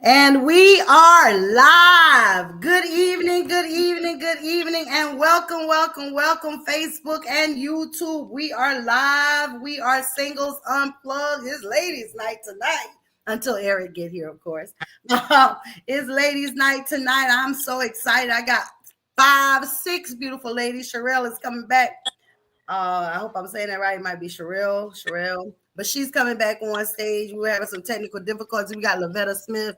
And we are live. Good evening, good evening, good evening, and welcome, welcome, welcome, Facebook and YouTube. We are live. We are Singles Unplugged. It's ladies' night tonight. Until Eric get here, of course. It's ladies' night tonight. I'm so excited. I got 5, 6 beautiful ladies. Sherelle is coming back. I hope I'm saying that right. It might be Sherelle. But she's coming back on stage. We're having some technical difficulties. We got Lavetta Smith.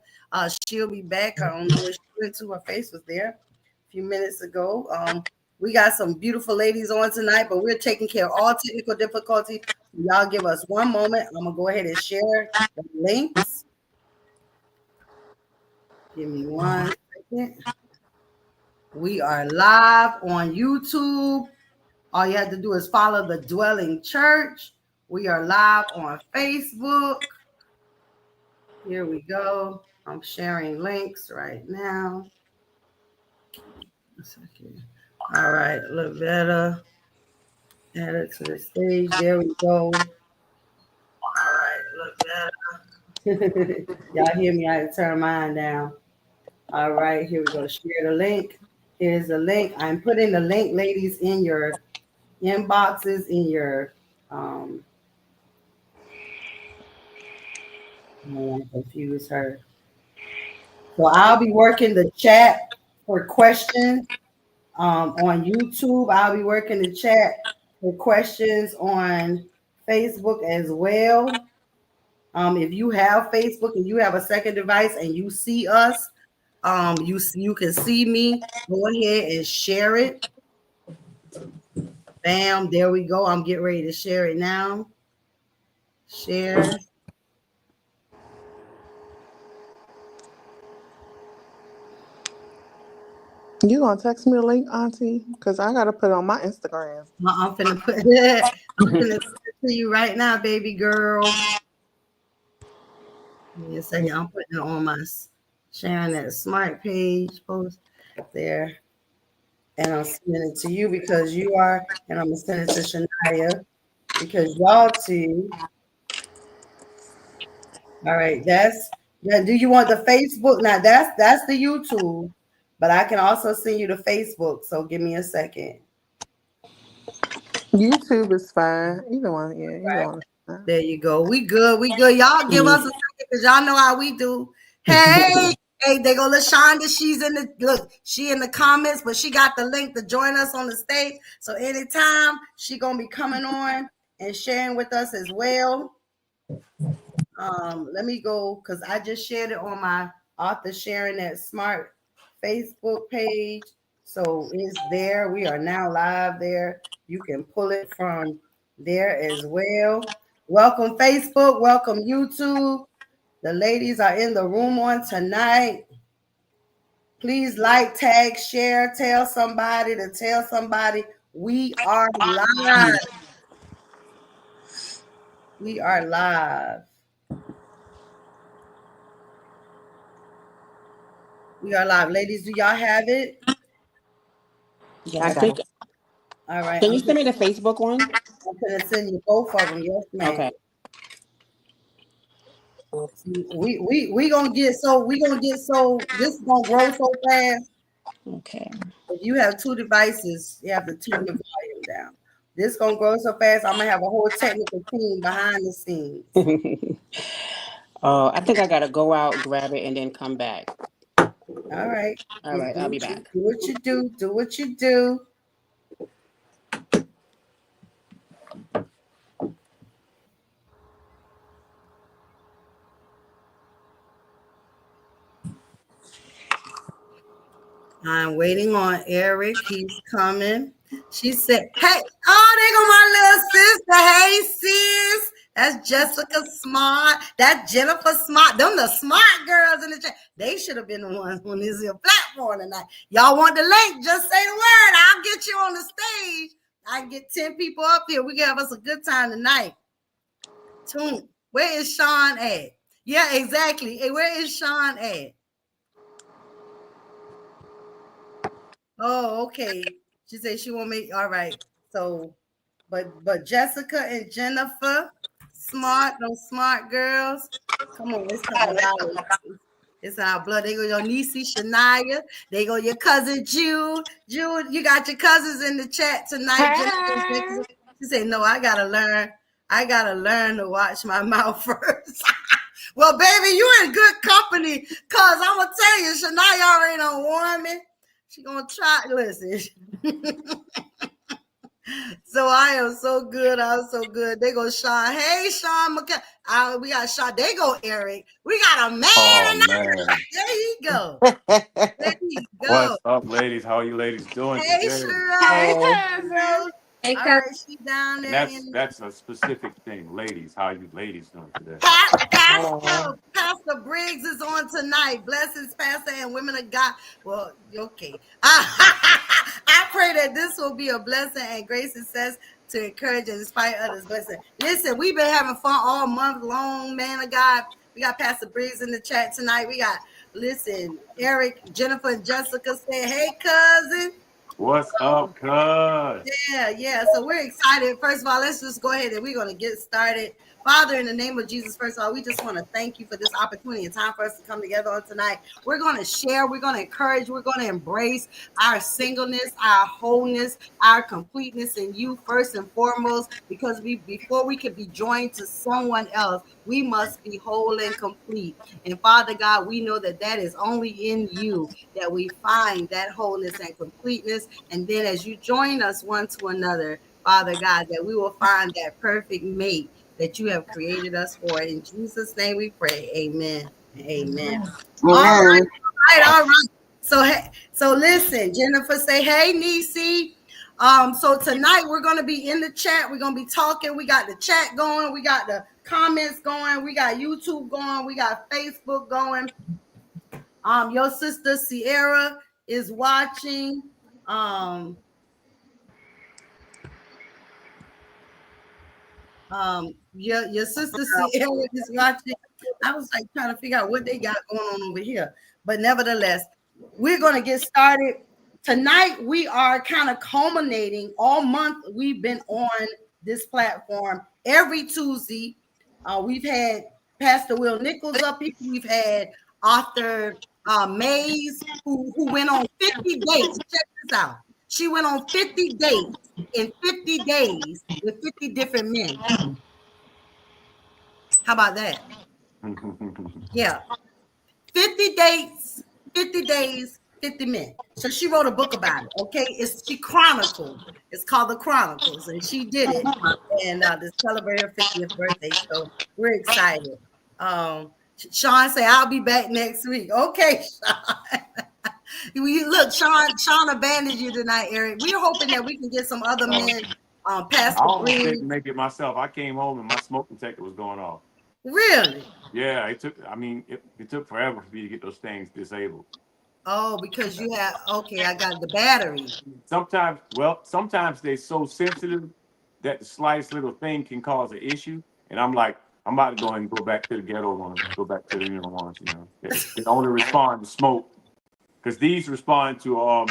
She'll be back. I don't know where she went to. Her face was there a few minutes ago. We got some beautiful ladies on tonight, but we're taking care of all technical difficulties. Y'all give us one moment. I'm going to go ahead and share the links. Give me 1 second. We are live on YouTube. All you have to do is follow the Dwelling Church. We are live on Facebook. Here we go. I'm sharing links right now. All right, a little better. Add it to the stage. There we go. All right, look better. Y'all hear me? I had to turn mine down. All right, here we go. Share the link. Here's the link. I'm putting the link, ladies, in your inboxes, in your I don't want to confuse her. So I'll be working the chat for questions on YouTube. I'll be working the chat for questions on Facebook as well. If you have Facebook and you have a second device and you see us, you can see me. Go ahead and share it. Bam, there we go. I'm getting ready to share it now. Share. You gonna text me a link, Auntie? Because I gotta put it on my Instagram. I'm finna put it. I'm finna send it to you right now, baby girl. Give me a second. I'm putting it on my sharing that smart page post there. And I'm sending it to you because you are, and I'm gonna send it to Shania because y'all too. All right, do you want the Facebook? Now that's the YouTube, but I can also send you the Facebook. So give me a second. YouTube is fine. Either one, yeah, either one. There you go. We good. Y'all give us a second because y'all know how we do. Hey, they go LaShonda. She in the comments, but she got the link to join us on the stage. So anytime she gonna be coming on and sharing with us as well. Let me go because I just shared it on my author sharing that smart Facebook page. So it's there. We are now live there. You can pull it from there as well. Welcome, Facebook. Welcome, YouTube. The ladies are in the room on tonight. Please like, tag, share, tell somebody to tell somebody. We are live. We are live. We are live. Ladies, do y'all have it? Yeah, I think. All right. Can you send me the Facebook one? I'm gonna send you both of them. Yes, ma'am. Okay. We gonna get so this is gonna grow so fast. Okay. If you have 2 devices, you have to turn the volume down. This gonna grow so fast. I'm gonna have a whole technical team behind the scenes. I think I gotta go out, grab it, and then come back. All right. All right, I'll be back. Do what you do. Do what you do. I'm waiting on Eric. He's coming. She said, hey, there go my little sister. Hey, sis. That's Jessica Smart. That's Jennifer Smart. Them the smart girls in the chat. They should have been the ones on this here platform tonight. Y'all want the link? Just say the word. I'll get you on the stage. I can get 10 people up here. We can have us a good time tonight. Tune. Where is Sean at? Yeah, exactly. Hey, where is Sean at? Oh, okay. She said she won't make. All right. So, but Jessica and Jennifer, smart, those smart girls. Come on, it's coming out. It's our blood. They go your niece Shania. They go your cousin Jude. Jude, you got your cousins in the chat tonight. Hey. She said, no, I gotta learn. I gotta learn to watch my mouth first. Well, baby, you in good company. Cause I'm gonna tell you, Shania already done warned me. She gonna try. Listen. So I am so good. I'm so good. They go Sean. Hey, Sean McKay. We got Sean. They go Eric. We got a man. Oh man. There you go. There you go. What's up, ladies? How are you ladies doing Hey, today? Cheryl. Hey, cousin. Hey, All right, she down And there. that's a specific thing. Ladies, how are you ladies doing today? Pastor Briggs is on tonight. Blessings, Pastor, and women of God. Well, okay. I pray that this will be a blessing and grace success to encourage and inspire others. Listen, we've been having fun all month long, man of God. We got Pastor Briggs in the chat tonight. We got, Eric, Jennifer, and Jessica saying, hey, cousin. What's up, cuz? Yeah. So we're excited. First of all, let's just go ahead and we're going to get started. Father, in the name of Jesus, first of all, we just want to thank you for this opportunity and time for us to come together on tonight. We're going to share, we're going to encourage, we're going to embrace our singleness, our wholeness, our completeness in you first and foremost, because before we can be joined to someone else, we must be whole and complete. And Father God, we know that that is only in you that we find that wholeness and completeness. And then as you join us one to another, Father God, that we will find that perfect mate that you have created us for. In Jesus' name we pray. Amen. Amen. All right. So listen, Jennifer say, hey, Niecy. So tonight we're going to be in the chat. We're going to be talking. We got the chat going. We got the comments going. We got YouTube going. We got Facebook going. Your sister Sierra is watching. Your sister Sierra is watching. I was like trying to figure out what they got going on over here. But nevertheless, we're going to get started. Tonight, we are kind of culminating all month. We've been on this platform every Tuesday. We've had Pastor Will Nichols up here. We've had author Mays, who went on 50 dates. Check this out. She went on 50 dates in 50 days with 50 different men. How about that? Yeah. 50 dates, 50 days, 50 men. So she wrote a book about it. Okay. She chronicled. It's called The Chronicles. And she did it. And to celebrate her 50th birthday. So we're excited. Sean say, I'll be back next week. Okay, Sean. Look, Sean abandoned you tonight, Eric. We're hoping that we can get some other men. Pastor I almost Green. didn't make it myself. I came home and my smoke detector was going off. Really? Yeah, it took forever for me to get those things disabled. Oh, because you have, okay, I got the battery. Sometimes they're so sensitive that the slightest little thing can cause an issue. And I'm like, I'm about to go and go back to the ghetto ones, go back to the ones, They only respond to smoke. Because these respond to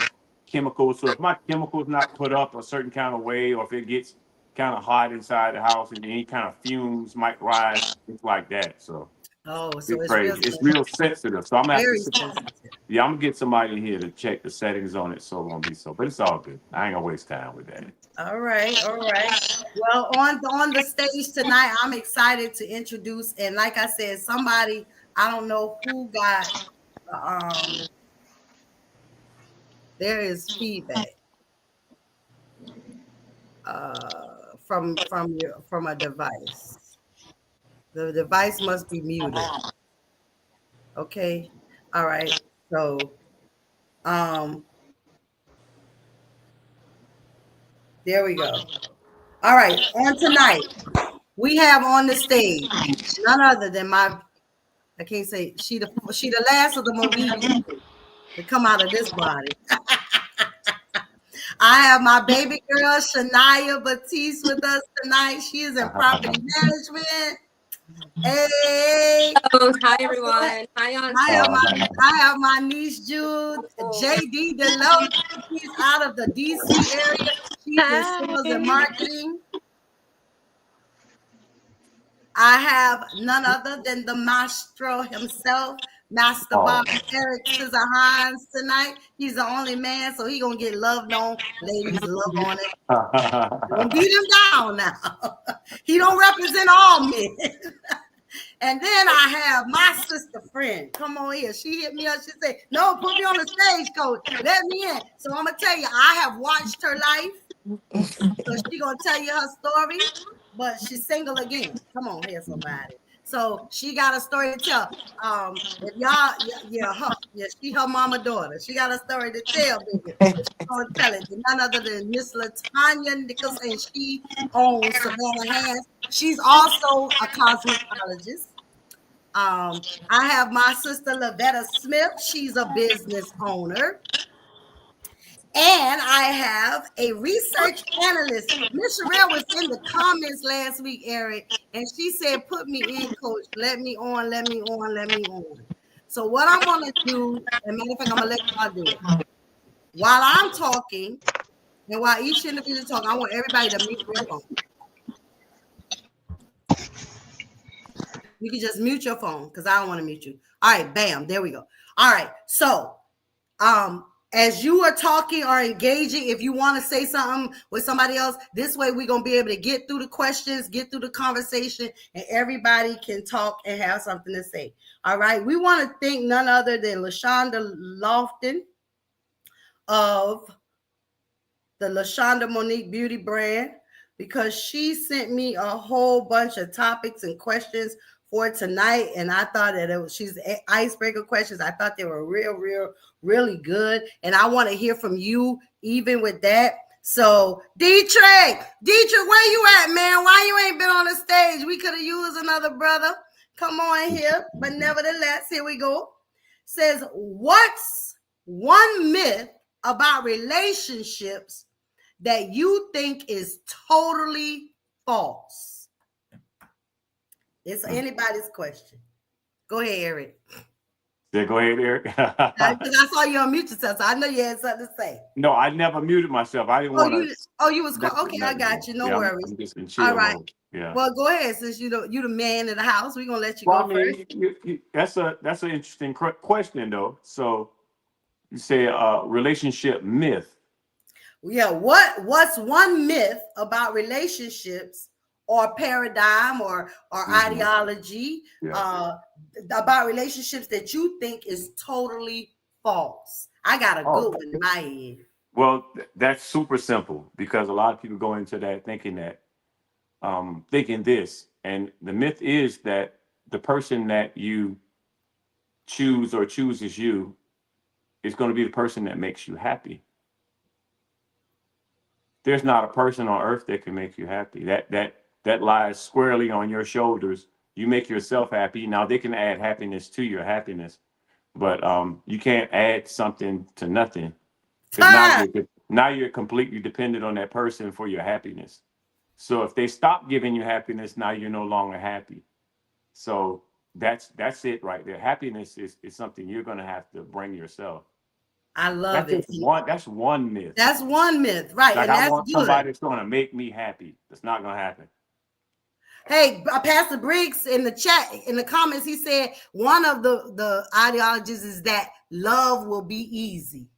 chemicals. So if my chemical's not put up a certain kind of way, or if it gets kind of hot inside the house and any kind of fumes might rise, it's like that. So it's crazy. It's real sensitive. So I'm gonna I'm gonna get somebody in here to check the settings on it so it won't be so. But it's all good. I ain't gonna waste time with that. All right. Well, on the stage tonight, I'm excited to introduce, and like I said, somebody, I don't know who got there is feedback from a device. The device must be muted. Okay. All right. So there we go. All right. On tonight, we have on the stage none other than I can't say she the last of the Mohican to come out of this body. I have my baby girl Shania Batiste with us tonight. She is in property management. Hey. Hello. Hi, everyone. I have my niece Jude, JD Deloach. She's out of the DC area. She's in sales and marketing. I have none other than the maestro himself, Master Bobby Eric Scissor Hines tonight. He's the only man, so he gonna get loved on. Ladies, love on it. Don't beat him down now. He don't represent all men. And then I have my sister friend. Come on here. She hit me up. She said, "No, put me on the stage, coach. Let me in." So I'm gonna tell you, I have watched her life. So she gonna tell you her story, but she's single again. Come on here, somebody. So she got a story to tell. If y'all, she her mama daughter. She got a story to tell, baby. She's gonna tell it to none other than Miss Latanya Nicholson, and she owns Savannah Hands. She's also a cosmetologist. I have my sister Lavetta Smith. She's a business owner. And I have a research analyst. Miss Sherelle was in the comments last week, Eric, and she said, "Put me in, coach. Let me on, let me on, let me on." So what I'm going to do, and matter of fact, I'm going to let y'all do it. While I'm talking, and while each individual talking, I want everybody to mute their phone. You can just mute your phone because I don't want to mute you. All right, bam, there we go. All right, so as you are talking or engaging, if you want to say something with somebody else, this way we're going to be able to get through the questions, get through the conversation, and everybody can talk and have something to say. All right. We want to thank none other than LaShonda Lofton of the LaShonda Monique Beauty brand, because she sent me a whole bunch of topics and questions for tonight, and I thought that she's icebreaker questions. I thought they were really good, and I want to hear from you even with that. So Dietrich, where you at, man? Why you ain't been on the stage? We could have used another brother. Come on here, but nevertheless, here we go. Says, what's one myth about relationships that you think is totally false? It's anybody's question. Go ahead, Eric. Yeah, go ahead, Eric. Because I saw you unmute yourself, so I know you had something to say. No, I never muted myself. I didn't want to. You was okay. I got you. No worries. I'm just in chill all right. mode. Yeah. Well, go ahead. Since you the man of the house, we're gonna let you go first. That's an interesting question, though. So you say relationship myth. Yeah. What's one myth about relationships, or paradigm, or ideology about relationships that you think is totally false? I got a good one in my head. Well, that's super simple, because a lot of people go into that thinking this, and the myth is that the person that you choose or chooses you is going to be the person that makes you happy. There's not a person on earth that can make you happy. That lies squarely on your shoulders. You make yourself happy. Now they can add happiness to your happiness, but you can't add something to nothing. Now you're completely dependent on that person for your happiness. So if they stop giving you happiness, now you're no longer happy. So that's it right there. Happiness is something you're going to have to bring yourself. I love it. That's one myth. That's one myth, right? Like, and that's I want good. Somebody that's going to make me happy. That's not going to happen. Hey, Pastor Briggs in the chat, in the comments, he said one of the ideologies is that love will be easy.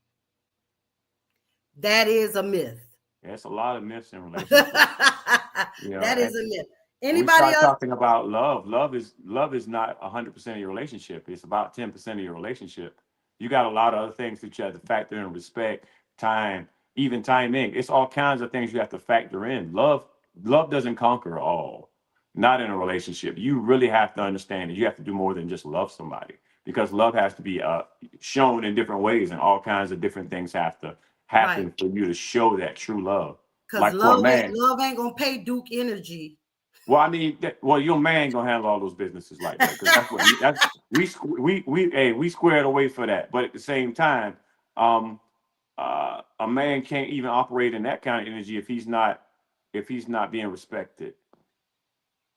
That is a myth. There's a lot of myths in relationships. That is a myth. Anybody else talking about love? Love is not 100% of your relationship. It's about 10% of your relationship. You got a lot of other things that you have to factor in: respect, time, even timing. It's all kinds of things you have to factor in. Love doesn't conquer all. Not in a relationship. You really have to understand that you have to do more than just love somebody, because love has to be shown in different ways, and all kinds of different things have to happen for you to show that true love. Because love ain't gonna pay Duke energy. Well, I mean, your man gonna handle all those businesses like that. We squared away for that. But at the same time, a man can't even operate in that kind of energy if he's not being respected.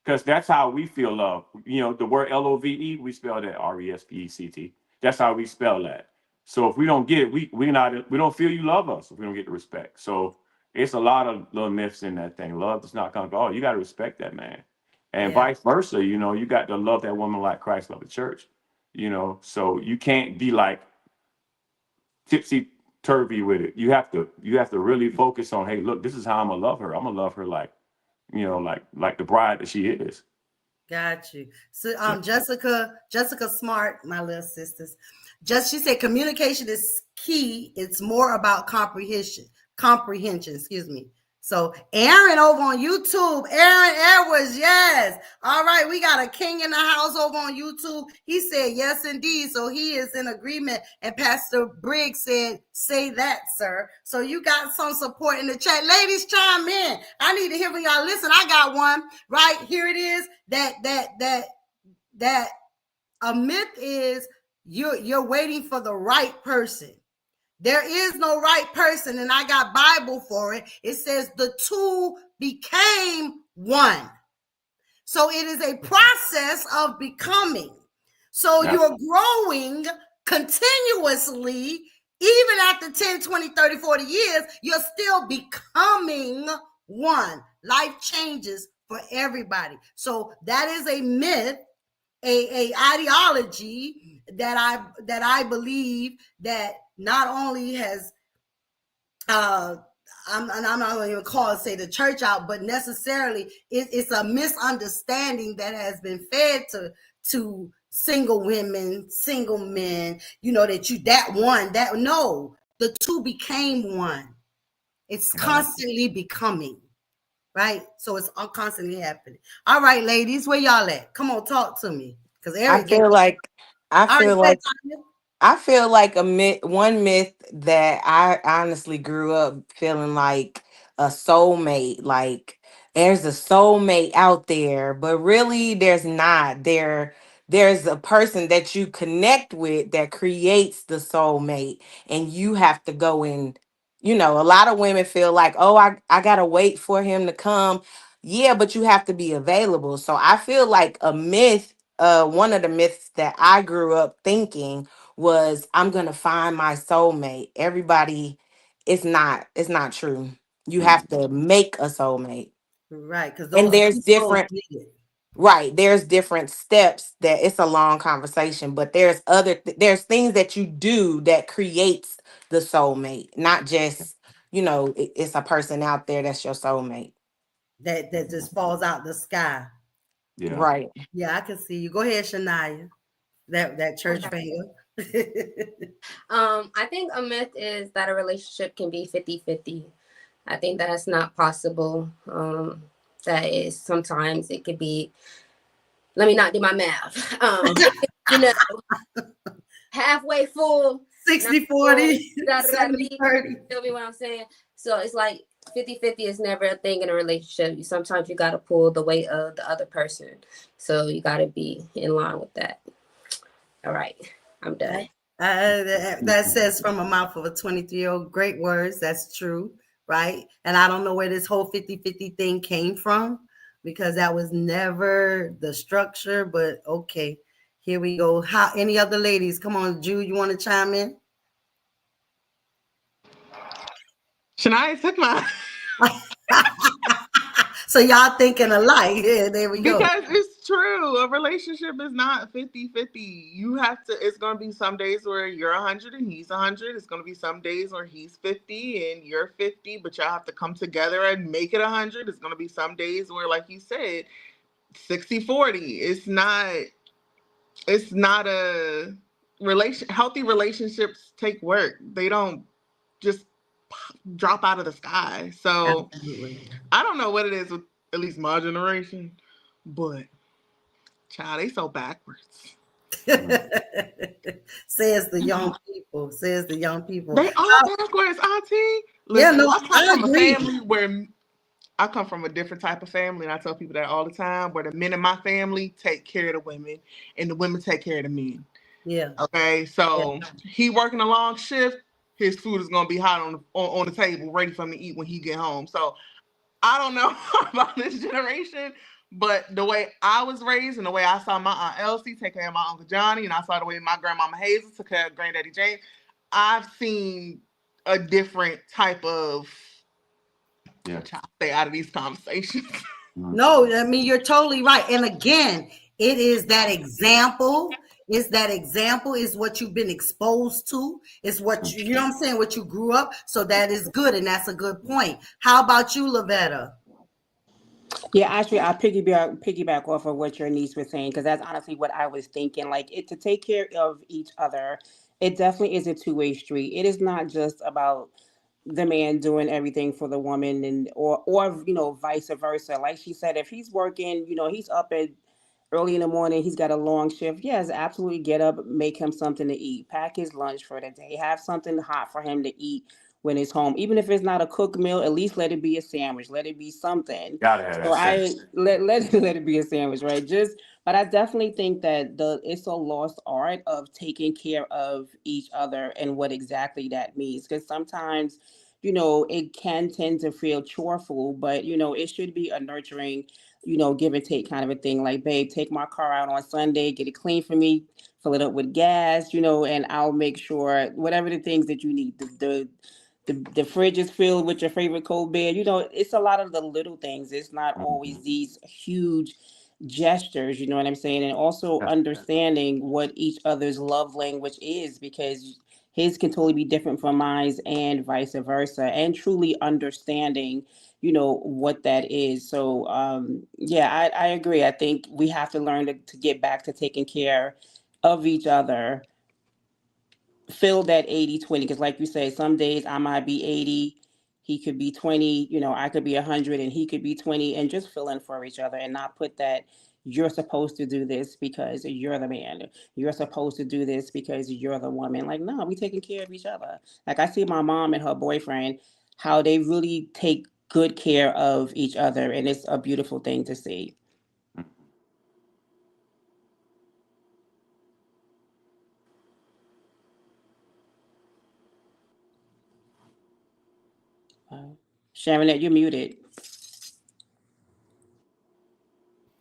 Because that's how we feel love. The word LOVE, we spell that RESPECT. That's how we spell that. So if we don't get it, we don't feel you love us if we don't get the respect. So it's a lot of little myths in that thing. Love does not conquer all. You got to respect that man, and vice versa. You got to love that woman like Christ loved the church. So you can't be like tipsy turvy with it. You have to really focus on, hey, look, this is how I'm gonna love her. I'm gonna love her like, like the bride that she is. Got you. So Jessica Smart, my little sisters. She said communication is key. It's more about comprehension, excuse me. So Aaron over on YouTube, Aaron Edwards, yes. All right, we got a king in the house over on YouTube. He said yes, indeed. So he is in agreement. And Pastor Briggs said, say that, sir. So you got some support in the chat. Ladies, chime in. I need to hear from y'all. Listen, I got one. Right here it is. That a myth is you're waiting for the right person. There is no right person, and I got Bible for it. It says the two became one. So it is a process of becoming. So you're growing continuously. Even after 10, 20, 30, 40 years, you're still becoming one. Life changes for everybody. So that is a myth, a ideology that I believe that not only has I'm not going to even say the church out, but necessarily it's a misunderstanding that has been fed to single women, single men, the two became one. It's constantly becoming, right? So it's constantly happening. All right, ladies, where y'all at? Come on, talk to me. Because I feel like one myth that I honestly grew up feeling like a soulmate, like there's a soulmate out there, but really there's not. There's a person that you connect with that creates the soulmate, and you have to go in. A lot of women feel like, oh, I gotta wait for him to come. Yeah, but you have to be available. So I feel like a myth, one of the myths that I grew up thinking was I'm gonna find my soulmate. Everybody, it's not true. You have to make a soulmate. Right, because And those people need it. there's different steps that it's a long conversation, but there's things that you do that creates the soulmate, not just, it's a person out there that's your soulmate. That just falls out the sky. Yeah. Right. Yeah, I can see you. Go ahead, Shania. That church finger. I think a myth is that a relationship can be 50-50. I think that's not possible. That is, sometimes it could be, let me not do my math. Halfway full, 60-40, 70-30. Feel me what I'm saying? So it's like 50-50 is never a thing in a relationship. Sometimes you got to pull the weight of the other person. So you got to be in line with that. All right, I'm done. That says from a mouth of a 23-year-old. Great words. That's true, right? And I don't know where this whole 50-50 thing came from, because that was never the structure. But okay, here we go. How any other ladies? Come on, Jude, you want to chime in? Shania took mine. So y'all thinking alike. Yeah, there we go. Because it's true. A relationship is not 50-50. You have to, it's going to be some days where you're 100 and he's 100. It's going to be some days where he's 50 and you're 50, but y'all have to come together and make it 100. It's going to be some days where, like you said, 60-40. It's not a healthy relationships take work. They don't just drop out of the sky. So Absolutely. I don't know what it is with at least my generation, but child, they so backwards. Says the young people. Says the young people. They are backwards, Auntie. Listen, Yeah, no, I come from agree. a family where I come from a different type of family, and I tell people that all the time, where the men in my family take care of the women and the women take care of the men. Yeah. Okay, so he working a long shift, his food is gonna be hot on the table, ready for him to eat when he get home. So I don't know about this generation, but the way I was raised and the way I saw my Aunt Elsie take care of my Uncle Johnny, and I saw the way my grandmama Hazel took care of Granddaddy James, I've seen a different type of stay out of these conversations. No, I mean, you're totally right. And again, it is that example. It's that example, is what you've been exposed to. It's what you know what I'm saying, what you grew up. So that is good, and that's a good point. How about you, Lavetta? Yeah, actually, I piggyback off of what your niece was saying because that's honestly what I was thinking. Like it to take care of each other, it definitely is a two-way street. It is not just about the man doing everything for the woman and or vice versa. Like she said, if he's working, he's up at early in the morning, he's got a long shift. Yes, absolutely, get up, make him something to eat, pack his lunch for the day, have something hot for him to eat when he's home. Even if it's not a cooked meal, at least let it be a sandwich, let it be something. Gotta have So that I sense. let it be a sandwich, right? Just but I definitely think that it's a lost art of taking care of each other and what exactly that means. Because sometimes, it can tend to feel choreful, but it should be a nurturing, give and take kind of a thing. Like, babe, take my car out on Sunday, get it clean for me, fill it up with gas, and I'll make sure whatever the things that you need, the fridge is filled with your favorite cold beer. It's a lot of the little things. It's not always Mhm. these huge gestures, you know what I'm saying? And also That's understanding what each other's love language is, because his can totally be different from mine and vice versa. And truly understanding, what that is. So yeah, I agree. I think we have to learn to get back to taking care of each other, fill that 80/20, because like you say, some days I might be 80, he could be 20, I could be 100 and he could be 20, and just fill in for each other and not put that you're supposed to do this because you're the man, you're supposed to do this because you're the woman. Like, no, we taking care of each other. Like, I see my mom and her boyfriend, how they really take good care of each other, and it's a beautiful thing to see. Sharon, that you're muted.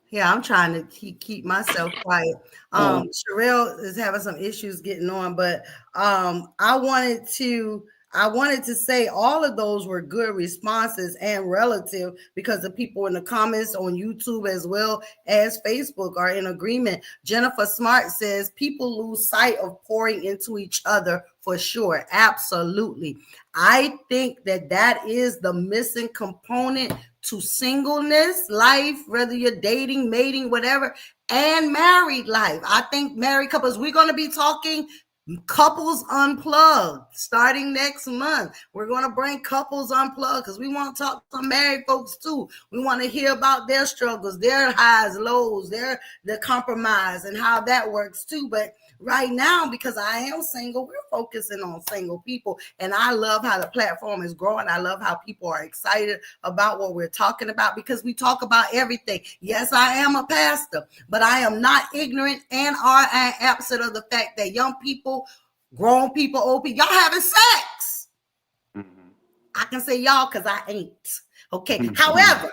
Yeah, I'm trying to keep myself quiet. Oh, Sherelle is having some issues getting on, but I wanted to say all of those were good responses and relative, because the people in the comments on YouTube as well as Facebook are in agreement. Jennifer Smart says people lose sight of pouring into each other for sure. Absolutely. I think that is the missing component to singleness life, whether you're dating, mating, whatever, and married life. I think married couples, we're going to be talking Couples Unplugged starting next month. We're going to bring Couples Unplugged because we want to talk to some married folks too. We want to hear about their struggles, their highs, lows, their compromise, and how that works too. But right now, because I am single, we're focusing on single people, and I love how the platform is growing. I love how people are excited about what we're talking about, because we talk about everything. Yes, I am a pastor, but I am not ignorant and are absent of the fact that young people, grown people, old people, y'all having sex. Mhm. I can say y'all because I ain't. Okay. Mhm. However,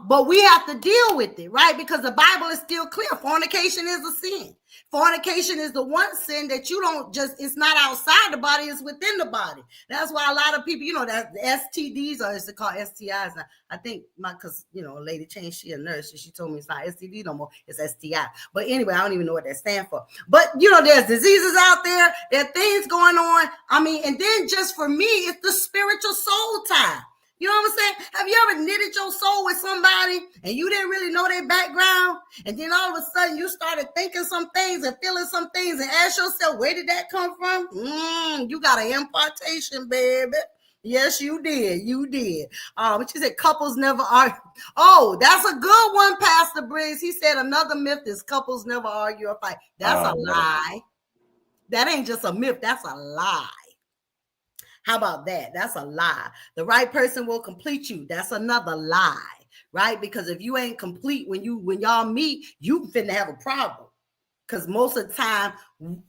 but we have to deal with it, right? Because the Bible is still clear. Fornication is a sin. Fornication is the one sin that you don't just, it's not outside the body, it's within the body. That's why a lot of people, that the STDs, or is it called STIs now? I think because, a lady changed, she a nurse, and she told me it's not STD no more, it's STI. But anyway, I don't even know what that stands for. But, there's diseases out there, there are things going on. I mean, and then just for me, it's the spiritual soul tie. You know what I'm saying? Have you ever knitted your soul with somebody and you didn't really know their background? And then all of a sudden you started thinking some things and feeling some things and ask yourself, where did that come from? You got an impartation, baby. Yes, you did. You did. But you said couples never argue. Oh, that's a good one, Pastor Briggs. He said another myth is couples never argue or fight. That's a Never. lie. That ain't just a myth. That's a lie. How about that? That's a lie. The right person will complete you. That's another lie, right? Because if you ain't complete when y'all meet, you finna have a problem. Because most of the time,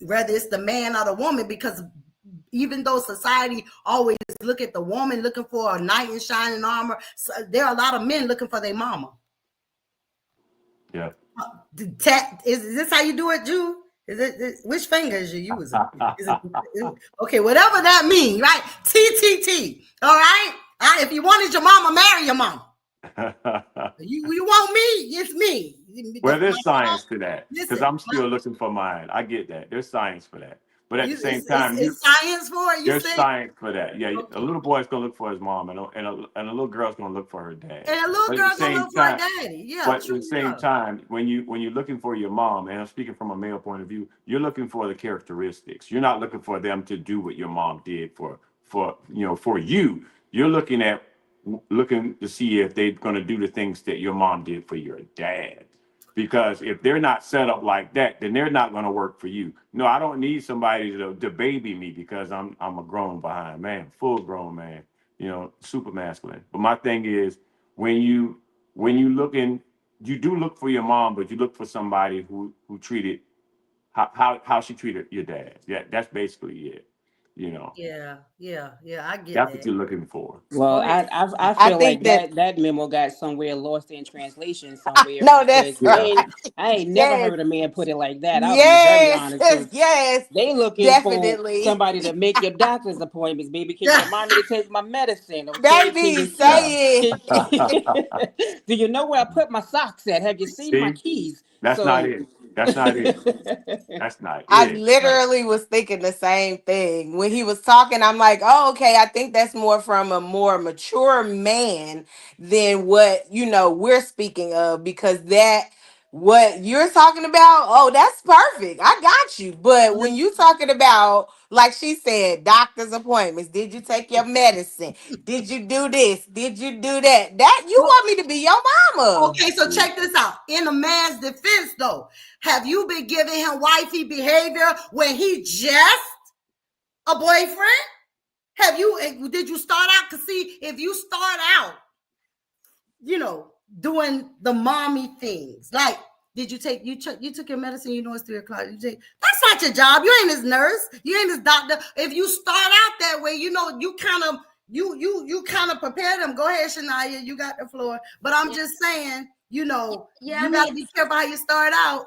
whether it's the man or the woman, because even though society always look at the woman looking for a knight in shining armor, so there are a lot of men looking for their mama. Yeah. Is this how you do it, Jew? Is it which finger is you using? Is it okay? Whatever that means, right? TTT. All right. If you wanted your mama, marry your mama. You want me? It's me. Well, My there's science to that because listen, I'm still looking for mine. I get that. There's science for that. But at the same time, it's science for it. You there's say science for that. Yeah, okay. a little boy's gonna look for his mom, and a little girl's gonna look for her dad. And a little But at the girl gonna same look for her time, daddy. Yeah, but at true the same enough. time, when you're looking for your mom, and I'm speaking from a male point of view, you're looking for the characteristics. You're not looking for them to do what your mom did for you. You're looking to see if they're going to do the things that your mom did for your dad. Because if they're not set up like that, then they're not going to work for you. No, I don't need somebody to baby me because I'm a grown behind man, full grown man, super masculine. But my thing is when you looking, you do look for your mom, but you look for somebody who treated how she treated your dad. Yeah, that's basically it. You know, Yeah. I get that's what that. you're looking for. Go Well, ahead. I I feel think like that that memo got somewhere lost in translation somewhere no, that's because Yeah. right. I ain't never Yes, heard a man put it like that. I'll be very yes, honest because yes, they looking for definitely. somebody to make your doctor's appointments, baby. Can you remind me to take my medicine? Okay. Can Baby, you see? Yeah. say Can, do you know where I put my socks at? Have you seen my See, keys? that's not So it. That's not it. That's not I it. literally was thinking the same thing. When he was talking, I'm like, oh, okay, I think that's more from a more mature man than what, we're speaking of, because that what you're talking about, oh, that's perfect. I got you. But when you talking about, like she said, doctor's appointments, did you take your medicine? Did you do this? Did you do that? That you Well, want me to be your mama. okay, so check this out. In a man's defense, though, have you been giving him wifey behavior when he just a boyfriend? Did you start out? Cause see, if you start out, doing the mommy things, like did you took your medicine? You know it's 3 o'clock. That's not your job. You ain't his nurse. You ain't his doctor. If you start out that way, you kind of you kind of prepare them. Go ahead, Shania. You got the floor. But I'm just saying, Yeah, I you got to mean, be careful how you start out.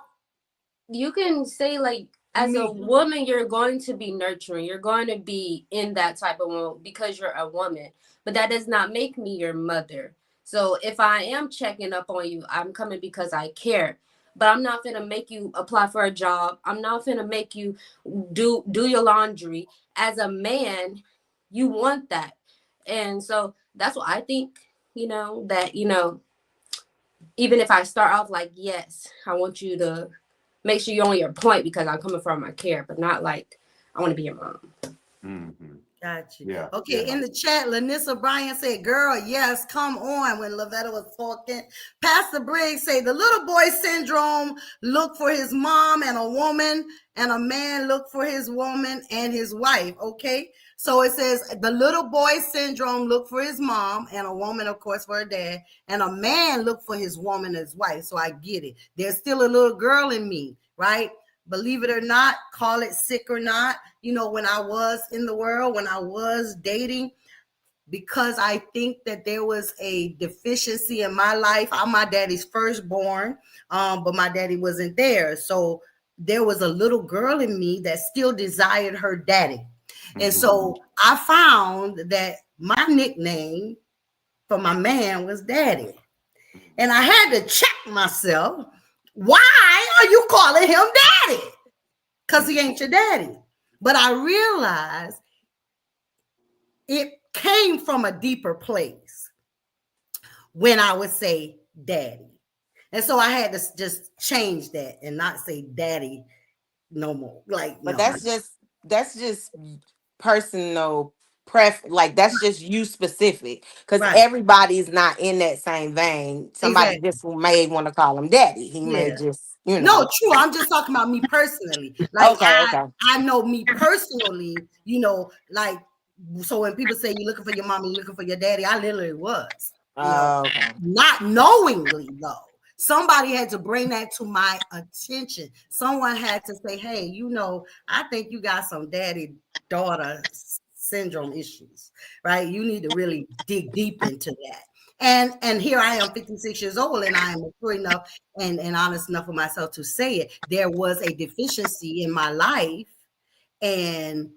you can say like as a woman you're going to be nurturing, you're going to be in that type of woman because you're a woman, but that does not make me your mother. So if I am checking up on you, I'm coming because I care, but I'm not gonna make you apply for a job. I'm not gonna make you do your laundry. As a man, you want that. And so that's what I think, that even if I start off like, yes, I want you to make sure you're on your point because I'm coming from my care, but not like I want to be your mom. Mm-hmm. Got you. Yeah. Okay, Yeah. in the chat, Lanissa Bryan said, girl, yes, come on, when Lavetta was talking. Pastor Briggs say, the little boy syndrome, look for his mom and a woman, and a man look for his woman and his wife, okay? So it says, the little boy syndrome, look for his mom, and a woman, of course, for her dad, and a man look for his woman and his wife, so I get it. There's still a little girl in me, right? Believe it or not, call it sick or not, when I was in the world, when I was dating, because I think that there was a deficiency in my life. I'm my daddy's firstborn, but my daddy wasn't there. So there was a little girl in me that still desired her daddy. And Mm-hmm. so I found that my nickname for my man was Daddy. And I had to check myself. Why are you calling him Daddy? Because he ain't your daddy. But I realized it came from a deeper place when I would say daddy. And so I had to just change that and not say daddy no more. Like, But no. that's just personal like that's just you specific, because Right. everybody's not in that same vein. Somebody Exactly. just may want to call him daddy. He may Yeah. just, No, true. I'm just talking about me personally. Like okay, okay. I know me personally, like, so when people say you're looking for your mom, you're looking for your daddy, I literally was, Okay. not knowingly though. Somebody had to bring that to my attention. Someone had to say, hey, I think you got some daddy daughter syndrome issues, right? You need to really dig deep into that. And here I am, 56 years old, and I am mature enough and honest enough with myself to say it. There was a deficiency in my life, and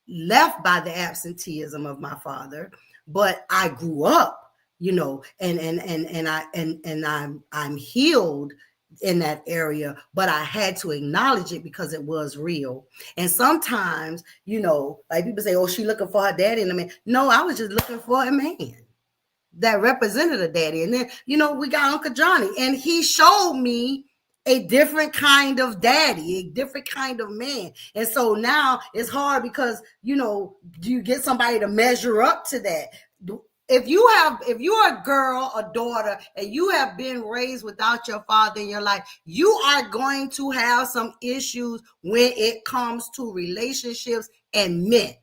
left by the absenteeism of my father, but I grew up you know, and I'm healed in that area, but I had to acknowledge it because it was real. And sometimes, you know, like people say, oh, she looking for her daddy and a man. No, I was just looking for a man that represented a daddy. And then, you know, we got Uncle Johnny, and he showed me a different kind of daddy, a different kind of man. And so now it's hard because, you know, do you get somebody to measure up to that? If you're a girl, a daughter, and you have been raised without your father in your life, you are going to have some issues when it comes to relationships and men.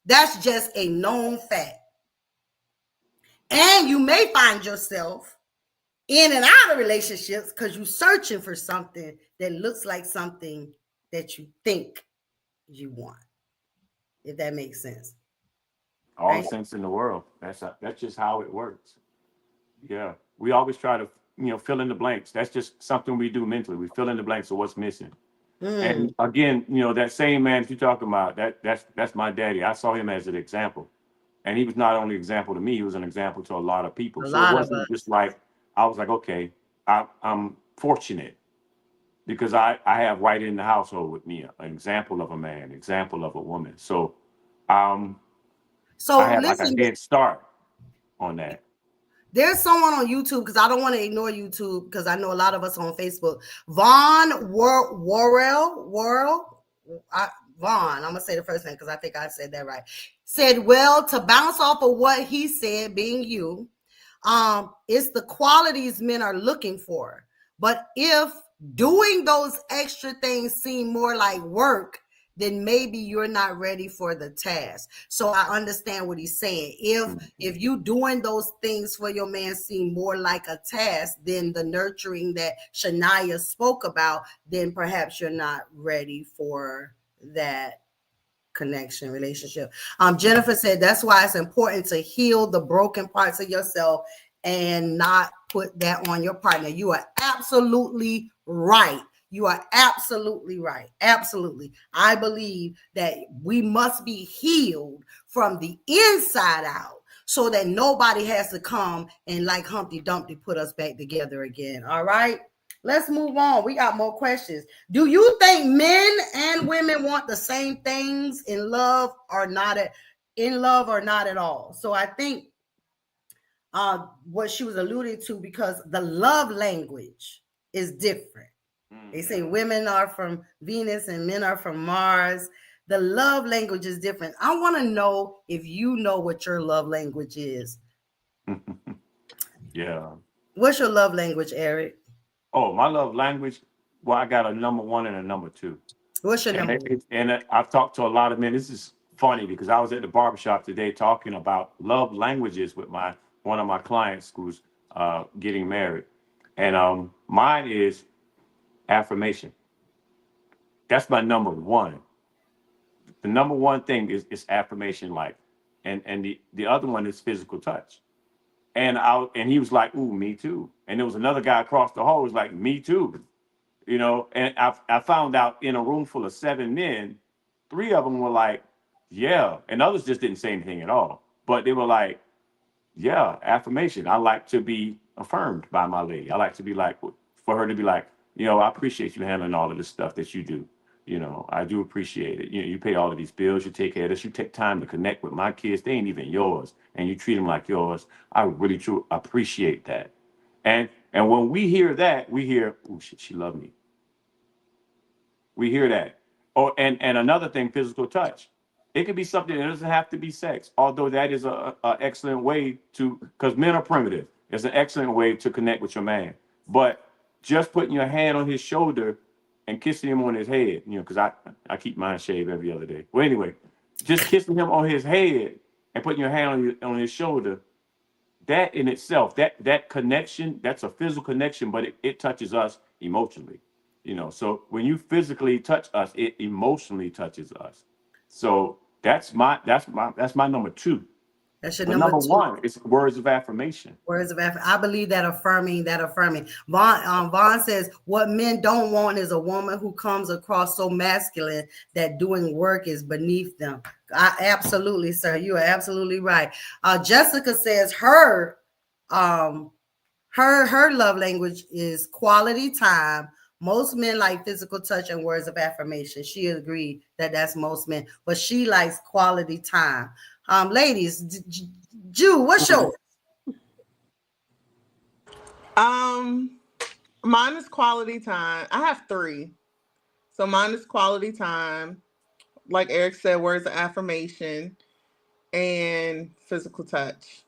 That's just a known fact. And you may find yourself in and out of relationships because you're searching for something that looks like something that you think you want, if that makes sense. All the Right? sense in the world. That's just how it works. Yeah, we always try to fill in the blanks. That's just something we do mentally. We fill in the blanks of what's missing. Mm, And again, that same man you're talking about, that's my daddy. I saw him as an example, and he was not only an example to me, he was an example to a lot of people. a So it lot of wasn't just us. like I was like, okay, I'm fortunate because I have right in the household with me an example of a man, example of a woman. So um, I So had like a listen, head start on that. there's someone on YouTube, because I don't want to ignore YouTube because I know a lot of us on Facebook. Worrell, Vaughn, I'm gonna say the first name because I think I said that right. Said, well, to bounce off of what he said, being you, it's the qualities men are looking for. But if doing those extra things seem more like work, then maybe you're not ready for the task. So I understand what he's saying. If you doing those things for your man seem more like a task than the nurturing that Shania spoke about, then perhaps you're not ready for that connection relationship. Jennifer said that's why it's important to heal the broken parts of yourself and not put that on your partner. You are absolutely right. You are absolutely right. Absolutely. I believe that we must be healed from the inside out so that nobody has to come and like Humpty Dumpty put us back together again. All right. Let's move on. We got more questions. Do you think men and women want the same things in love or not at all? So I think what she was alluding to, because the love language is different. They say women are from Venus and men are from Mars. The love language is different. I want to know if you know what your love language is. Yeah. What's your love language, Eric? Oh, my love language. Well, I got a number one and a number two. What's your And number one? I've talked to a lot of men. This is funny because I was at the barbershop today talking about love languages with one of my clients who's getting married, and mine is affirmation. That's my number one. The number one thing is affirmation, like, and the other one is physical touch. And he was like, "Ooh, me too." And there was another guy across the hall who was like, "Me too." And I found out in a room full of seven men, three of them were like, yeah, and others just didn't say anything at all, but they were like, yeah, affirmation. I like to be affirmed by my lady. I like to be like, for her to be like, I appreciate you handling all of this stuff that you do. I do appreciate it. You pay all of these bills, you take care of this, you take time to connect with my kids. They ain't even yours, and you treat them like yours. I really truly appreciate that. And when we hear that, we hear, oh, she loved me. We hear that. Oh, and another thing, physical touch. It could be something that doesn't have to be sex, although that is a excellent way to, because men are primitive. It's an excellent way to connect with your man. But just putting your hand on his shoulder and kissing him on his head, because I keep mine shaved every other day. Well, anyway, just kissing him on his head and putting your hand on his shoulder, that in itself, that connection, that's a physical connection, but it touches us emotionally. So when you physically touch us, it emotionally touches us. So that's my number two. That's your But number number two. one is words of affirmation. Words of affirmation. I believe that affirming. Vaughn says what men don't want is a woman who comes across so masculine that doing work is beneath them. Absolutely, sir. You are absolutely right. Jessica says her Um, her love language is quality time. Most men like physical touch and words of affirmation. She agreed that that's most men, but she likes quality time. Ladies, Jew, what's Mhm. yours? Um, Mine is quality time. I have three. So mine is quality time. Like Eric said, words of affirmation and physical touch.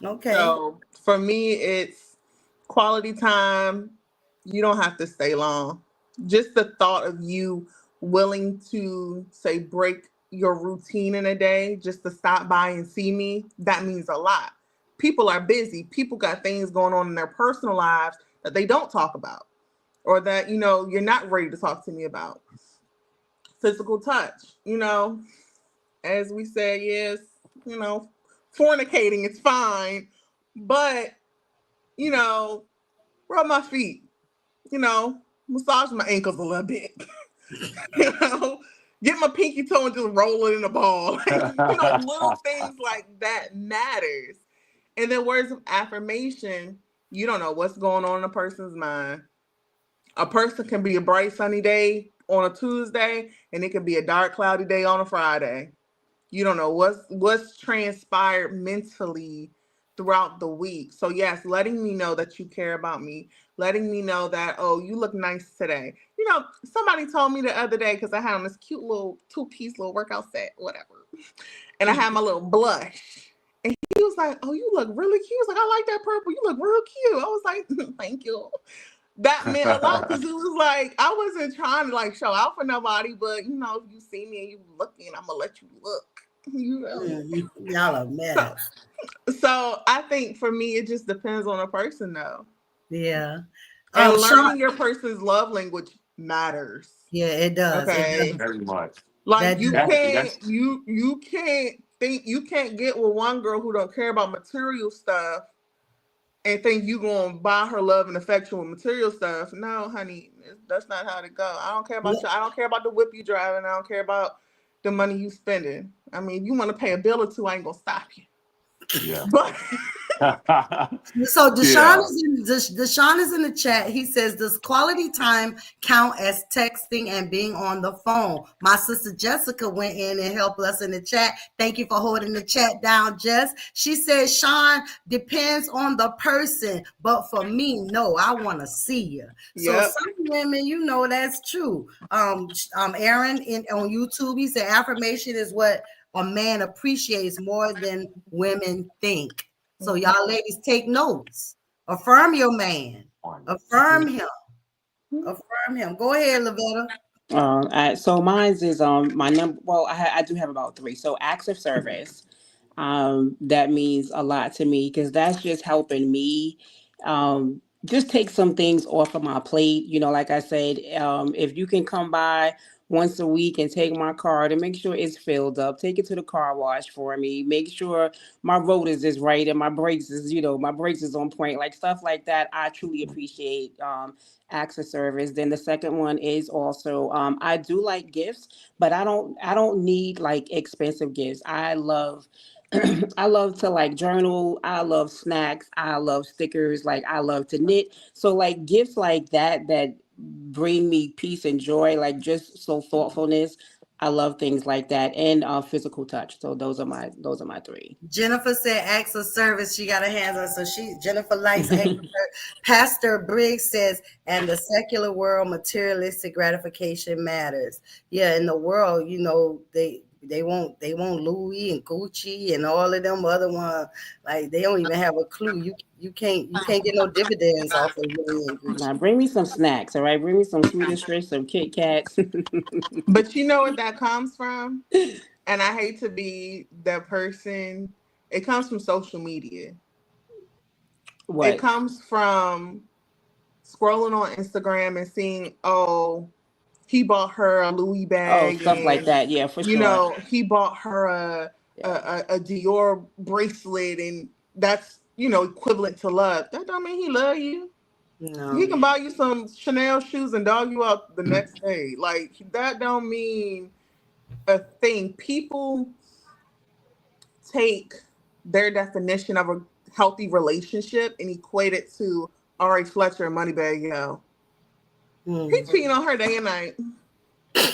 Okay. So for me, it's quality time. You don't have to stay long. Just the thought of you willing to say break your routine in a day just to stop by and see me, that means a lot. People are busy. People got things going on in their personal lives that they don't talk about or that, you're not ready to talk to me about. Physical touch, as we said, yes, you know, fornicating is fine, but you know, rub my feet, you know, massage my ankles a little bit, you know, get my pinky toe and just roll it in a ball. Like, little things like that matters. And then words of affirmation, you don't know what's going on in a person's mind. A person can be a bright sunny day on a Tuesday and it can be a dark cloudy day on a Friday. You don't know what's transpired mentally throughout the week. So yes, letting me know that you care about me, letting me know that, oh, you look nice today. Somebody told me the other day, because I had on this cute little two-piece little workout set, whatever, and I had my little blush, and he was like, oh, you look really cute. He was like, I like that purple, you look real cute. I was like, thank you. That meant a lot, because it was like I wasn't trying to like show out for nobody, but if you see me and you looking, I'm gonna let you look. You know. Y'all a So, mess. so I think for me, it just depends on a person, though. Yeah. And Sean, learning your person's love language matters. yeah, it does. It Okay, does. Very much. like That you does. can't That's you can't think you can't get with one girl who don't care about material stuff and think you gonna buy her love and affection with material stuff. No, honey, that's not how to go. I don't care about you. I don't care about the whip you driving. I don't care about the money you spending. I mean, if you want to pay a bill or two, I ain't gonna stop you. yeah. But So Yeah. Deshaun is in the chat. He says, does quality time count as texting and being on the phone? My sister Jessica went in and helped us in the chat. Thank you for holding the chat down, Jess. She says, Sean, depends on the person, but for me, no, I want to see you. So yep, some women, that's true. Aaron on YouTube, he said affirmation is what a man appreciates more than women think. So y'all ladies take notes. Affirm your man. Affirm him. Affirm him. Go ahead, Lavetta. So mine's is my number. Well, I do have about three. So acts of service. That means a lot to me because that's just helping me just take some things off of my plate. Like I said, if you can come by once a week and take my car to make sure it's filled up, take it to the car wash for me, make sure my rotors is right and my brakes is on point, like stuff like that. I truly appreciate acts of service. Then the second one is also I do like gifts, but I don't need like expensive gifts. I love to like journal. I love snacks. I love stickers. Like I love to knit. So like gifts like that bring me peace and joy. Like just so thoughtfulness. I love things like that and physical touch. So those are my three. Jennifer said acts of service. She got her hands on. So Jennifer likes acts of service. Pastor Briggs says, and the secular world, materialistic gratification matters. Yeah, in the world, they want Louis and Gucci and all of them other ones. Like they don't even have a clue. You can't get no dividends off of Louis and Gucci. Now bring me some snacks. All right, bring me some Swedish fish, some Kit Kats. but you know what that comes from? And I hate to be that person. It comes from social media. It What? comes from scrolling on Instagram and seeing, oh, he bought her a Louis Oh, bag, stuff like and that. Yeah, for sure. he bought her Yeah. a Dior bracelet, and that's equivalent to love. That don't mean he love you. He No. can buy you some Chanel shoes and dog you out the next day. Like that don't mean a thing. People take their definition of a healthy relationship and equate it to R.A. Fletcher and Moneybag Yo. He Mm. cheating on her day and night.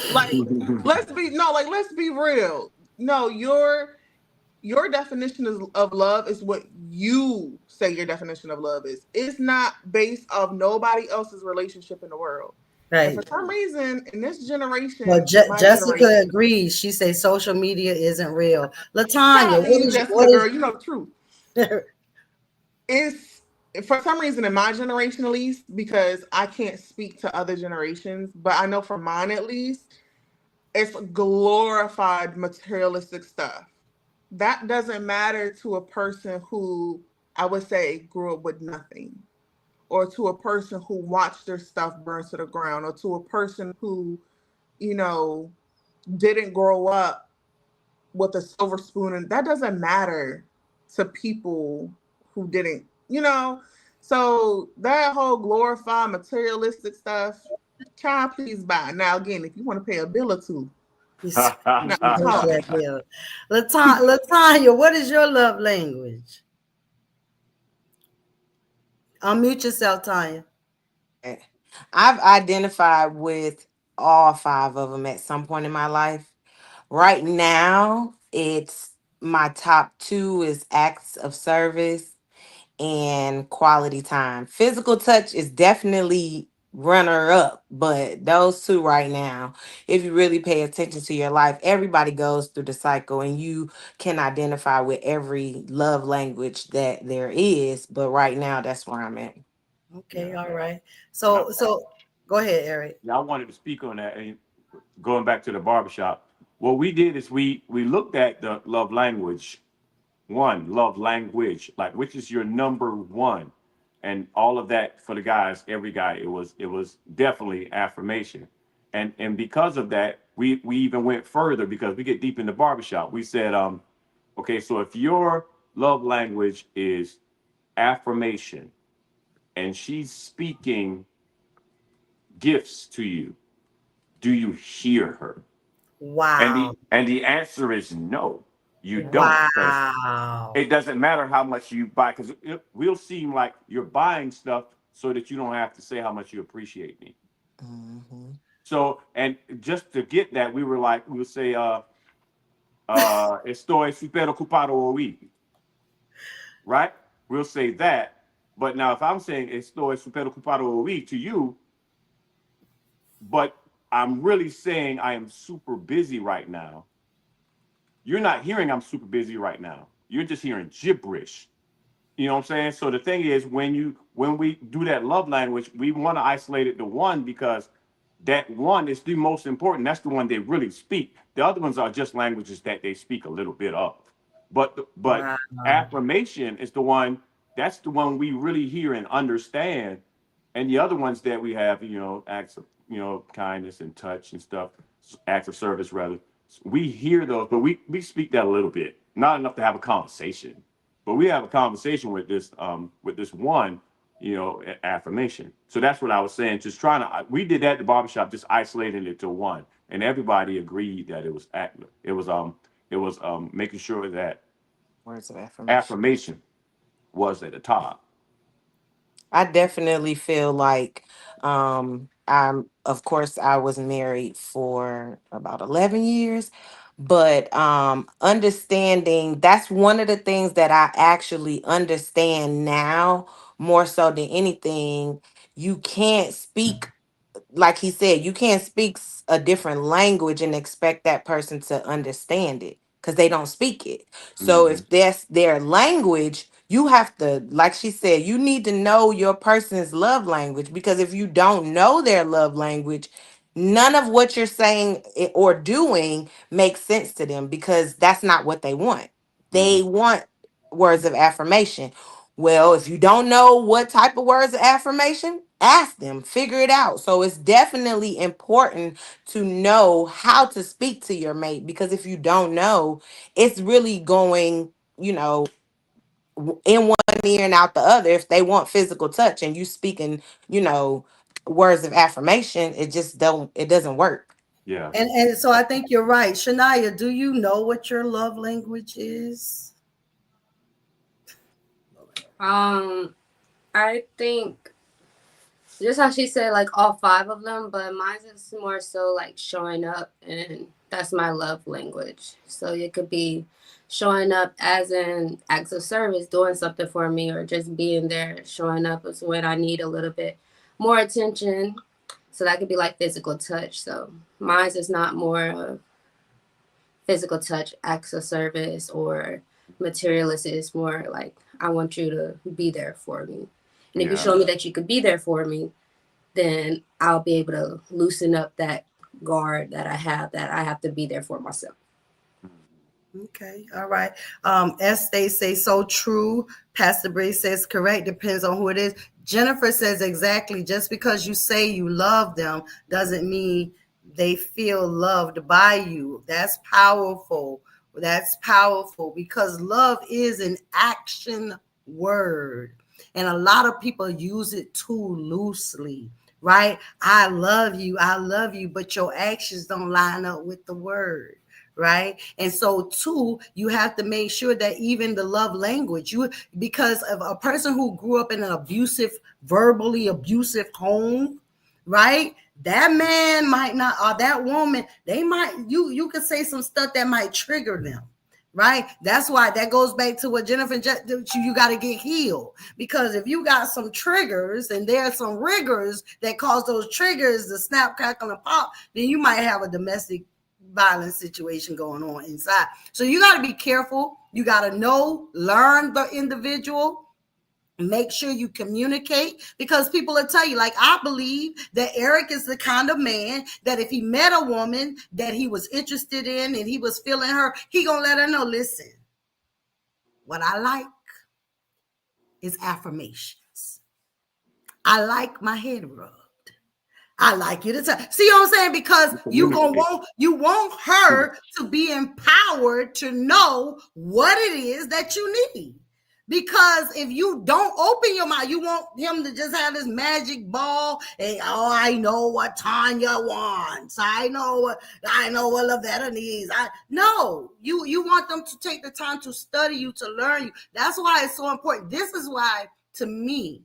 Like, let's be real. No, your definition of love is what you say your definition of love is. It's not based off nobody else's relationship in the world. And for Right. some reason, in this Well, generation, my Jessica generation, agrees. She says social media isn't real. shout Latanya, out to you, what Jessica, girl. You know the truth. is It's for some reason in my generation, at least, because I can't speak to other generations, but I know for mine at least, it's glorified materialistic stuff. That doesn't matter to a person who I would say grew up with nothing, or to a person who watched their stuff burn to the ground, or to a person who, you know, didn't grow up with a silver spoon. And that doesn't matter to people who didn't, you know. So that whole glorified materialistic stuff, child, please buy. Now, again, if you want to pay a bill or two, now we talking. Latanya, what is your love language? Unmute yourself, Tanya. I've identified with all five of them at some point in my life. Right now, it's my top two is acts of service and quality time. Physical touch is definitely runner up, but those two right now, if you really pay attention to your life, everybody goes through the cycle and you can identify with every love language that there is. But right now, that's where I'm at. Okay, Yeah. all right. And I, So go ahead, Eric. yeah, I wanted to speak on that. And going back to the barbershop, what we did is we looked at the love language one, love language, like which is your number one, and all of that for the guys. Every guy, it was definitely affirmation, and because of that, we even went further because we get deep in the barbershop. We said, okay, so if your love language is affirmation, and she's speaking gifts to you, do you hear her? And Wow. the answer is no, you don't, because Wow. it doesn't matter how much you buy, because it will seem like you're buying stuff so that you don't have to say how much you appreciate me. Mhm. So, and just to get that, we would say, estoy super ocupado hoy, right? We'll say that. But now, if I'm saying estoy super ocupado hoy to you, but I'm really saying I am super busy right now, you're not hearing I'm super busy right now. You're just hearing gibberish. You know what I'm saying? So the thing is, when we do that love language, we want to isolate it to one because that one is the most important. That's the one they really speak. The other ones are just languages that they speak a little bit of. But Wow. affirmation is the one. That's the one we really hear and understand. And the other ones that we have, acts of kindness and touch and stuff, acts of service rather. We hear those, but we speak that a little bit, not enough to have a conversation. But we have a conversation with this one, affirmation. So that's what I was saying. Just trying to, we did that at the barbershop, just isolating it to one, and everybody agreed that it was making sure that Words of affirmation. affirmation was at the top. I definitely feel like I'm of course I was married for about 11 years, but understanding that's one of the things that I actually understand now more so than anything. You can't speak, like he said, you can't speak a different language and expect that person to understand it because they don't speak it. So Mm-hmm. if that's their language, you have to, like she said, you need to know your person's love language, because if you don't know their love language, none of what you're saying or doing makes sense to them, because that's not what they want. Mm-hmm. They want words of affirmation. Well, if you don't know what type of words of affirmation, ask them, figure it out. So it's definitely important to know how to speak to your mate, because if you don't know, it's really going, you know, in one ear and out the other. If they want physical touch and you speaking, you know, words of affirmation, it doesn't work. Yeah. And so I think you're right. Shania, do you know what your love language is? I think just how she said, like all 5 of them, but mine is more so like showing up, and that's my love language. So it could be showing up as an acts of service, doing something for me, or just being there. Showing up is when I need a little bit more attention. So that could be like physical touch. So mine is not more of physical touch, acts of service, or materialist. It's more like I want you to be there for me. And if you show me that you could be there for me, then I'll be able to loosen up that guard that I have to be there for myself. Okay, all right. Estee say so true. Pastor Bree says correct. Depends on who it is. Jennifer says exactly. Just because you say you love them doesn't mean they feel loved by you. That's powerful. That's powerful because love is an action word, and a lot of people use it too loosely. Right? I love you, but your actions don't line up with the word. Right. And so too, you have to make sure that even the love language, because of a person who grew up in an verbally abusive home, right? That man might not, or that woman, you could say some stuff that might trigger them. Right. That's why that goes back to what Jennifer, you got to get healed, because if you got some triggers and there are some rigors that cause those triggers to snap, crackle, and pop, then you might have a domestic violence situation going on inside. So you got to be careful. You got to learn the individual. Make sure you communicate, because people will tell you, like, I believe that Eric is the kind of man that if he met a woman that he was interested in and he was feeling her, he gonna let her know, listen, what I like is affirmations. I like my head rubbed. I like you to tell. See what I'm saying? Because you want her to be empowered to know what it is that you need. Because if you don't open your mouth, you want him to just have this magic ball and I know what Tanya wants. I know what Lavetta needs. No, you want them to take the time to study you, to learn you. That's why it's so important. This is why, to me,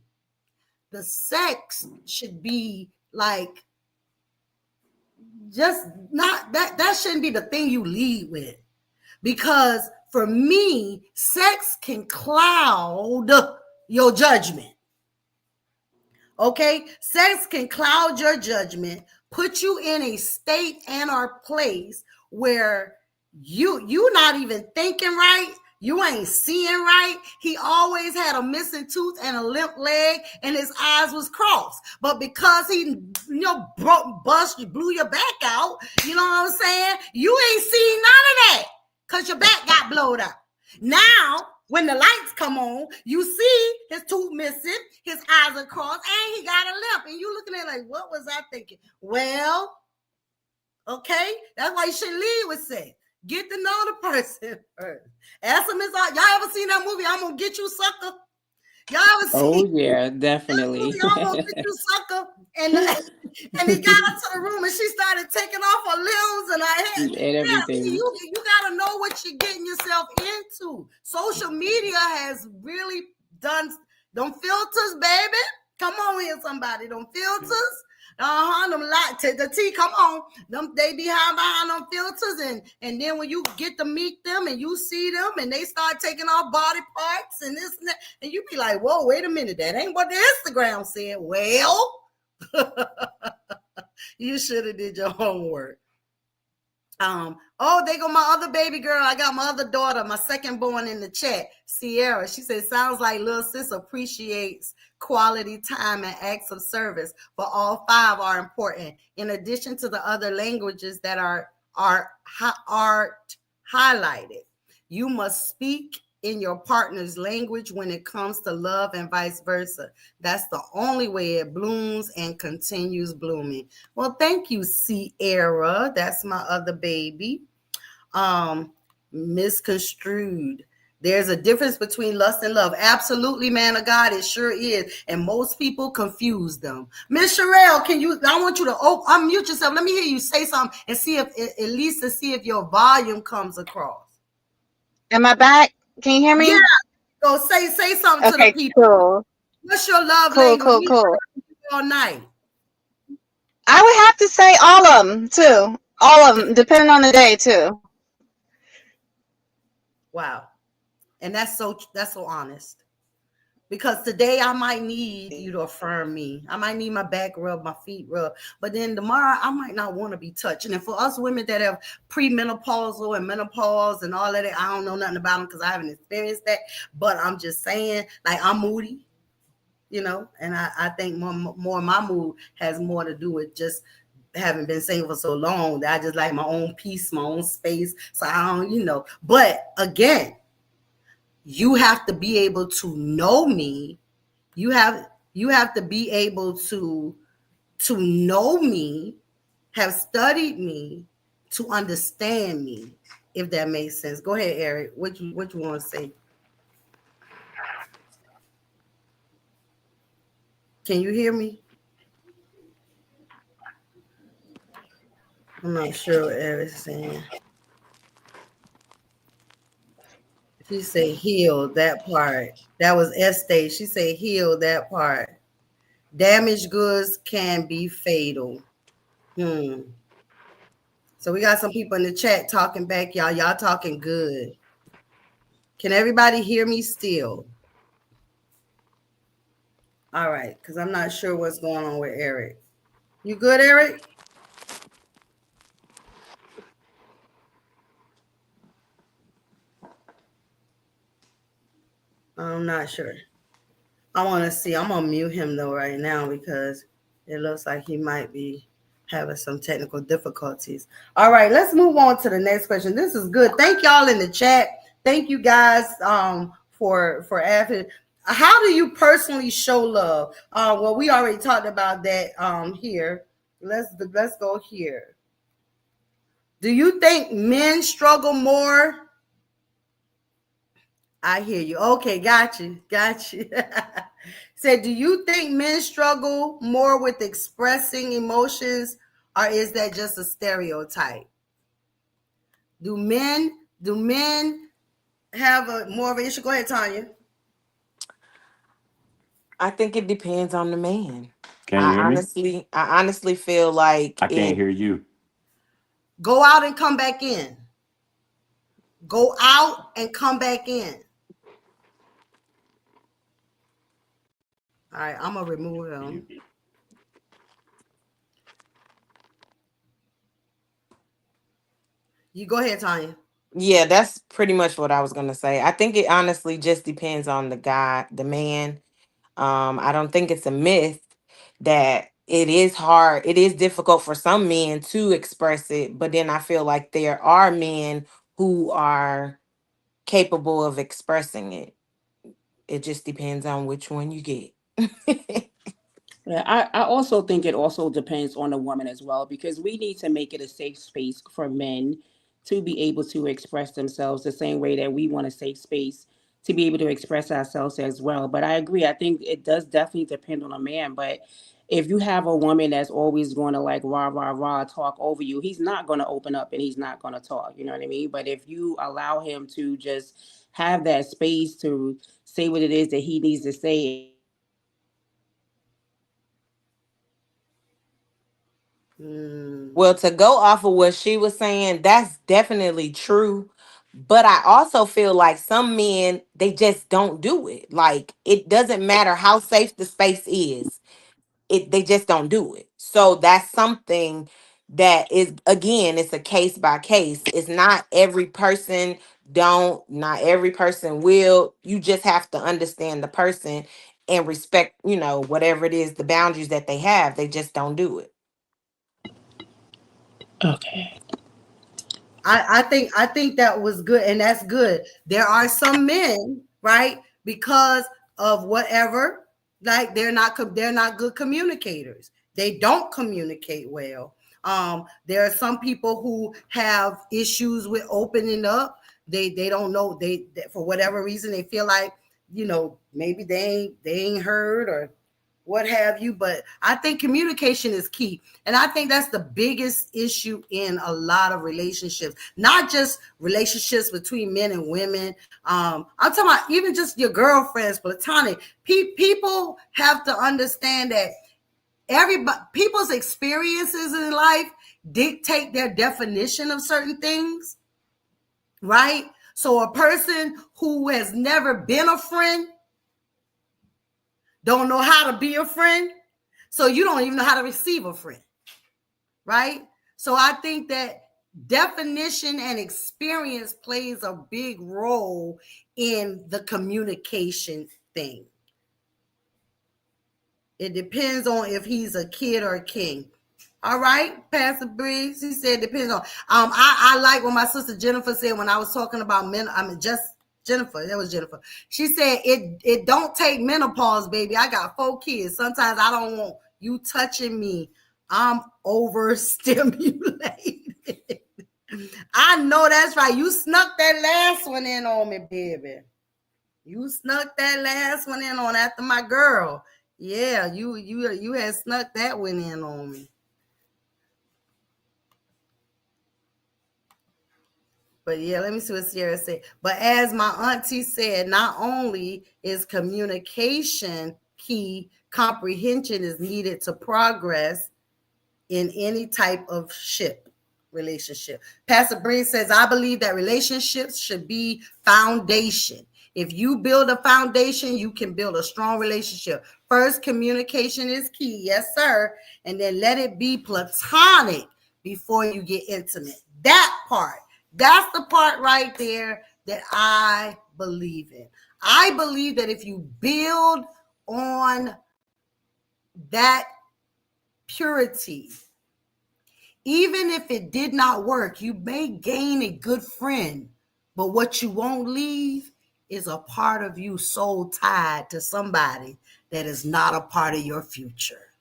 the sex should be like, just not that shouldn't be the thing you lead with, because for me, sex can cloud your judgment. Okay, sex can cloud your judgment, put you in a state and or place where you not even thinking right. You ain't seeing right. He always had a missing tooth and a limp leg, and his eyes was crossed. But because he, blew your back out, you know what I'm saying? You ain't seen none of that because your back got blowed out. Now, when the lights come on, you see his tooth missing, his eyes are crossed, and he got a limp. And you looking at it like, what was I thinking? Well, okay, that's why you should lead with sex. Get to know the person first. Ask them, y'all ever seen that movie, I'm Gonna Get You, Sucker? Y'all ever seen? Oh yeah, definitely. Movie, I'm Gonna Get You, Sucker? And he got into the room and she started taking off her limbs and her head and everything. You got to know what you're getting yourself into. Social media has really done them filters, baby. Come on here, somebody. Them filters. Them the T, come on. They be behind them filters, and then when you get to meet them and you see them and they start taking off body parts and this and that, and you be like, whoa, wait a minute, that ain't what the Instagram said. Well, you should have did your homework. They go my other baby girl. I got my other daughter, my second born, in the chat, Sierra. She said, sounds like little sis appreciates quality time and acts of service, but all 5 are important. In addition to the other languages that are highlighted, you must speak in your partner's language when it comes to love and vice versa. That's the only way it blooms and continues blooming. Well, thank you, Sierra. That's my other baby. Misconstrued. There's a difference between lust and love. Absolutely, man of God, it sure is. And most people confuse them. Miss Sherelle, I want you to unmute yourself. Let me hear you say something and see if, at least to see if your volume comes across. Am I back? Can you hear me? Yeah. Go say something to the Okay, people. cool. What's your love Cool, language? cool, We cool. all night. I would have to say all of them too. All of them, depending on the day too. Wow. And that's so honest. Because today I might need you to affirm me. I might need my back rub, my feet rub. But then tomorrow I might not want to be touched. And for us women that have premenopausal and menopause and all of that, I don't know nothing about them because I haven't experienced that. But I'm just saying, like, I'm moody, and I think more of my mood has more to do with just having been single for so long that I just like my own peace, my own space. So I don't. But again, you have to be able to know me. You have to be able to know me, have studied me, to understand me, if that makes sense. Go ahead, Eric. What you want to say? Can you hear me? I'm not sure what Eric's saying. She said heal that part. That was Estee. She said heal that part. Damaged goods can be fatal. Hmm. So we got some people in the chat talking back, y'all. Y'all talking good. Can everybody hear me still? All right, because I'm not sure what's going on with Eric. You good, Eric? I'm not sure. I want to see. I'm going to mute him, though, right now because it looks like he might be having some technical difficulties. All right, let's move on to the next question. This is good. Thank y'all in the chat. Thank you guys for asking. How do you personally show love? Well, we already talked about that here. Let's go here. Do you think men struggle more? I hear you. Okay, got you. Got you. Said, do you think men struggle more with expressing emotions, or is that just a stereotype? Do men have a more of an issue? Go ahead, Tanya. I think it depends on the man. Can you hear me? I honestly feel like I can't it. hear you. Go out and come back in. Go out and come back in. All right, I'm gonna remove him. You go ahead, Tanya. Yeah, that's pretty much what I was gonna say. I think it honestly just depends on the guy, the man. I don't think it's a myth that it is hard. It is difficult for some men to express it, but then I feel like there are men who are capable of expressing it. It just depends on which one you get. Yeah, I also think it also depends on the woman as well, because we need to make it a safe space for men to be able to express themselves the same way that we want a safe space to be able to express ourselves as well. But I agree. I think it does definitely depend on a man. But if you have a woman that's always going to like rah, rah, rah, talk over you, he's not going to open up and he's not going to talk. You know what I mean? But if you allow him to just have that space to say what it is that he needs to say and you allow him to Mm. Well, to go off of what she was saying, that's definitely true. But I also feel like some men, they just don't do it. Like, it doesn't matter how safe the space is, they just don't do it. So that's something that is, again, it's a case by case. It's not every person not every person will. You just have to understand the person and respect, whatever it is, the boundaries that they have. They just don't do it. okay. I think that was good, and that's good. There are some men, right, because of whatever, like they're not good communicators. They don't communicate well. There are some people who have issues with opening up. They don't know, for whatever reason they feel like maybe they ain't heard, or what have you. But I think communication is key. And I think that's the biggest issue in a lot of relationships, not just relationships between men and women. I'm talking about even just your girlfriends, platonic. People have to understand that everybody, people's experiences in life dictate their definition of certain things, right? So a person who has never been a friend don't know how to be a friend. So you don't even know how to receive a friend, right? So I think that definition and experience plays a big role in the communication thing. It depends on if he's a kid or a king. All right, Pastor Briggs. He said depends on. I like what my sister Jennifer said when I was talking about men. I mean, just Jennifer. That was Jennifer. She said it don't take menopause, baby. I got 4 kids. Sometimes I don't want you touching me. I'm overstimulated. I know that's right. You snuck that last one in on me, baby. You snuck that last one in on after my girl. Yeah, you had snuck that one in on me. But yeah, let me see what Sierra said. But as my auntie said, not only is communication key, comprehension is needed to progress in any type of relationship. Pastor Briggs says, I believe that relationships should be foundation. If you build a foundation, you can build a strong relationship. First, communication is key. Yes, sir. And then let it be platonic before you get intimate. That part. That's the part right there that I believe in. I believe that if you build on that purity, even if it did not work, you may gain a good friend, but what you won't leave is a part of you soul tied to somebody that is not a part of your future.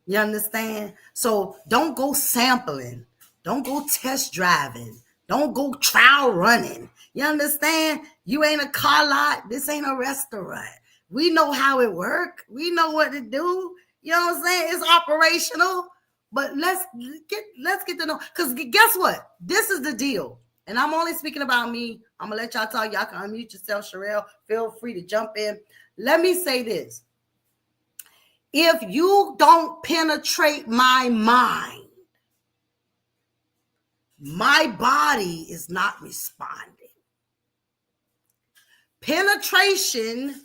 You understand? So don't go sampling. Don't go test driving. Don't go trial running. You understand? You ain't a car lot. This ain't a restaurant. We know how it works. We know what to do. You know what I'm saying? It's operational. But let's get to know. Because guess what? This is the deal. And I'm only speaking about me. I'm going to let y'all talk. Y'all can unmute yourself. Sherelle, feel free to jump in. Let me say this. If you don't penetrate my mind, my body is not responding. Penetration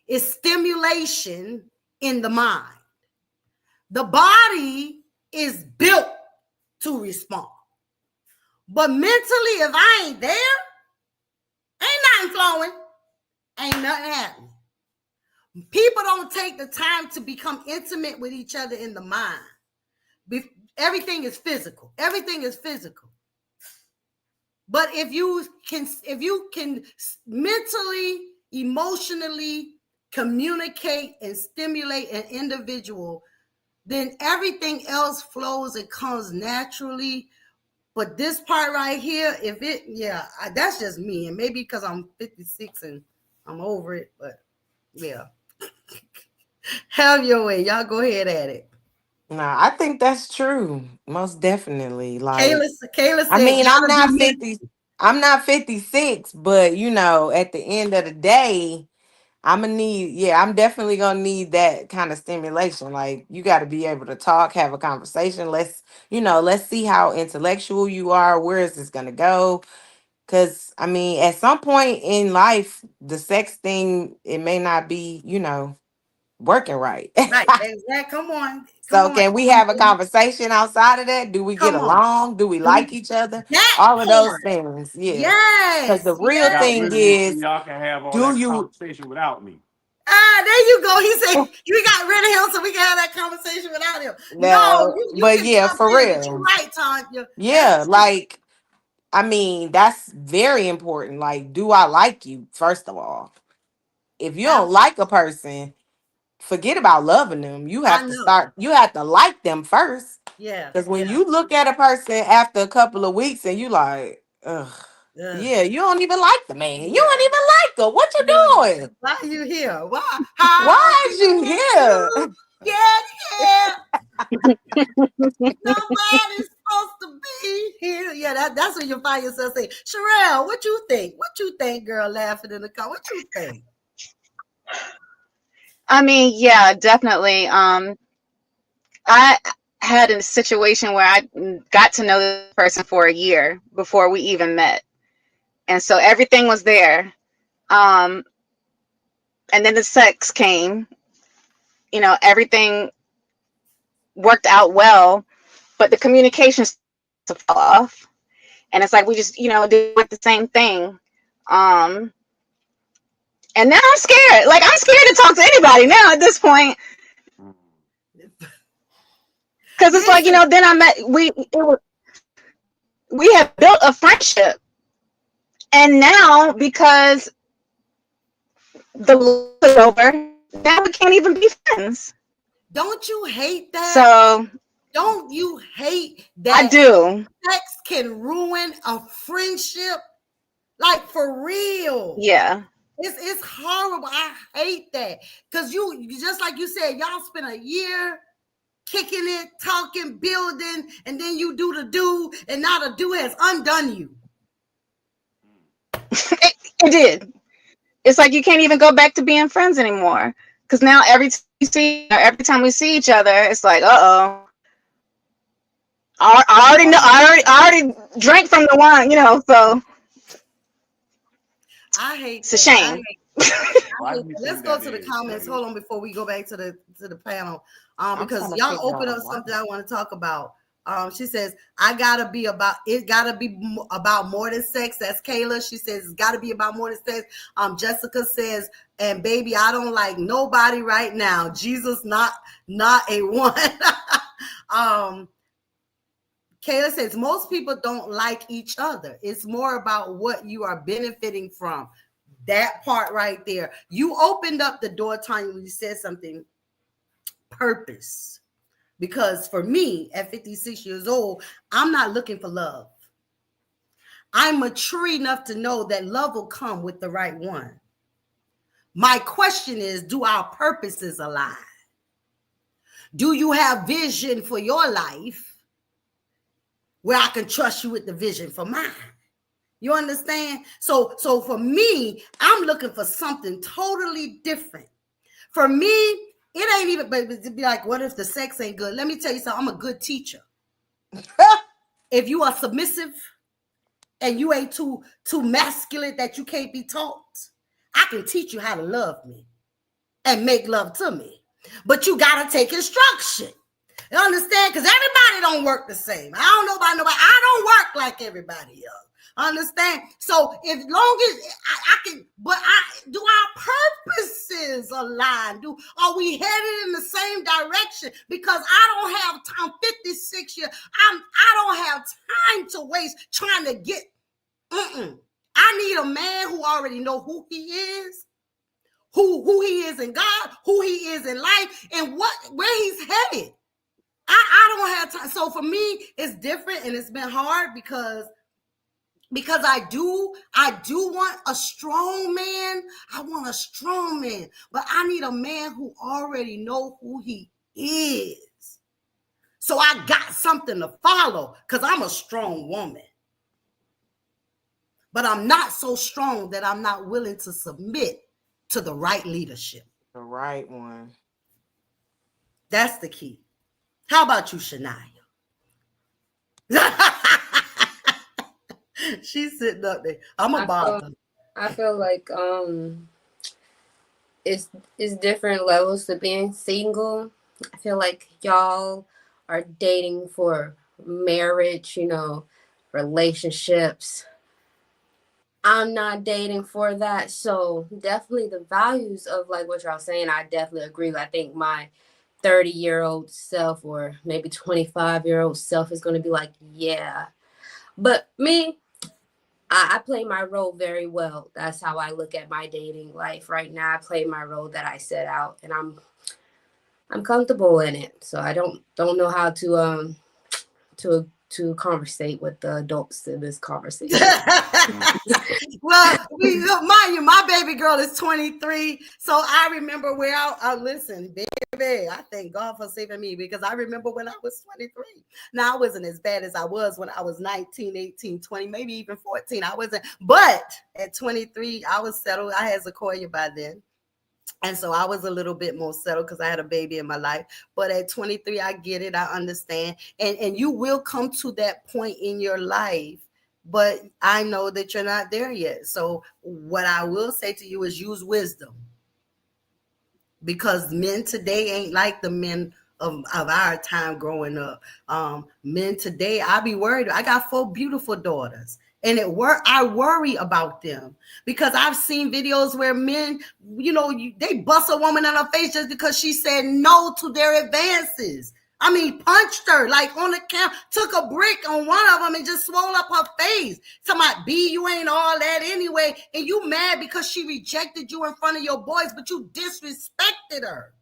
is stimulation in the mind. The body is built to respond. But mentally, if I ain't there, ain't nothing flowing, ain't nothing happening. People don't take the time to become intimate with each other in the mind. Everything is physical. Everything is physical. But if you can mentally, emotionally communicate and stimulate an individual, then everything else flows and comes naturally. But this part right here, that's just me. And maybe because I'm 56 and I'm over it, but yeah. Have your way. Y'all go ahead at it. No, I think that's true. Most definitely. Like, Kayla I said, mean, gotta be me. I'm not 56, but at the end of the day, I'm definitely gonna need that kind of stimulation. Like, you gotta be able to talk, have a conversation. Let's see how intellectual you are. Where is this gonna go? Cause I mean, at some point in life, the sex thing, it may not be, working right. Right. Exactly. Come on. Come So on. can we have a conversation outside of that? Do we get Come on. along? Do we Do we like each other? that All of those part? things. Yeah. Because the Yes. real Yes. Y'all thing really want is, y'all can have all do that you conversation without me. There you go. He said you got rid of him so we can have that conversation without him. No, no, you but can yeah, jump for in, but you're real. right, Tanya. That's Yeah, like, I mean, that's very important. Like, do I like you, first of all? If you don't absolutely. like a person, forget about loving them. I know. You have to like them first. Yeah. Because when Yeah. you look at a person after a couple of weeks and you like, ugh. Ugh. Yeah, you don't even like the man. You Yeah. don't even like her. What you doing? Why are you here? Why? How Why is you did here? you get here? Nobody's supposed to be here. Yeah, that's when you find yourself saying, Sherelle, what you think? What you think, girl, laughing in the car? What you think? I mean, yeah, definitely. I had a situation where I got to know this person for a year before we even met. And so everything was there. Um, and then the sex came, everything worked out well, but the communication to fall off. And it's like we just, do the same thing. And now I'm scared. Like I'm scared to talk to anybody now at this point. Because it's like, Listen, then I met we have built a friendship. And now because the love is over, now we can't even be friends. don't you hate that? So Don't you hate I that do. sex can ruin a friendship? Like for real. Yeah. It's horrible. I hate that. Because you just like you said, y'all spent a year kicking it, talking, building, and then you do the do, and now the do has undone you. It did. It's like you can't even go back to being friends anymore. Because now every time we see each other, it's like, uh-oh. I already know. I already drank from the wine, so I hate it's a that. shame. Why do you Let's think go that to the is, comments. Sage? Hold on before we go back to the panel. I'm Because trying to y'all figure open out up why. something I want to talk about. She says, it gotta be about more than sex. That's Kayla. She says it's gotta be about more than sex. Jessica says, and baby, I don't like nobody right now. Jesus not a one. Kayla says most people don't like each other. It's more about what you are benefiting from. That part right there. You opened up the door, Tanya, when you said something. Purpose. Because for me, at 56 years old, I'm not looking for love. I'm mature enough to know that love will come with the right one. My question is, do our purposes align? Do you have vision for your life where I can trust you with the vision for mine? You understand? So for me, I'm looking for something totally different. For me, it ain't even, but to be like, what if the sex ain't good? Let me tell you something. I'm a good teacher. If you are submissive and you ain't too masculine that you can't be taught, I can teach you how to love me and make love to me. But you gotta take instruction. You understand? Because everybody don't work the same. I don't know about nobody. I don't work like everybody else. Understand? So as long as I can, but do our purposes align? Are we headed in the same direction? Because I don't have time. 56 years. I don't have time to waste trying to get. I need a man who already know who he is, who he is in God, who he is in life, and where he's headed. I don't have time. So for me, it's different, and it's been hard because I do want a strong man. I want a strong man, but I need a man who already know who he is. So I got something to follow because I'm a strong woman. But I'm not so strong that I'm not willing to submit to the right leadership. The right one. That's the key. How about you, Shania? She's sitting up there. I'm a bother. I feel like it's different levels to being single. I feel like y'all are dating for marriage, relationships. I'm not dating for that. So definitely the values of like what y'all saying, I definitely agree. I think my 30-year-old self or maybe 25-year-old self is going to be like, yeah. But me, I play my role very well. That's how I look at my dating life right now. I play my role that I set out, and I'm comfortable in it. So I don't know how to to conversate with the adults in this conversation. Well, mind you, my baby girl is 23. So I remember where I listen, baby, I thank God for saving me, because I remember when I was 23. Now, I wasn't as bad as I was when I was 19, 18, 20, maybe even 14. I wasn't, but at 23, I was settled. I had Sequoia by then. And so I was a little bit more settled because I had a baby in my life. But at 23, I get it. I understand. And you will come to that point in your life. But I know that you're not there yet. So what I will say to you is use wisdom. Because men today ain't like the men of our time growing up. Men today, I be worried. I got 4 beautiful daughters. And I worry about them, because I've seen videos where men, they bust a woman in her face just because she said no to their advances. I mean, punched her like on the camp, took a brick on one of them and just swole up her face. Somebody, B, you ain't all that anyway. And you mad because she rejected you in front of your boys, but you disrespected her.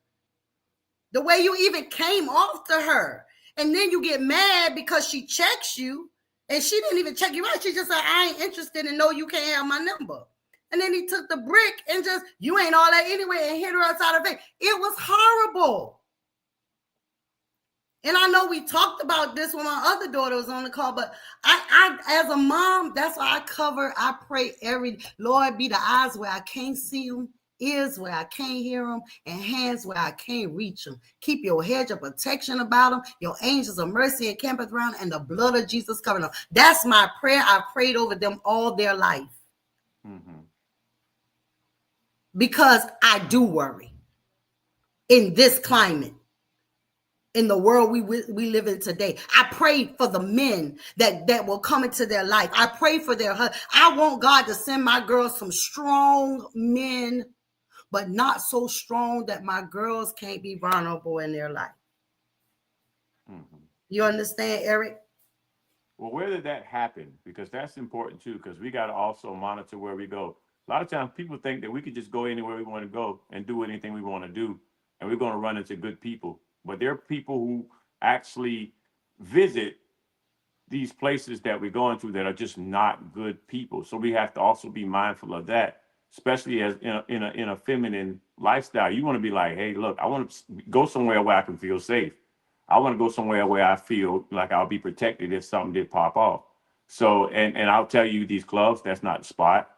The way you even came off to her. And then you get mad because she checks you. And she didn't even check you out. She just said, I ain't interested, and no, you can't have my number. And then he took the brick and just, you ain't all that anyway, and hit her outside the face. It was horrible. And I know we talked about this when my other daughter was on the call, but I as a mom, that's why I pray Lord, be the eyes where I can't see them, ears where I can't hear them, and hands where I can't reach them. Keep your hedge of protection about them, your angels of mercy encampeth around, and the blood of Jesus covering them. That's my prayer. I prayed over them all their life. Mm-hmm. Because I do worry in this climate. In the world we live in today, I pray for the men that will come into their life. I pray for their husbands. I want God to send my girls some strong men, but not so strong that my girls can't be vulnerable in their life. Mm-hmm. You understand, Eric? Well, where did that happen? Because that's important too, because we got to also monitor where we go. A lot of times people think that we could just go anywhere we want to go and do anything we want to do, and we're going to run into good people. But there are people who actually visit these places that we're going to that are just not good people. So we have to also be mindful of that, especially as in a feminine lifestyle. You want to be like, hey, look, I want to go somewhere where I can feel safe. I want to go somewhere where I feel like I'll be protected if something did pop off. So, and I'll tell you, these clubs, that's not the spot.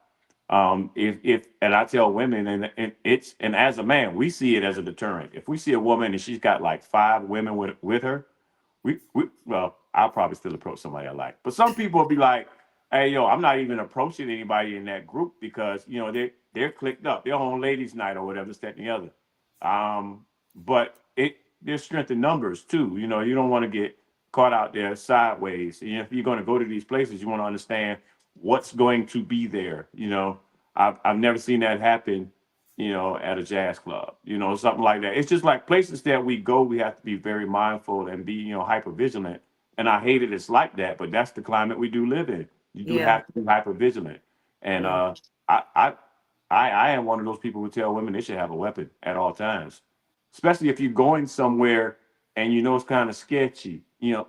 If and I tell women, and as a man, we see it as a deterrent. If we see a woman and she's got like 5 women with her, well, I'll probably still approach somebody I like. But some people will be like, hey, yo, I'm not even approaching anybody in that group because, they're clicked up. They're on ladies' night or whatever, this, that, and the other. But there's strength in numbers too. You don't want to get caught out there sideways. If you're going to go to these places, you want to understand what's going to be there. I've never seen that happen, at a jazz club, something like that. It's just like places that we go, we have to be very mindful and be, hyper vigilant. And I hate it. It's like that, but that's the climate we do live in. You do have to be hyper vigilant. And I am one of those people who tell women they should have a weapon at all times, especially if you're going somewhere and it's kind of sketchy.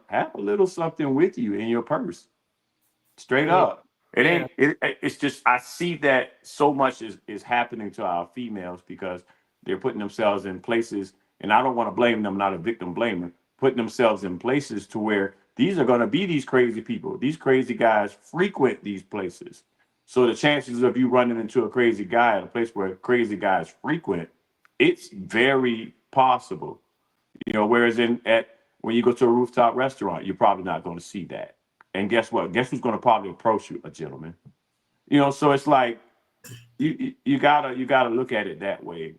Have a little something with you in your purse. Straight up. It's just, I see that so much is happening to our females because they're putting themselves in places, and I don't want to blame them, not a victim blaming, putting themselves in places to where these are going to be these crazy people. These crazy guys frequent these places. So the chances of you running into a crazy guy at a place where crazy guys frequent, it's very possible. Whereas when you go to a rooftop restaurant, you're probably not going to see that. And guess what? Guess who's going to probably approach you? A gentleman. So it's like you gotta look at it that way.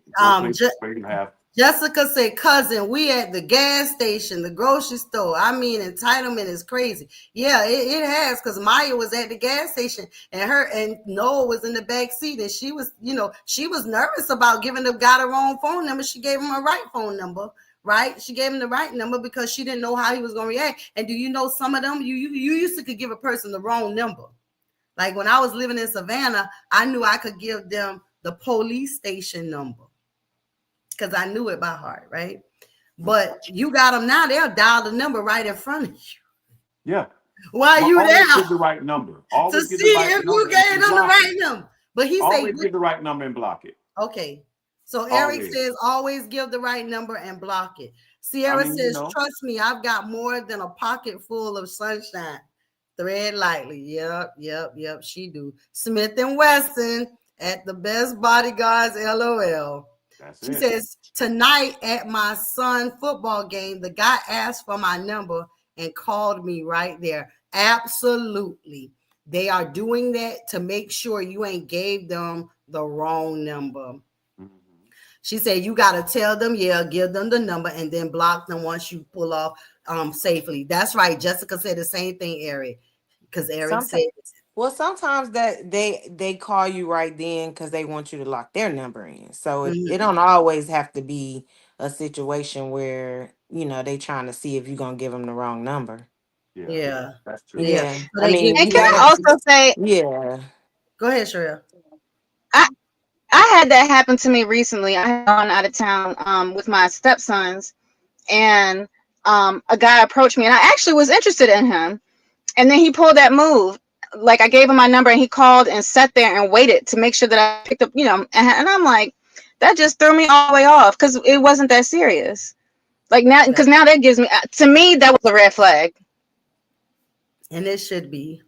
Jessica said, cousin, we at the gas station, the grocery store. I mean, entitlement is crazy. Yeah, it has, because Maya was at the gas station and Noah was in the back seat, and she was nervous about giving the guy the wrong phone number. She gave him a right phone number. Right? She gave him the right number because she didn't know how he was going to react. And do you know some of them, you used to could give a person the wrong number. Like when I was living in Savannah, I knew I could give them the police station number because I knew it by heart, right? But you got them now, they'll dial the number right in front of you. Yeah. while But you always there give the right number. to Always give see the right if you number gave and them the block right it. number. But he say, Always give the right number and block it. okay. So Eric Always. says, always give the right number and block it. I Sierra mean, you says, know, trust me, I've got more than a pocket full of sunshine. Thread lightly. Yep. She do. Smith and Wesson at the best bodyguards. LOL. that's She it. says, tonight at my son football game, the guy asked for my number and called me right there. Absolutely. They are doing that to make sure you ain't gave them the wrong number. Mhm. She said, you got to tell them, yeah, give them the number and then block them once you pull off safely. That's right. Jessica said the same thing, Eric, because Eric Sometimes, said, well, sometimes that they call you right then because they want you to lock their number in. So it mhm, don't always have to be a situation where they trying to see if you're gonna give them the wrong number. Yeah, yeah, that's true. yeah. Yeah, So I they mean give And you you can the, I gotta. also say, Yeah, go ahead, Shreya. I I had that happen to me recently. I had gone out of town with my stepsons, and a guy approached me, and I actually was interested in him. And then he pulled that move. Like I gave him my number, and he called and sat there and waited to make sure that I picked up, and I'm like, that just threw me all the way off because it wasn't that serious. Like now, because now that gives me, to me, that was a red flag. And it should be.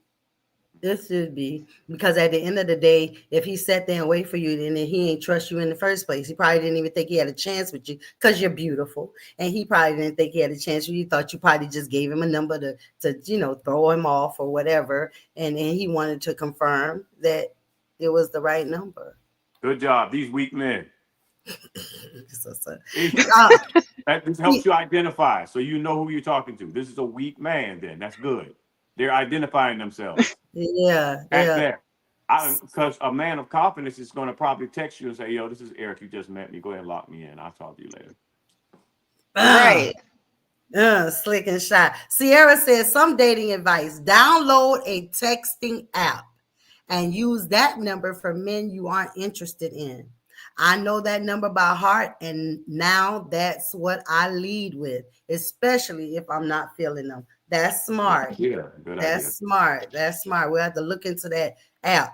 This should be because at the end of the day, if he sat there and wait for you, then he ain't trust you in the first place. He probably didn't even think he had a chance with you because you're beautiful, and he probably didn't think he had a chance with you. Thought you probably just gave him a number to throw him off or whatever, and he wanted to confirm that it was the right number. Good job. These weak men. So, uh, This helps you identify so you know who you're talking to. This is a weak man, then. That's good. They're identifying themselves. That's yeah. that. Because a man of confidence is going to probably text you and say, yo, this is Eric. You just met me. Go ahead and lock me in. I'll talk to you later. Uh, Right. Slick and shy. Sierra says some dating advice: download a texting app and use that number for men you aren't interested in. I know that number by heart, and now that's what I lead with, especially if I'm not feeling them. That's smart. Yeah, good idea. That's smart. That's smart. We'll have to look into that app.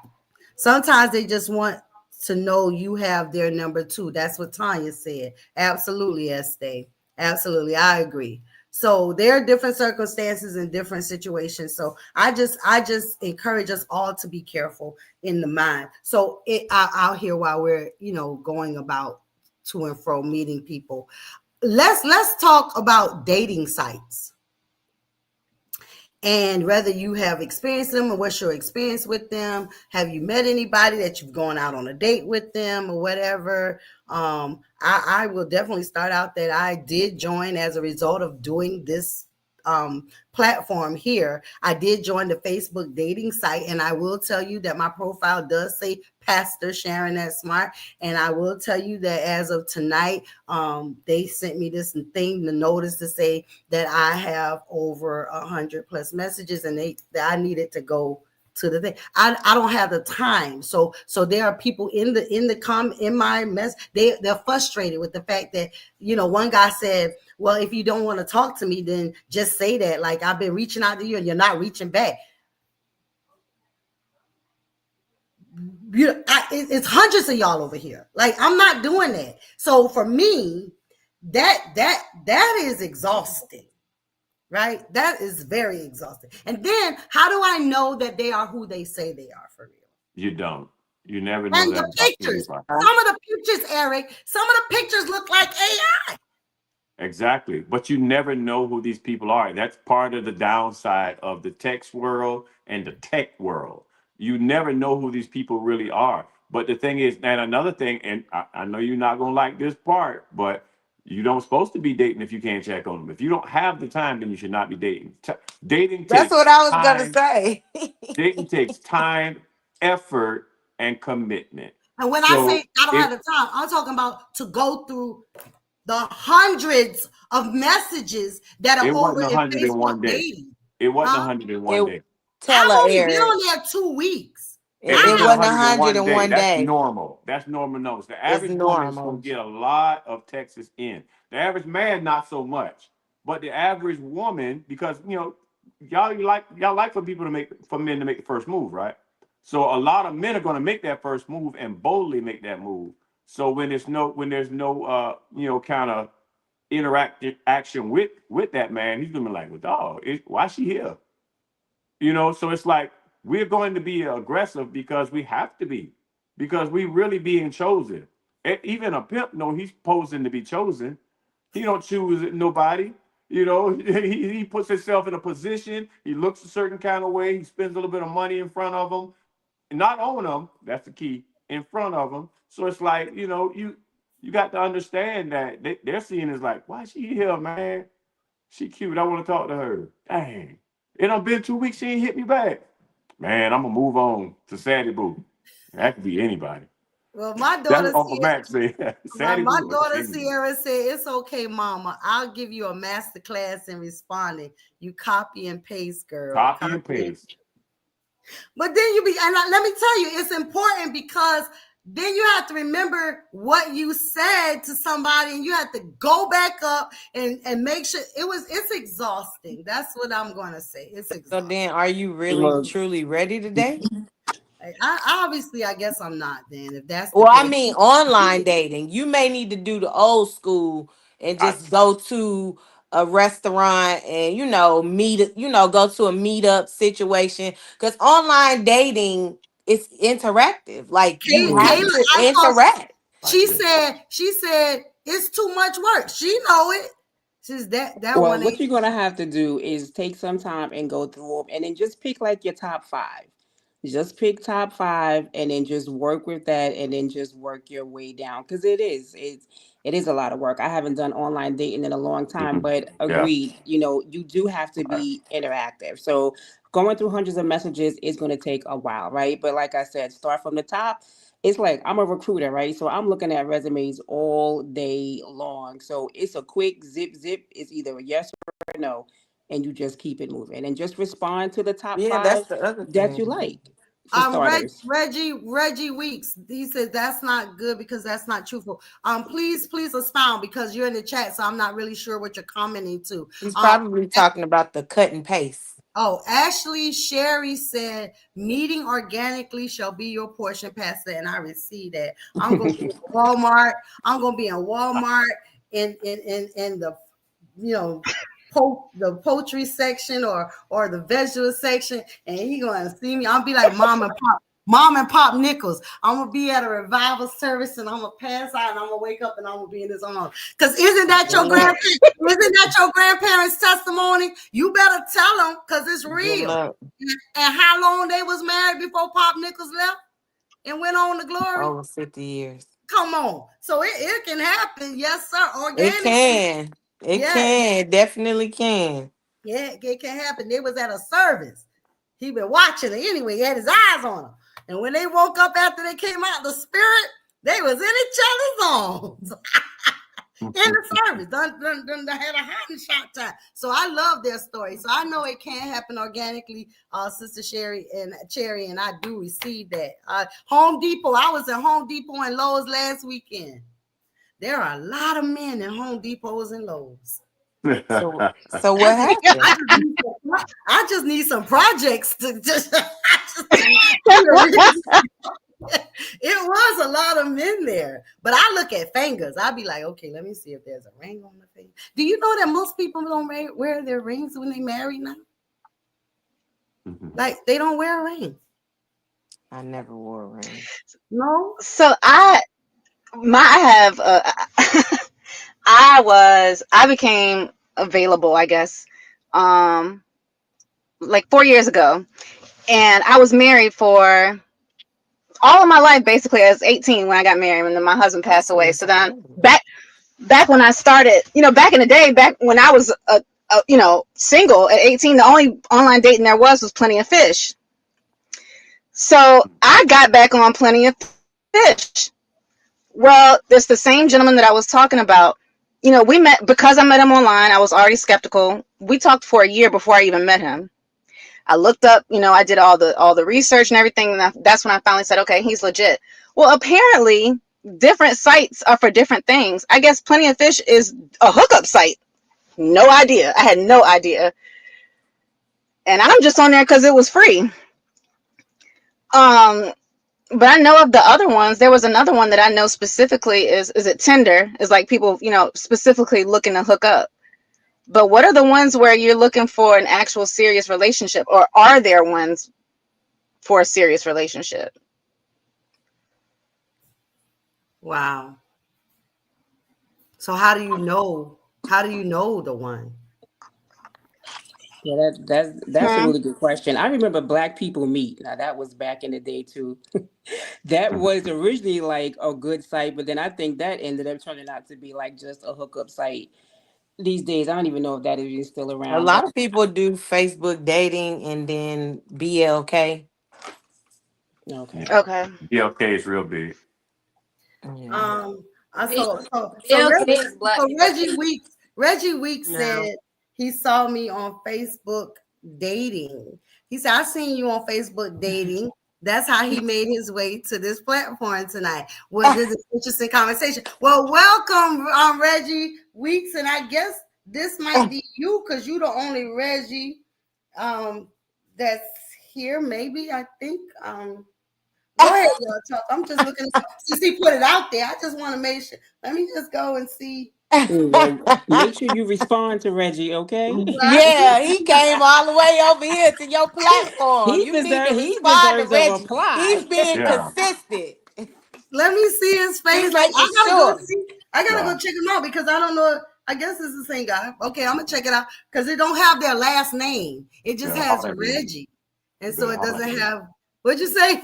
Sometimes they just want to know you have their number too. That's what Tanya said. Absolutely, Estee. Absolutely. I agree. So there are different circumstances and different situations. So I just encourage us all to be careful in the mind. So out here while we're going about to and fro meeting people. Let's talk about dating sites and whether you have experienced them or what's your experience with them. Have you met anybody that you've gone out on a date with them or whatever? I will definitely start out that I did join as a result of doing this platform here. I did join the Facebook dating site, and I will tell you that my profile does say Pastor Sharon that smart. And I will tell you that as of tonight, they sent me this thing, the notice to say that I have over 100 plus messages, and that I needed to go to the thing. I don't have the time. So there are people in my mess. They're frustrated with the fact that, one guy said, well, if you don't want to talk to me, then just say that. Like, I've been reaching out to you and you're not reaching back. It's hundreds of y'all over here. Like, I'm not doing that. So for me, that is exhausting. Right? That is very exhausting. And then how do I know that they are who they say they are for real? You don't. You never know And that the about pictures, anybody. some of the pictures, Eric, some of the pictures look like AI. Exactly. But you never know who these people are. That's part of the downside of the text world and the tech world. You never know who these people really are. But the thing is, and another thing, and I know you're not going to like this part, but you don't supposed to be dating if you can't check on them. If you don't have the time, then you should not be dating. Dating that's takes what I was gonna time. say. Dating takes time, effort, and commitment. And when I So say I don't have it the time, I'm talking about to go through the hundreds of messages that are it over wasn't in 101 Facebook day. dating. It wasn't Huh? 101 It day. tell her I've only been Eric. on there 2 weeks. It It ain't I been have wasn't 101 day. 101 That's day. normal. That's normal numbers. The It's average woman is going normal. to get a lot of texts in. The average man, not so much. But the average woman, because, y'all like for men to make the first move, right? So a lot of men are going to make that first move and boldly make that move. So when there's no kind of interactive action with that man, he's gonna be like, well, dog, why she here? So it's like we're going to be aggressive because we have to be, because we really being chosen. Even a pimp know he's posing to be chosen. He don't choose nobody. He puts himself in a position. He looks a certain kind of way. He spends a little bit of money in front of them, not on them. That's the key. In front of them. So it's like you got to understand that they're seeing is like, why is she here, man? She cute. I want to talk to her. Dang. It done been 2 weeks. She ain't hit me back. Man, I'm gonna move on to Sadie Boo. That could be anybody. Well, my That's daughter what Uncle Max said. Sadie my Boo. daughter Sierra said, "It's okay, Mama. I'll give you a master class in responding. You copy and paste, girl. Copy and paste. But then let me tell you, it's important because then you have to remember what you said to somebody, and you have to go back up and make sure it's exhausting. That's what I'm going to say. It's exhausting. So then, are you really truly ready today? I guess I'm not. Then if that's the Well, I case, mean, online dating, you may need to do the old school and just go to a restaurant and go to a meetup situation, because online dating is interactive. Like, you have Kayla, to I saw. interact. She said it's too much work. She know it. She's that Well, one what ain't. you're gonna have to do is take some time and go through them, and then just pick like your top five. Just pick top five, and then just work with that, and then just work your way down. Because it is a lot of work. I haven't done online dating in a long time, but Yeah. agreed. You do have to be interactive. So going through hundreds of messages is going to take a while, right? But like I said, start from the top. It's like I'm a recruiter, right? So I'm looking at resumes all day long. So it's a quick zip zip. It's either a yes or no, and you just keep it moving and just respond to the top Yeah, that's five the other that you thing. like, for starters. Reggie Weeks. He says that's not good because that's not truthful. Please expound because you're in the chat, so I'm not really sure what you're commenting to. He's probably talking about the cut and paste. Oh, Ashley Sherry said, "Meeting organically shall be your portion, Pastor," and I receive that. I'm gonna be in Walmart. I'm gonna be in Walmart in the the poultry section or the vegetable section, and he gonna see me. I'll be like Mom and Pop Nichols. I'm gonna be at a revival service, and I'm gonna pass out, and I'm gonna wake up, and I'm gonna be in his arms. Because isn't that your grandparents' testimony? You better tell them, because it's real. And how long they was married before Pop Nichols left and went on to glory? Over 50 years. Come on. So it can happen. Yes, sir. Organic. It can. Definitely can. Yeah, it can happen. They was at a service. He been watching it anyway. He had his eyes on them. And when they woke up after they came out the spirit, they was in each other's arms. In the service. Done had a hot shot time. So I love their story. So I know it can happen organically, Sister Cherry, and I do receive that. Home Depot. I was at Home Depot and Lowe's last weekend. There are a lot of men in Home Depots and Lowe's. So what happened? I just need some projects to just. It was a lot of men there, but I look at fingers. I'll be like, okay, let me see if there's a ring on the finger. Do you know that most people don't wear their rings when they marry now? Like, they don't wear a ring. I never wore a ring. No. So I became available, I guess, like 4 years ago, and I was married for all of my life, basically. I was 18 when I got married, and then my husband passed away. So then back when I started, back in the day, back when I was single at 18, the only online dating there was Plenty of Fish. So I got back on Plenty of Fish. Well, there's the same gentleman that I was talking about. We met because I met him online. I was already skeptical. We talked for a year before I even met him. I looked up, I did all the research and everything. And that's when I finally said, okay, he's legit. Well, apparently different sites are for different things. I guess Plenty of Fish is a hookup site. No idea. I had no idea. and I'm just on there because it was free. Um, but I know of the other ones. There was another one that I know specifically is it Tinder? Is like people, specifically looking to hook up. But what are the ones where you're looking for an actual serious relationship, or are there ones for a serious relationship? Wow. So how do you know? How do you know the one? Yeah, that's a Hmm. really good question. I remember Black People Meet. Now that was back in the day too. That was originally like a good site, but then I think that ended up turning out to be like just a hookup site. These days, I don't even know if that is even still A around. lot But of people do Facebook dating and then BLK. okay. Okay. Yeah, okay, it's real big. Yeah. Um, I B- so BLK Reggie, is black so people. Reggie Weeks No. said he saw me on Facebook dating. He said I seen you on Facebook dating. That's how he made his way to this platform tonight. Well, this is an interesting conversation. Well, welcome, Reggie Weeks, and I guess this might be you because you the only Reggie that's here. Maybe I think Go ahead, y'all talk. I'm just looking since he put it out there. I just want to make sure. Let me just go and see. Well, make sure you respond to Reggie, okay? Right. Yeah, he came all the way over here to your platform. You need to He respond to deserves a Reggie. He's reply. being Yeah, consistent. Let me see his face. He's Like making sure. I gotta go yeah, check him out because I don't know. I guess it's the same guy. Okay, I'm gonna check it out because it don't have their last name. It just yeah. has Holler at Reggie. Reggie, and You so better it holler at doesn't Reggie. have. What'd you say,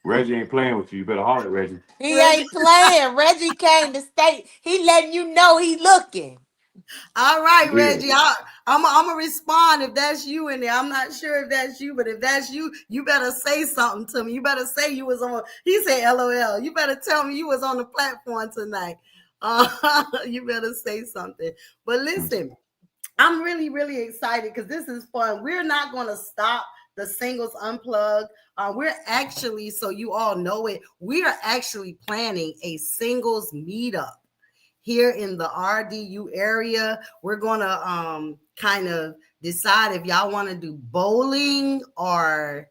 Reggie ain't playing with you. You better holler at Reggie. He Reggie? ain't playing. Reggie came to state. He letting you know he looking. All right, Yeah. Reggie. I'm gonna respond if that's you in there. I'm not sure if that's you, but if that's you, you better say something to me. You better say you was on. He said, "LOL." You better tell me you was on the platform tonight. You better say something. But listen, I'm really, really excited because this is fun. We're not gonna stop the singles unplugged. We're actually, so you all know it, we are actually planning a singles meetup here in the RDU area. We're gonna kind of decide if y'all want to do bowling or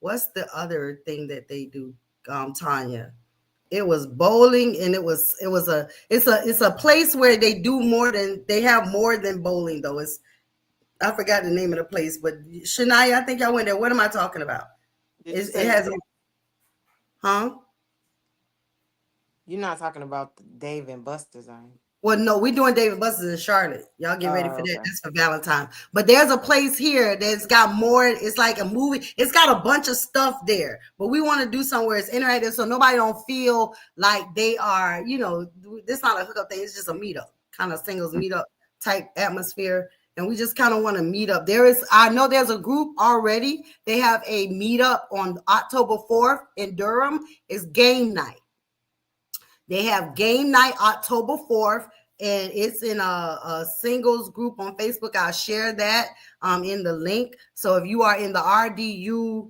what's the other thing that they do, Tanya? It was bowling and it's a place where they have more than bowling though. I forgot the name of the place, but Shania, I think y'all went there. What am I talking about? Did you It say has, huh? you're not talking about the Dave and Buster's, are you? Well, no, we're doing David Buster's in Charlotte. Y'all get ready for Oh, that. okay. That's for Valentine. But there's a place here that's got more. It's like a movie. It's got a bunch of stuff there. But we want to do somewhere it's interactive so nobody don't feel like they are, this not a hookup thing. It's just a meetup, kind of singles meetup type atmosphere. And we just kind of want to meet up. I know there's a group already. They have a meetup on October 4th in Durham. It's game night. They have game night October 4th, and it's in a singles group on Facebook. I'll share that in the link. So if you are in the RDU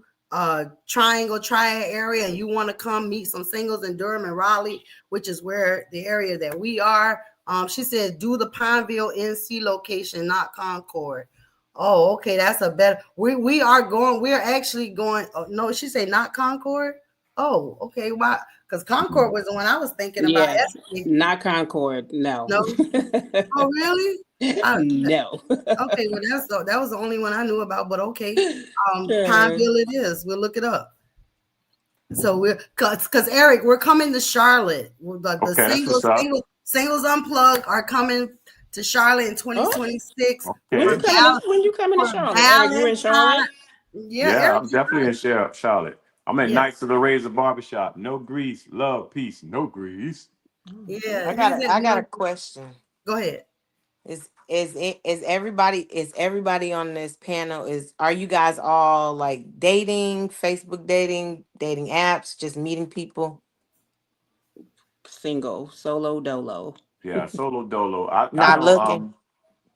triad area and you want to come meet some singles in Durham and Raleigh, which is where the area that we are, she said do the Pineville NC location, not Concord. Oh, okay, that's a better. We're actually going. Oh, no, she said not Concord. Oh, okay. Why? Because Concord was the one I was thinking about. Yeah, not Concord. No. No. Oh, really? No. Okay. Well, that was the only one I knew about. But okay, Pineville it is. We'll look it up. So because Eric, we're coming to Charlotte. The Okay, that's what's up. singles unplugged are coming to Charlotte in Oh, 2026 when for you Okay. coming to when you coming to Charlotte? Eric, you in Valentine. Charlotte? Yeah, Yeah, Eric, I'm you're definitely right. in Charlotte. I'm at Yeah, Knights of the Razor Barbershop. No grease, love, peace, no grease. yeah. I He's got a, in I got no. a question. Go ahead. Is everybody on this panel, are you guys all like dating, Facebook dating apps, just meeting people? Single, solo, dolo. Yeah, solo dolo. Not looking?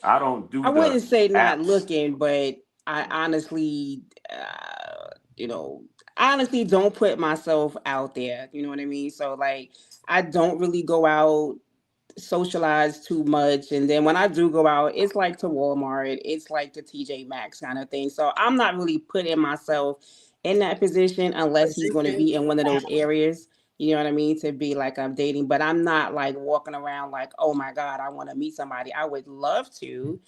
I don't I do the wouldn't say not apps. looking, but I honestly, you know, honestly don't put myself out there. You know what I mean? So like, I don't really go out socialize too much. And then when I do go out, it's like to Walmart, it's like to TJ Maxx kind of thing. So I'm not really putting myself in that position unless he's going to be in one of those areas. You know what I mean? To be like I'm dating, but I'm not like walking around like, oh my God, I want to meet somebody. I would love to,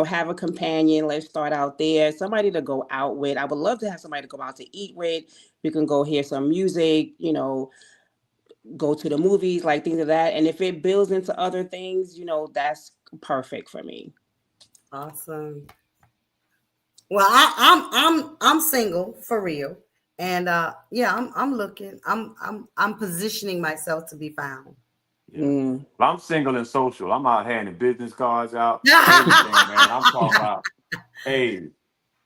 have a companion. Let's start out there. Somebody to go out with. I would love to have somebody to go out to eat with. We can go hear some music, go to the movies, like things of that. And if it builds into other things, that's perfect for me. Awesome. Well, I'm single for real, and yeah, I'm looking. I'm positioning myself to be found. Yeah. Well, I'm single and social. I'm out handing business cards out, everything, man. I'm talking about, hey,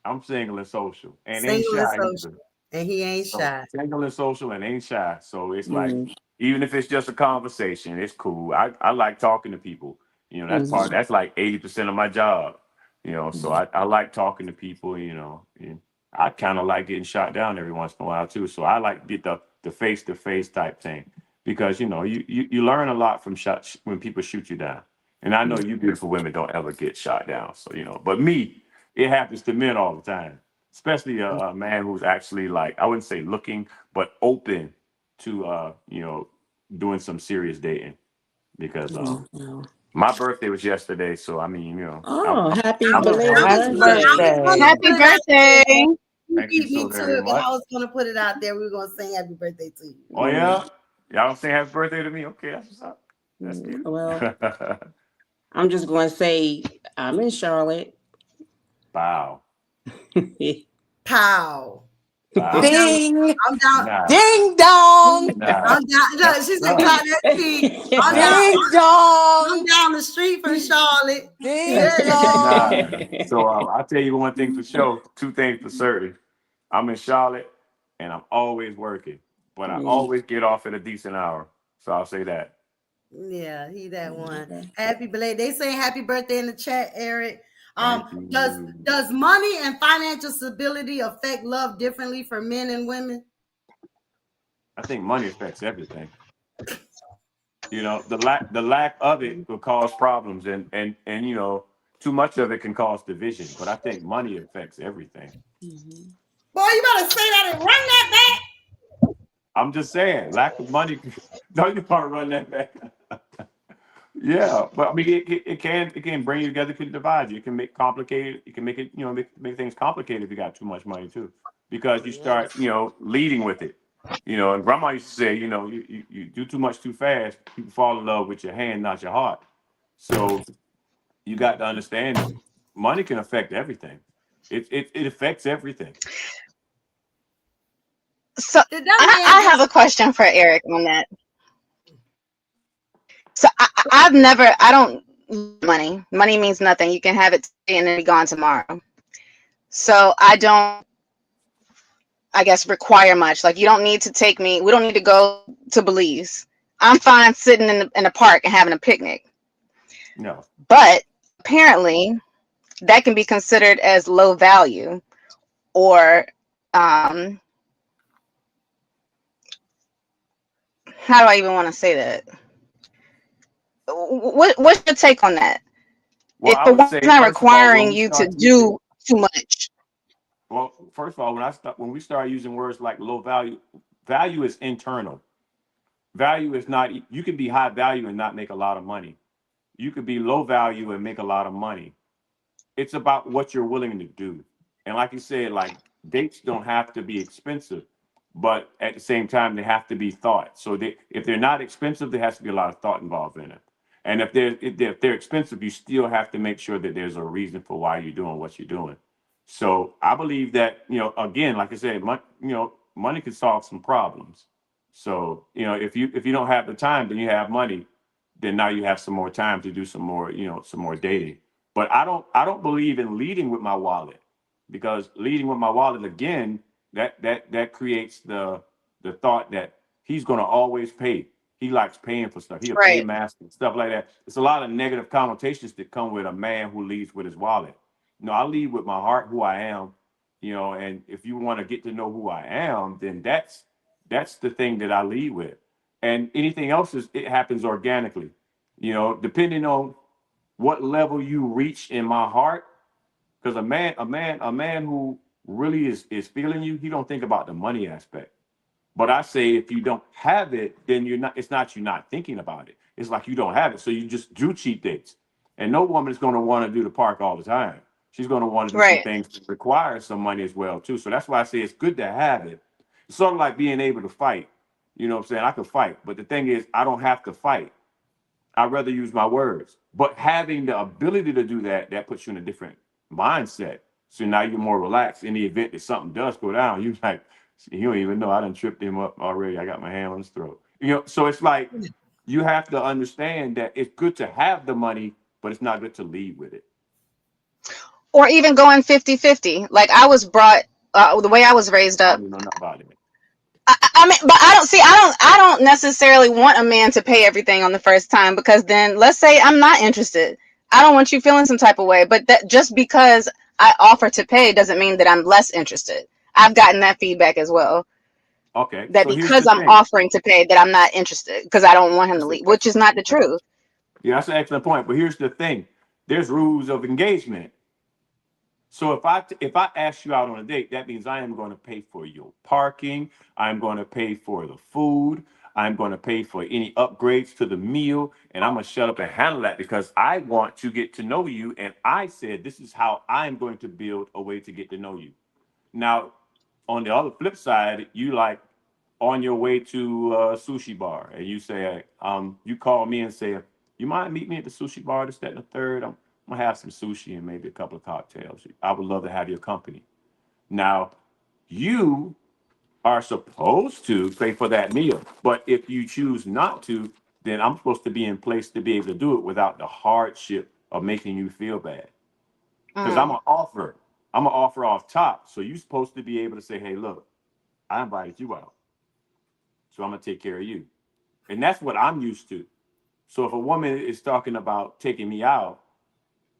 I'm single and social and ain't Single and shy social, either. and he ain't So shy. single and social and ain't shy. So it's like, Mm, even if it's just a conversation, it's cool. I like talking to people. mm, That's like 80% of my job. So mm, I like talking to people, and I kind of like getting shot down every once in a while too. So I like to get the face to face type thing because you learn a lot from shots when people shoot you down. And I know you beautiful women don't ever get shot down. So but me, it happens to men all the time, especially a man who's actually, like, I wouldn't say looking, but open to doing some serious dating, because mm, mm. my birthday was yesterday, so I mean, Oh, happy I was, belated I was Happy gonna, I birthday. was gonna birthday. put Happy it out there. birthday. You thank you beat so me to very it, but I much. was gonna put it out there. We were gonna sing happy birthday to you. Oh Mm, yeah, y'all say happy birthday to me. Okay, that's what's up. That's cute. Well, I'm just going to say I'm in Charlotte. Wow, Pow! I'm wow, down. Ding, I'm down. nah, ding dong, nah, I'm down. Look, she said, nah, "Clap that tea." I'm down. nah, ding I'm dong, down the street from Charlotte. ding Yeah. nah. dong. So I'll tell you one thing for sure, two things for certain. I'm in Charlotte, and I'm always working, but I Mm, always get off at a decent hour. So I'll say that. Yeah, he that one. okay. Happy belated. They say happy birthday in the chat, Eric. Thank Does you. money and financial stability affect love differently for men and women? I think money affects everything. The lack of it will cause problems, and too much of it can cause division. But I think money affects everything. Mhm. Boy, you better say that and run that I'm just saying, lack of money. Don't you want to run that back? Yeah, but I mean, it can bring you together, it can divide you, it can make complicated, it can make it make things complicated if you got too much money too, because you back. start leading with it. And grandma used to say, you do too much too fast, people fall in love with your hand, not your heart. So you got to understand, money can affect everything. It affects everything. So Did that man I have just a question for Eric on that. So I don't money. Money means nothing. You can have it today and then be gone tomorrow. So I don't, I guess, require much. Like, you don't need to take me. We don't need to go to Belize. I'm fine sitting in the park and having a picnic. No, But apparently, that can be considered as low value, or um, how do I even want to say that? What's your take on that? well, If I the would one's say, not first of all, when requiring we you to start using do too much, well, first of all, when we start using words like low value, value is internal. Value is not, you can be high value and not make a lot of money. You could be low value and make a lot of money. It's about what you're willing to do. And like you said, like, dates don't have to be expensive, but at the same time, they have to be thought. So if they're not expensive, there has to be a lot of thought involved in it. And if they're expensive, you still have to make sure that there's a reason for why you're doing what you're doing. So I believe that, again, like I said, money can solve some problems. So, if you don't have the time, then you have money. Then now you have some more time to do some more dating. But I don't believe in leading with my wallet, because leading with my wallet, again, that creates the thought that he's going to always pay. He likes paying for stuff. He a right? paymaster, stuff like that. It's a lot of negative connotations that come with a man who leads with his wallet. No, I lead with my heart, who I am, and if you want to get to know who I am, then that's the thing that I lead with. And anything else, it happens organically. Depending on what level you reach in my heart, because a man who really is feeling you, he don't think about the money aspect. But I say if you don't have it, then you're not. It's not you not thinking about it. It's like you don't have it, so you just do cheap dates. And no woman is going to want to do the park all the time. She's going to want to do some Right. things that require some money as well too. So that's why I say it's good to have it. It's sort of like being able to fight. You know what I'm saying? I can fight, but the thing is, I don't have to fight. I'd rather use my words. But having the ability to do that, that puts you in a different mindset. So now you're more relaxed in the event that something does go down. You're like, you don't even know I done tripped him up already. I got my hand on his throat. So it's like you have to understand that it's good to have the money, but it's not good to lead with it. Or even going 50-50. Like I was brought the way I was raised I up. don't even know nothing about it. I mean, but I don't necessarily want a man to pay everything on the first time, because then let's say I'm not interested. I don't want you feeling some type of way, but that just because I offer to pay doesn't mean that I'm less interested. I've gotten that feedback as well. Okay, That so here's because the I'm thing. offering to pay, that I'm not interested because I don't want him to That's an leave, which is excellent not the point. truth. Yeah, that's an excellent point. But here's the thing: there's rules of engagement. So if I ask you out on a date, that means I am going to pay for your parking. I'm going to pay for the food. I'm going to pay for any upgrades to the meal, and I'm going to shut up and handle that because I want to get to know you. And I said this is how I'm going to build a way to get to know you. Now, on the other flip side, you like on your way to a sushi bar, and you say, you call me and say, you mind meet me at the sushi bar, this, that, and the third. I'm gonna have some sushi and maybe a couple of cocktails. I would love to have your company. Now, you are supposed to pay for that meal, but if you choose not to, then I'm supposed to be in place to be able to do it without the hardship of making you feel bad. Because Mm. I'm gonna offer off top. So you're supposed to be able to say, hey, look, I invited you out, so I'm gonna take care of you. And that's what I'm used to. So if a woman is talking about taking me out,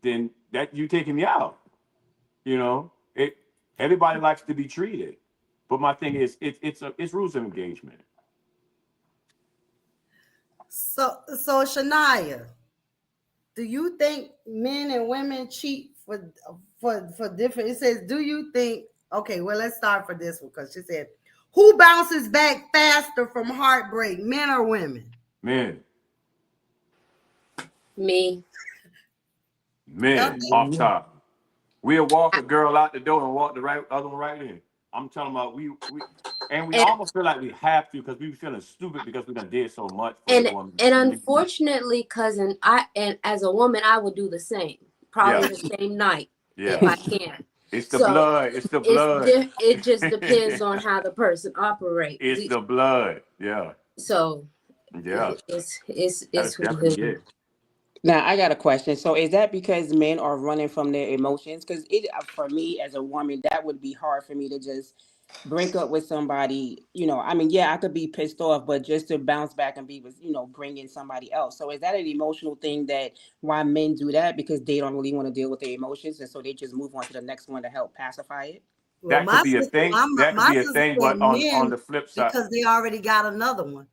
then that you taking me out. It everybody likes to be treated. But my thing is it's rules of engagement. So Shania, do you think men and women cheat for different? It says, do you think? Okay, well, let's start for this one because she said, who bounces back faster from heartbreak, men or women? Men, Me. men, Okay. off top. We'll walk a girl out the door and walk the right other one right in. I'm talking about we And almost feel like we have to because we feeling stupid because we done did so much for the and woman. and unfortunately, cousin, and as a woman, I would do the same, Yeah, probably the same night if yeah. I can. It's the So blood. It's the blood. it just depends on how the person operate. It's the blood. Yeah, So yeah. it's That is who definitely him. it. Now I got a question. So is that because men are running from their emotions? Because it for me as a woman, that would be hard for me to just break up with somebody. I mean, yeah, I could be pissed off, but just to bounce back and be with, bring in somebody else. So is that an emotional thing that why men do that because they don't really want to deal with their emotions, and so they just move on to the next one to help pacify it? Well, That could be a thing. That could my be a sister thing. said But on men the flip side, because they already got another one.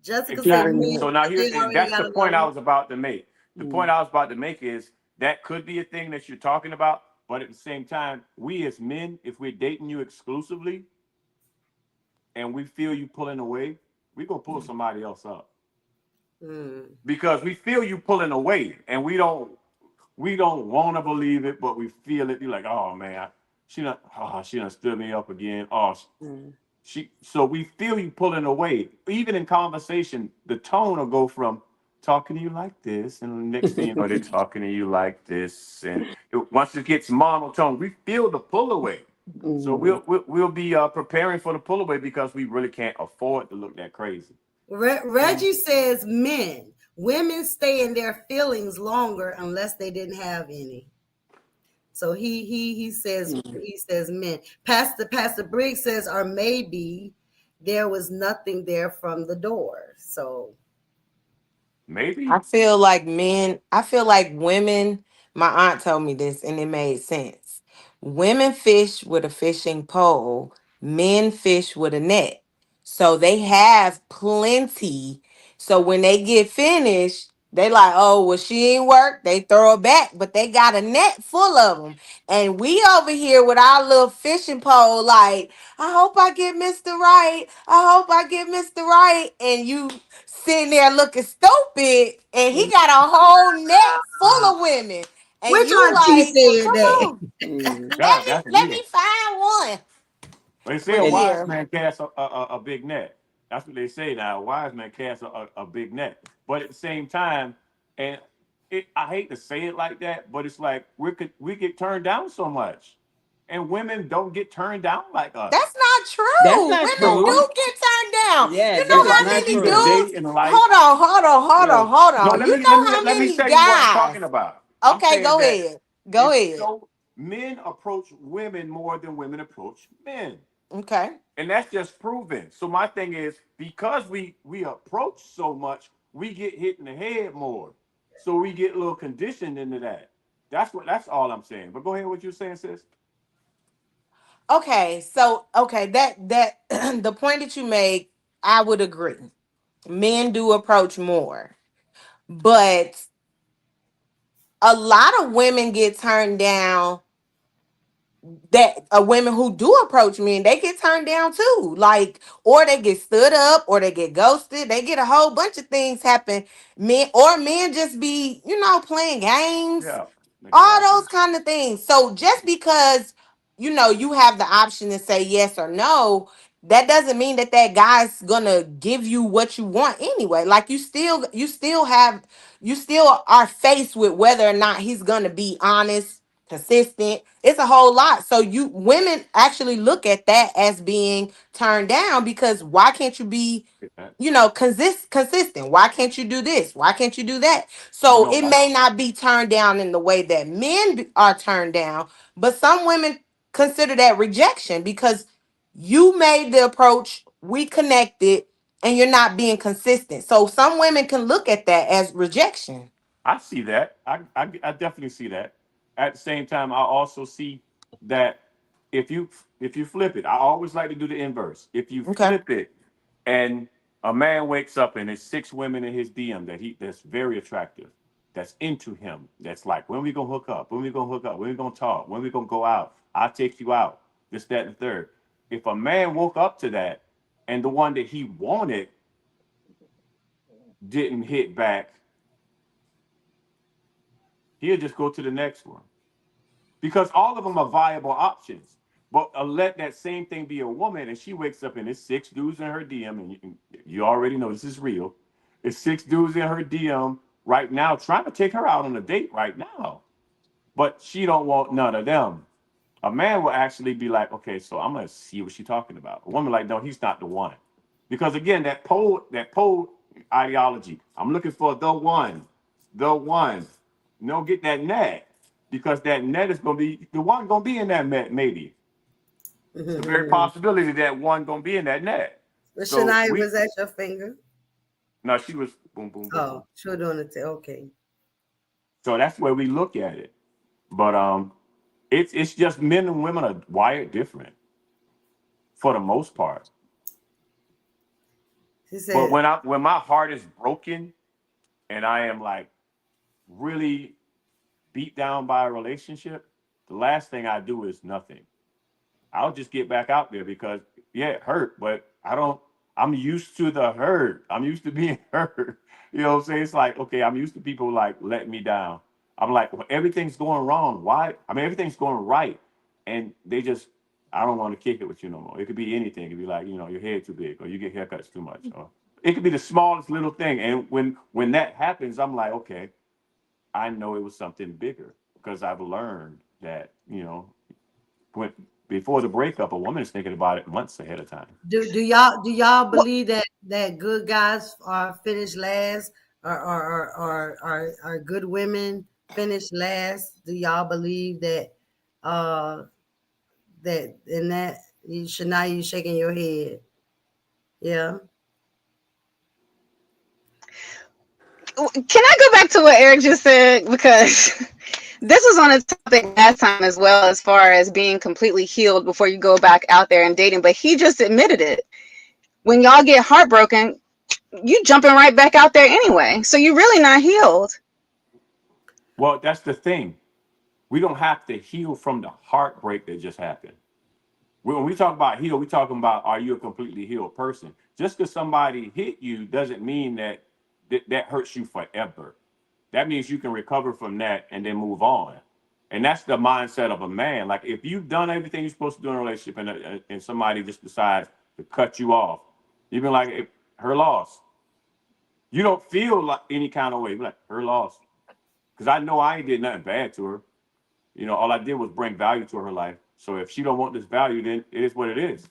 Jessica said exactly. men Mm, So now because here, they already that's got the point another I one. was about to make. The point mm, I was about to make is that could be a thing that you're talking about. But at the same time, we as men, if we're dating you exclusively and we feel you pulling away, we gonna pull somebody else up Mm. because we feel you pulling away, and we don't want to believe it, but we feel it. You're like, oh man, she done stood me up again. Oh, mm. so we feel you pulling away. Even in conversation, the tone will go from talking to you like this, and the next thing you know, they're talking to you like this, and once it gets monotone, we feel the pull away. So Mm. we'll be preparing for the pull away because we really can't afford to look that crazy. Reggie says men, women stay in their feelings longer unless they didn't have any. So he says men. Pastor Briggs says, or maybe there was nothing there from the door. So Maybe I feel like women, my aunt told me this and it made sense. Women fish with a fishing pole, men fish with a net. So they have plenty. So when they get finished, They like, oh, well, she ain't work. They throw it back, but they got a net full of them. And we over here with our little fishing pole, like, I hope I get Mr. Right. I hope I get Mr. Right. And you sitting there looking stupid, and he got a whole net full of women. And Which you auntie like, said come that? on, Mm. That's let me real. find one. They say But a And wise yeah, man casts a big net. That's what they say now. A wise man casts a big net. But at the same time, and I hate to say it like that, but it's like we get turned down so much, and women don't get turned down like us. that's not that's true. not Women No, true. do get turned down. Yeah, You that know there's is how there's not many either a true. day dudes? in life. Hold on, hold No, on. You know how let me many tell you what I'm guys? talking about. I'm Okay, saying go that ahead. Go it's ahead. so men approach women more than women approach men. Okay. And that's just proven. So my thing is because we approach so much, we get hit in the head more. So we get a little conditioned into that. That's all I'm saying. But go ahead, what you're saying, sis. Okay. So okay, that the point that you make, I would agree. Men do approach more, but a lot of women get turned down that women who do approach men, they get turned down too. Like, or they get stood up, or they get ghosted. They get a whole bunch of things happen. Men just be, playing games, Yeah, all exactly. those kind of things. So just because you have the option to say yes or no, that doesn't mean that guy's gonna give you what you want anyway. Like you still are faced with whether or not he's gonna be honest, consistent. It's a whole lot. So you women actually look at that as being turned down, because why can't you be Get that. consistent? Why can't you do this? Why can't you do that? You So know, it may not be turned down in the way that are turned down, but some women consider that rejection because you made the approach, we connected, and you're not being consistent. So some women can look at that as rejection. I see that. I definitely see that. At the same time, I also see that if you if you flip it, I always like to do the inverse. If you Okay. flip it, and a man wakes up and there's six women in his DM that's very attractive, that's into him, that's like, when we gonna hook up? When we gonna hook up? When we gonna talk? When we gonna go out? I'll take you out. This, that, and the third. If a man woke up to that, and the one that he wanted didn't hit back, he'll just go to the next one because all of them are viable options. But let that same thing be a woman, and she wakes up and there's six dudes in her DM, and you already know this is real. It's six dudes in her DM right now trying to take her out on a date right now, but she don't want none of them. A man will actually be like, okay, so I'm gonna see what she's talking about. A woman like, no, he's not the one, because again, that pole ideology. I'm looking for the one, the one. No, get that net because that net is gonna be the one gonna be in that net. Maybe it's a very But possibility that one gonna be in that net. So Shania, we was that your finger? no, she was boom, boom, boom, boom. Oh, she was doing it. Okay. So that's where we look at it. But it's just men and women are wired different for the most part. She But said, when my heart is broken and I am like really beat down by a relationship, the last thing I do is nothing. I'll just get back out there because yeah, it hurt, but I don't. I'm used to the hurt. I'm used to being hurt. You know what I'm saying? It's like okay, I'm used to people like letting me down. I'm like, well, everything's going wrong. Why? I mean, everything's going right, and they just. I don't want to kick it with you no more. It could be anything. It could be like your head too big, or you get haircuts too much, or it could be the smallest little thing. And when that happens, I'm like, okay, I know it was something bigger because I've learned that when before the breakup, a woman is thinking about it months ahead of time. do y'all believe that good guys are finished last, or good women finish last? Do y'all believe that? That in that you should not you shaking your head. Yeah. Can I go back to what Eric just said? Because this was on a topic last time as well, as far as being completely healed before you go back out there and dating. But he just admitted it. When y'all get heartbroken, you jumping right back out there anyway. So you're really not healed. Well, that's the thing. We don't have to heal from the heartbreak that just happened. When we talk about heal, we're talking about, are you a completely healed person? Just because somebody hit you doesn't mean that that hurts you forever. That means you can recover from that and then move on. And that's the mindset of a man. Like, if you've done everything you're supposed to do in a relationship, and somebody just decides to cut you off, even like her loss, you don't feel like any kind of way. You're like, her loss. Because I know I ain't did nothing bad to her. You know, all I did was bring value to her life. So if she don't want this value, then it is what it is.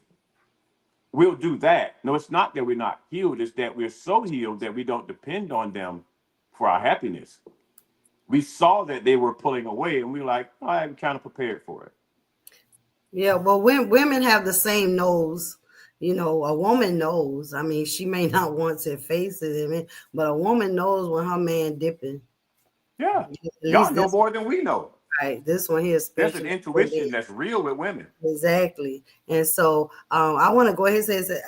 We'll do that. No, it's not that we're not healed. It's that we're so healed that we don't depend on them for our happiness. We saw that they were pulling away, and we were like, oh, I'm kind of prepared for it. Yeah, well, when women have the same nose, you know, a woman knows. I mean, she may not want to face it, I mean, but a woman knows when her man dipping. Yeah. At Y'all least know this more than we know. right. This one here, There's an especially for men. intuition that's real with women. Exactly. And so I want to go ahead and say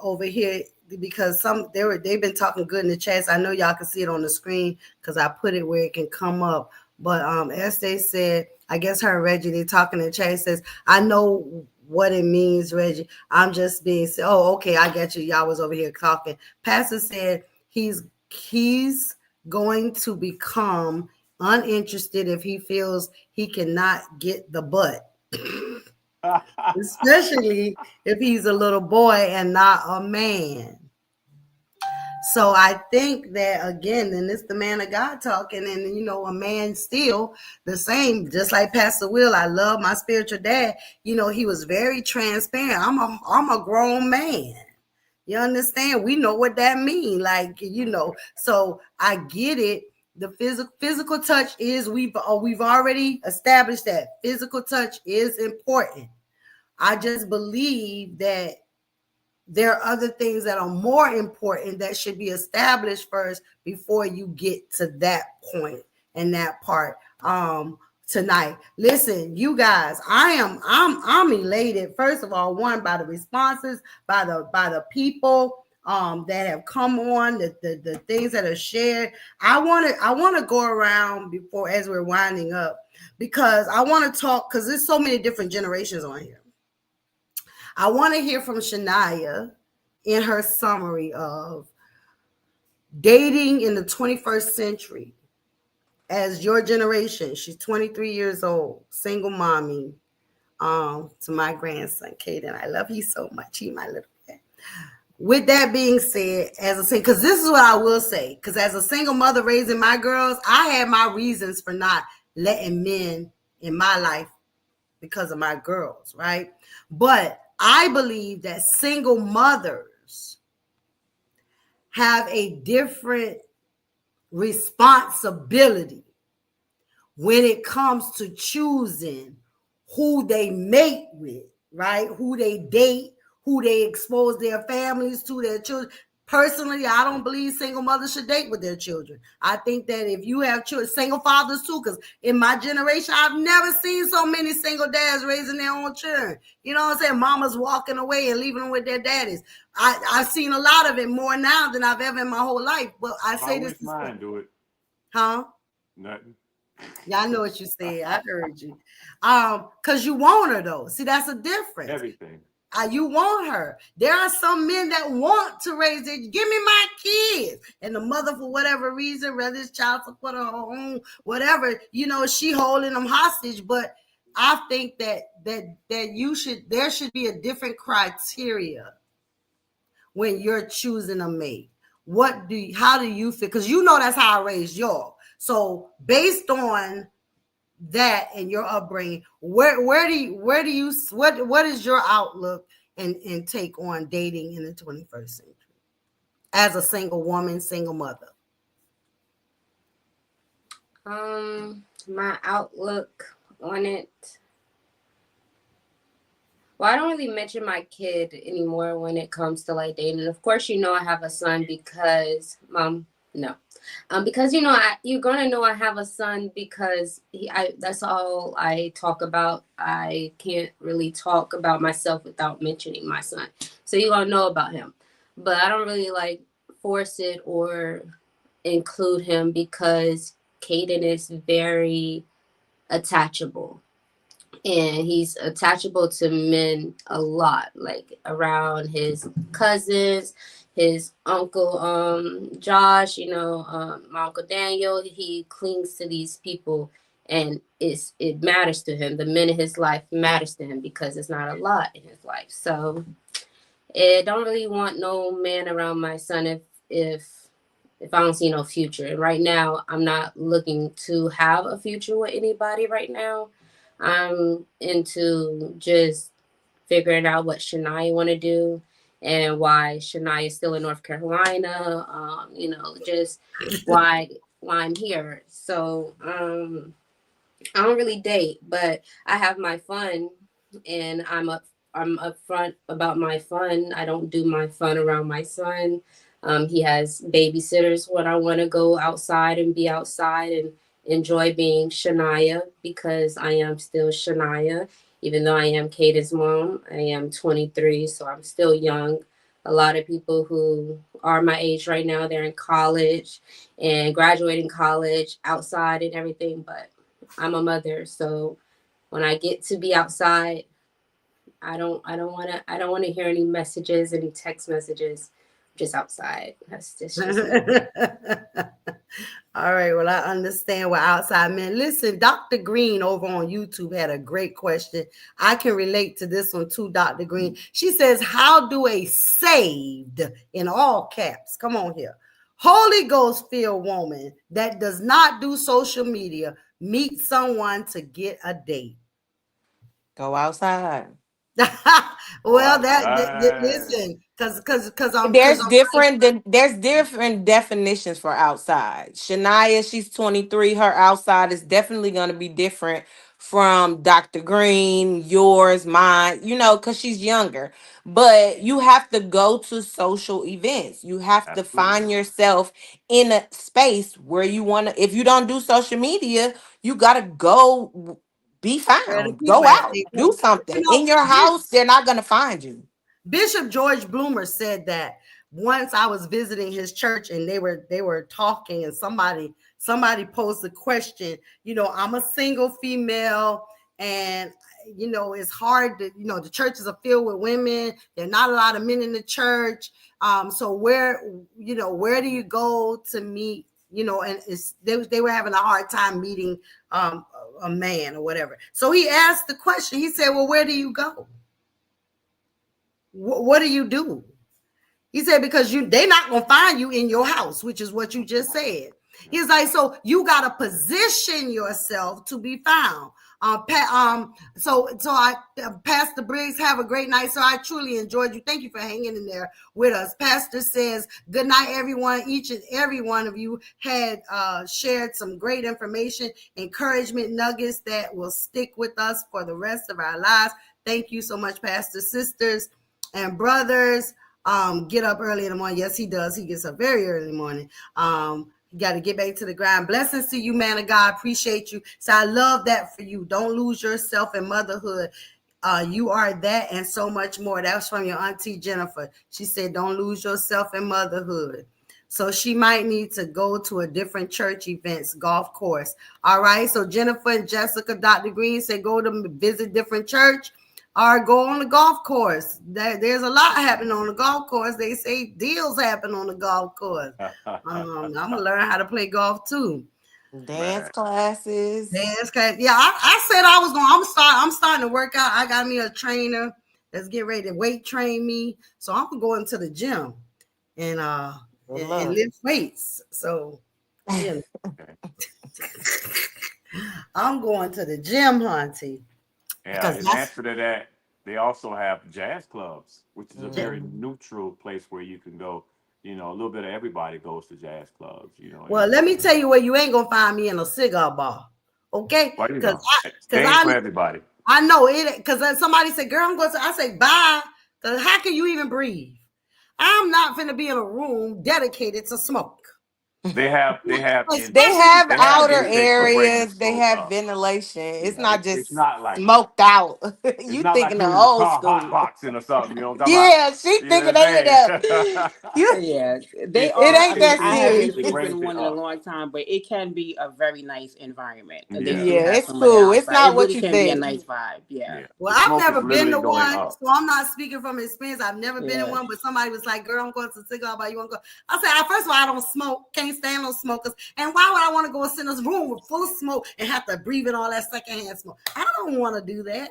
over here because they've been talking good in the chats. I know y'all can see it on the screen because I put it where it can come up. But as they said, I guess her and Reggie, they talking in the chat, says, I know what it means, Reggie. I'm just being oh, okay, I get you. Y'all was over here talking. Pastor said he's going to become uninterested if he feels he cannot get the butt, especially if he's a little boy and not a man. So I think that again, and it's the man of God talking, and you know, a man still the same, just like Pastor Will. I love my spiritual dad. You know, he was very transparent. I'm a grown man. You understand? We know what that means. Like, you know, so I get it. The physical touch is we've already established that physical touch is important. I just believe that there are other things that are more important that should be established first before you get to that point and that part. Tonight, listen, you guys, I'm elated. First of all, one, by the responses, by the people that have come on, the things that are shared. I want to go around before, as we're winding up, because I want to talk, because there's so many different generations on here. I want to hear from Shania in her summary of dating in the 21st century as your generation. She's 23 years old, single mommy, to my grandson, Caden. I love you so much. He my little man. With that being said, as a single, because this is what I will say, because as a single mother raising my girls, I had my reasons for not letting men in my life because of my girls, right? But I believe that single mothers have a different responsibility when it comes to choosing who they mate with, right? Who they date, who they expose their families to, their children. Personally, I don't believe single mothers should date with their children. I think that if you have children, single fathers too, because in my generation, I've never seen so many single dads raising their own children. You know what I'm saying? Mamas walking away and leaving them with their daddies. I've seen a lot of it more now than I've ever in my whole life. But I say this wish mine do it. Huh? Nothing. Yeah, I know what you said. I heard you. Because you want her though. See, that's a difference. Everything. You want her. There are some men that want to raise it. Give me my kids. And the mother, for whatever reason, whether it's child support or her own, whatever, you know, she holding them hostage. But I think that there should be a different criteria when you're choosing a mate. How do you feel? Because you know that's how I raised y'all. So based on that and your upbringing, what is your outlook and take on dating in the 21st century as a single woman, single mother? My outlook on it. Well, I don't really mention my kid anymore when it comes to like dating. Of course, you know I have a son because because you know you're gonna know I have a son because that's all I talk about. I can't really talk about myself without mentioning my son, so you're gonna know about him. but I don't really like force it or include him because Caden is very attachable, and he's attachable to men a lot, like around his cousins, his uncle Josh, my uncle Daniel. He clings to these people, and it matters to him. The men in his life matters to him because it's not a lot in his life. So I don't really want no man around my son if if I don't see no future. And right now, I'm not looking to have a future with anybody right now. I'm into just figuring out what Shania want to do and why Shania is still in North Carolina. Just why I'm here. So I don't really date, but I have my fun, and I'm upfront about my fun. I don't do my fun around my son. He has babysitters when I want to go outside and be outside and enjoy being Shania, because I am still Shania, even though I am Caden's mom. I am 23, so I'm still young. A lot of people who are my age right now, they're in college and graduating college outside and everything, but I'm a mother, so when I get to be outside, I don't wanna hear any messages, any text messages. Just outside. That's just me. All right. Well, I understand what outside men. Listen, Dr. Green over on YouTube had a great question. I can relate to this one too, Dr. Green. She says, how do a saved, in all caps, come on here, Holy Ghost filled woman that does not do social media meet someone to get a date? Go outside. Well, Outside. listen, because There's different definitions for outside. Shania, she's 23. Her outside is definitely gonna be different from Dr. Green, yours, mine, because she's younger. But you have to go to social events. You have to Absolutely. find yourself in a space where you wanna, if you don't do social media, you gotta go be where the found. people Go at, out. they Do know. something. In your house, they're not gonna find you. Bishop George Bloomer said that once I was visiting his church and they were talking, and somebody posed the question, I'm a single female, and it's hard to, the churches are filled with women. There are not a lot of men in the church. So where do you go to meet, and they were having a hard time meeting a man or whatever. So he asked the question. He said, well, where do you go? What do you do? He said, because they're not going to find you in your house, which is what you just said. He's like, so you got to position yourself to be found. Pastor Briggs, have a great night. So I truly enjoyed you. Thank you for hanging in there with us. Pastor says, good night, everyone. Each and every one of you had shared some great information, encouragement nuggets that will stick with us for the rest of our lives. Thank you so much, Pastor. Sisters and brothers, get up early in the morning. Yes, he does. He gets up very early in the morning. You got to get back to the grind. Blessings to you, man of God. Appreciate you. So I love that for you. Don't lose yourself in motherhood. You are that and so much more. That was from your auntie Jennifer. She said, don't lose yourself in motherhood. So she might need to go to a different church events, golf course. All right. So Jennifer and Jessica, Dr. Green said, go to visit different church or go on the golf course. There's a lot happening on the golf course. They say deals happen on the golf course. I'm gonna learn how to play golf too. Dance Man. classes. Dance class. Yeah, I said I was going. I'm starting to work out. I got me a trainer that's getting ready to weight train me. So I'm gonna go into the gym and Good and luck. lift weights. So yeah, I'm going to the gym, Hunty, Yeah, because in that's answer to that, they also have jazz clubs, which is a very Mhm. neutral place where you can go. A little bit of everybody goes to jazz clubs. well. Let me tell you where you ain't gonna find me in a cigar bar, okay? Well, Because they ain't for everybody. I know it. Because somebody said, "Girl, I'm going to." I say, "Bye." Because how can you even breathe? I'm not gonna be in a room dedicated to smoke. They have They especially have they have outer intake for breaking areas. They smoke have up. ventilation. It's Yeah, not it's just not like smoked out. it's You not like thinking you of in the old car hot school? boxing or something. You know what I'm talking about? Yeah, she You know thinking what they in I'm there. saying? You, Yeah, they it, it are. it I ain't mean, that it I it haven't serious. it been in brings it one in a up. long time, but it can be a very nice environment. They Yeah, do Yeah, have it's some of the cool. It's outside. It not what really you can be a think. nice vibe. Yeah. yeah. Well, The I've smoke is never been literally to going one, up. so I'm not speaking from experience. I've never been in Yeah. one, but somebody was like, "Girl, I'm going to a cigar bar. You want to go?" I said, "First of all, I don't smoke. Can't stand no smokers. And why would I want to go and sit in this room full of smoke and have to breathe in all that secondhand smoke? I don't want to do that."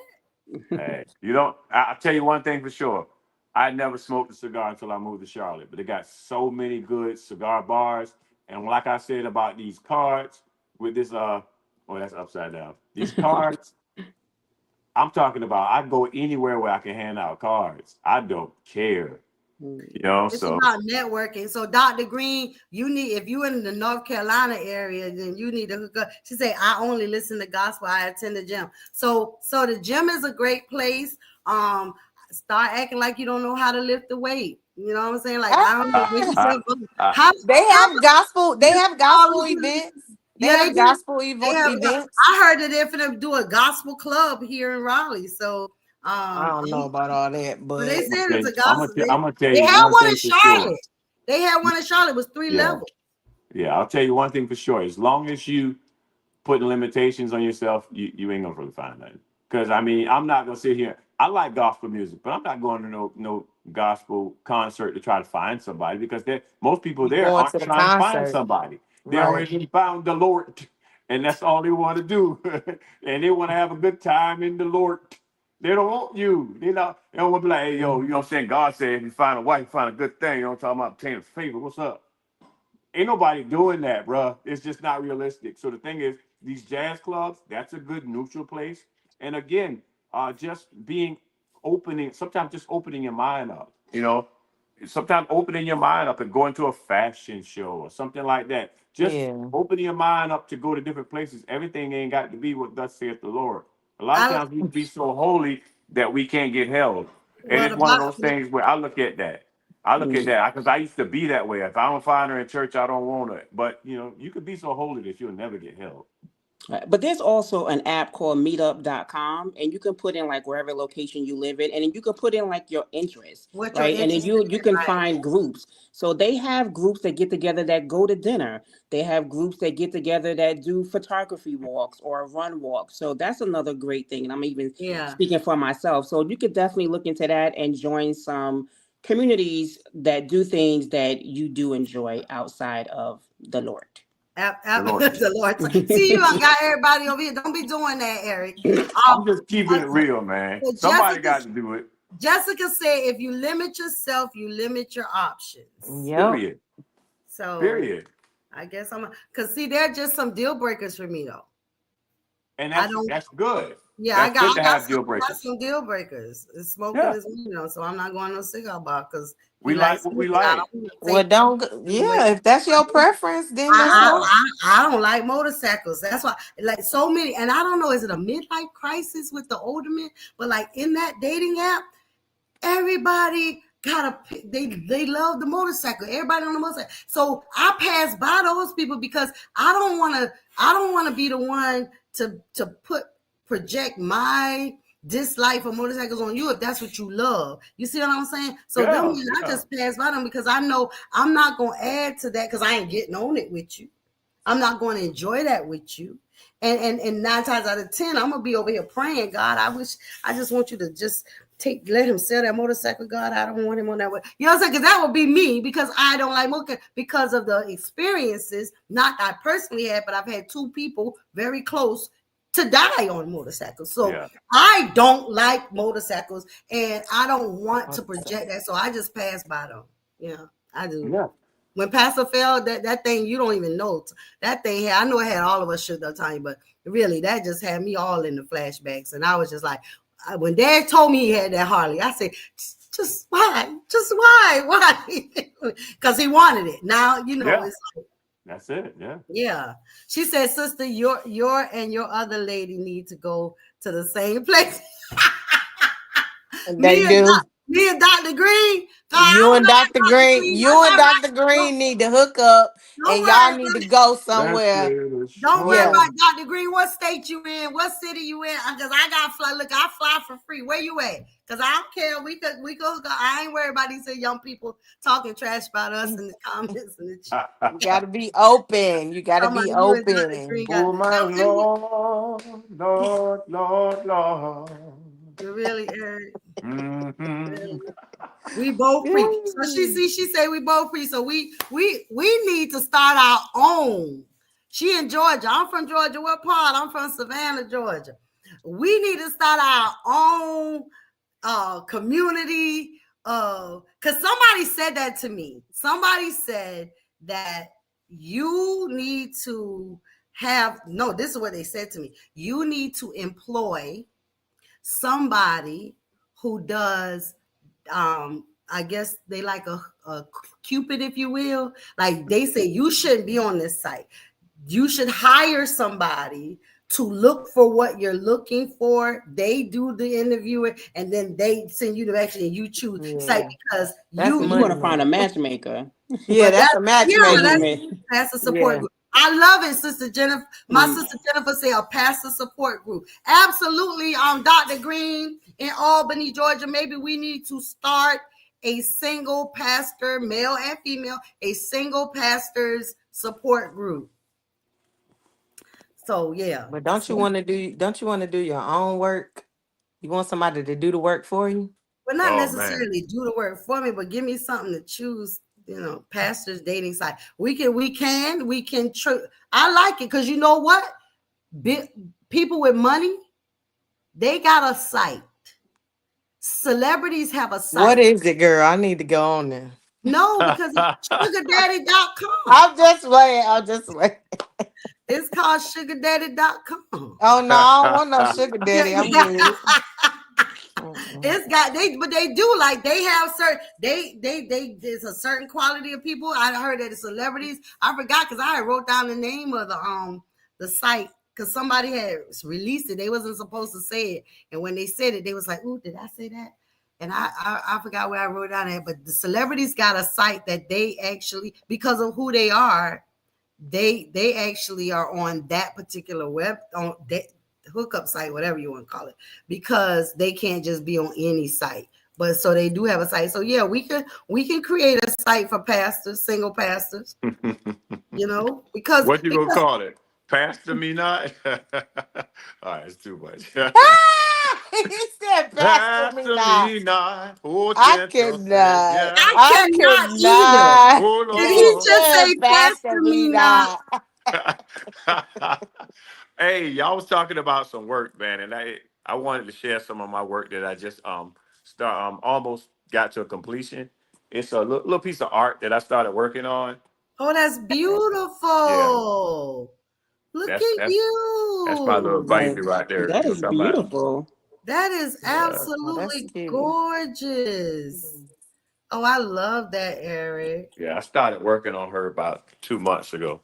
Hey, you don't. I'll tell you one thing for sure. I never smoked a cigar until I moved to Charlotte, but they got so many good cigar bars. And like I said about these cards with this, oh, that's upside down. These cards, I'm talking about. I go anywhere where I can hand out cards. I don't care, you know. It's So about networking. So, Dr. Green, you need, if you're in the North Carolina area, then you need to hook up. She said, "I only listen to gospel. I attend the gym." So the gym is a great place. Start acting like you don't know how to lift the weight. You know what I'm saying? Like, I don't know. Make yourself how They have gospel. They you have all gospel over. events. They Yeah, they have do. gospel They have. events. I heard that they're finna do a gospel club here in Raleigh. So, I don't know about all that, but they but said it's a I'm gospel. gonna tell They you had one one in thing for sure. Charlotte. They had one in Charlotte. It was 3 Yeah, levels. yeah. I'll tell you one thing for sure. As long as you putting limitations on yourself, you ain't gonna really find nothing. Because I mean, I'm not gonna sit here. I like gospel music, but I'm not going to no gospel concert to try to find somebody because most people you there going to aren't the trying to find concert, somebody. They right? already found the Lord, and that's all they want to do. And they want to have a good time in the Lord. They don't want you. They don't want to be like, hey, yo, you know what I'm saying? God said if you find a wife, find a good thing. You know what I'm talking about? Obtain a favor. What's up? Ain't nobody doing that, bro. It's just not realistic. So the thing is, these jazz clubs, that's a good neutral place. And again, just being opening, sometimes just opening your mind up, sometimes opening your mind up and going to a fashion show or something like that. Just Yeah. opening your mind up to go to different places. Everything ain't got to be what thus saith the Lord. A lot of I times we can be so holy that we can't get held. And well it's the one of Bible, those things where I look at that. I look at that because I used to be that way. If I don't find her in church, I don't want her. But you could be so holy that you'll never get held. Right. But there's also an app called meetup.com, and you can put in like wherever location you live in, and then you can put in like your interests, what you're right? And then interested you in, can right? find groups. So they have groups that get together that go to dinner. They have groups that get together that do photography walks or run walks. So that's another great thing. And I'm even Yeah. speaking for myself. So you could definitely look into that and join some communities that do things that you do enjoy outside of the Lord. The Lord. The Lord. See, you done got everybody over here. Don't be doing that, Eric. I'm just keeping it real, man. So Somebody got to do it. Jessica said, if you limit yourself, you limit your options. Yep. Period. So Period. I guess because see, they're just some deal breakers for me though. And I that's don't. that's good. Yeah, That's good to have deal I got breakers. some deal breakers. Smoking Yeah. is, so I'm not going to no cigar bar because he We likes like what we smoking. I like. don't want to Well, take don't. away. Yeah, if that's your preference, then that's Yeah. fine. I don't like motorcycles. That's why, like, so many, and I don't know, is it a midlife crisis with the older men? But like in that dating app, everybody they love the motorcycle. Everybody on the motorcycle. So I pass by those people because I don't want to be the one to project my dislike for motorcycles on you if that's what you love. You see what I'm saying? So them, Yeah. I Yeah. just pass by them because I know I'm not gonna add to that because I ain't getting on it with you. I'm not going to enjoy that with you. And 9 times out of 10, I'm gonna be over here praying, God, I just want you to just let him sell that motorcycle. God, I don't want him on that way. You know what I'm saying? Because that would be me because I don't like motorcycle because of the experiences, not I personally had, but I've had 2 people very close to die on motorcycles. So Yeah. I don't like motorcycles and I don't want to project that. So I just pass by them. Yeah, I do. Yeah. When Pastor fell, that thing, you don't even know. That thing had, I know it had all of us shook up time, but really that just had me all in the flashbacks. And I was just like, when Dad told me he had that Harley, I said, just why? Just why? Why? Because he wanted it. Now, Yeah. it's like, That's it. Yeah. yeah. She said, sister, your and your other lady need to go to the same place. They do. Me and Dr. Green. God, I You don't and know that Dr. Dr. Green, Green. That's you and all right. Dr. Green need to hook up, Don't and y'all worry. need to go Let's somewhere. get it Don't worry Yeah, about started. Dr. Green. What state you in? What city you in? Because I got fly. Look, I fly for free. Where you at? Because I don't care. We could hook up. I ain't worried about these young people talking trash about us in the comments and the chat. you got to be open. You got to Talking about be you and Dr. open. Green got Oh my and Lord, Lord, Lord, Lord. you really, Eric. Mm-hmm. Really. We both Yeah. free. So she said we both free. So we need to start our own. She in Georgia. I'm from Georgia. What part? I'm from Savannah, Georgia. We need to start our own community. Because somebody said that to me. Somebody said that you need to have no, this is what they said to me. You need to employ somebody who does I guess they like a cupid, if you will. Like they say you shouldn't be on this site. You should hire somebody to look for what you're looking for. They do the interviewing and then they send you the action and you choose. It's like Yeah, because that's So you want money, to find a man. matchmaker. Yeah, but that's that's a yeah, matchmaker. that's a support Yeah, group. I love it, Sister Jennifer. My Mm. sister Jennifer said a pastor support group. Absolutely. Dr. Green in Albany, Georgia. Maybe we need to start a single pastor, male and female, a single pastor's support group. So yeah. but don't you want to do? Don't you want to do your own work? You want somebody to do the work for you? But not Oh man. necessarily do the work for me, but give me something to choose. Pastors dating site. We can. I like it because you know what? People with money, they got a site. Celebrities have a What site. is it, girl? I need to go on there. No, because it's sugardaddy.com. I'm just waiting. I'm just waiting. It's called sugardaddy.com. Oh no, I don't want no sugar Yeah, daddy. I'm yeah. good. Mm-mm. It's got but they do like they have certain they there's a certain quality of people. I heard that the celebrities. I forgot because I wrote down the name of the site because somebody had released it. They wasn't supposed to say it, and when they said it, they was like, "Ooh, did I say that?" And I forgot where I wrote down that. But the celebrities got a site that they actually, because of who they are, they actually are on that particular web on that hookup site, whatever you want to call it, because they can't just be on any site. But so they do have a site. So yeah, we can create a site for pastors, single pastors, because What you gonna call it? Pastor me not? All right, it's too much. He said, "Pastor me Pastor not." me not, oh I gentle cannot. Savior. I I cannot either. cannot. Oh Did he He Lord. just said, say "Pastor pastor me me not? not." Hey, y'all was talking about some work, man, and I wanted to share some of my work that I just start almost got to completion. It's a little piece of art that I started working on. Oh, that's Yeah, beautiful. Look that's at that's that's my little you. Like baby right there. that You know is what I'm talking about? beautiful. That is Yeah, Oh, that's absolutely cute. gorgeous. Oh, I love that, Eric. yeah. I started working on her about 2 months ago.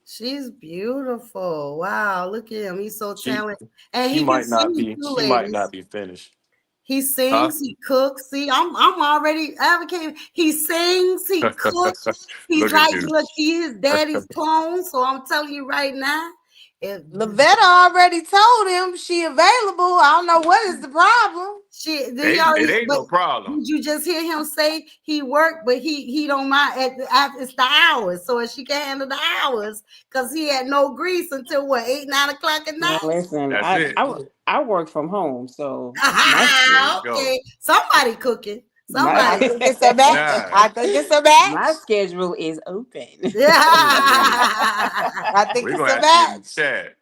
She's beautiful. Wow, look at him. He's so She talented. And he can sing too, she might ladies. not be finished. He Huh? sings, he cooks. See, I'm already advocating. He sings, he cooks. He's Look at like, you. look, he is daddy's clone. So I'm telling you right now, if Lavetta already told him she available. I don't know what is the problem. he It already, ain't but no problem. did you just hear him say he worked, but he don't mind it's the hours. So if she can handle the hours, because he had no grease until what 8, 9 o'clock at Well, night. listen, That's it. I work from home, so my There you go. Okay, somebody cooking, my I somebody. think it's a match. Nah, I think it's a my match. schedule is open. mm-mm. I think We're it's gonna a have to get in the match. chat.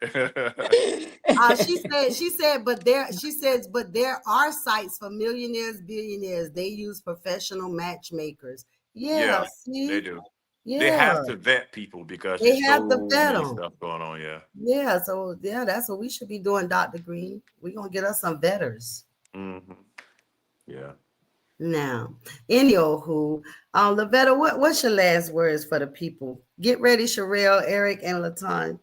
but there are sites for millionaires, billionaires. They use professional matchmakers. Yeah, Yeah, they see, do. They yeah, have to vet people because they there's have to so vet many them. stuff going on. Yeah. Yeah, so yeah, that's what we should be doing, Dr. Green. We're gonna get us some vetters Hmm. Yeah. now. Anywho, Lavetta, what's your last words for the people? Get ready, Sherelle, Eric, and Latan.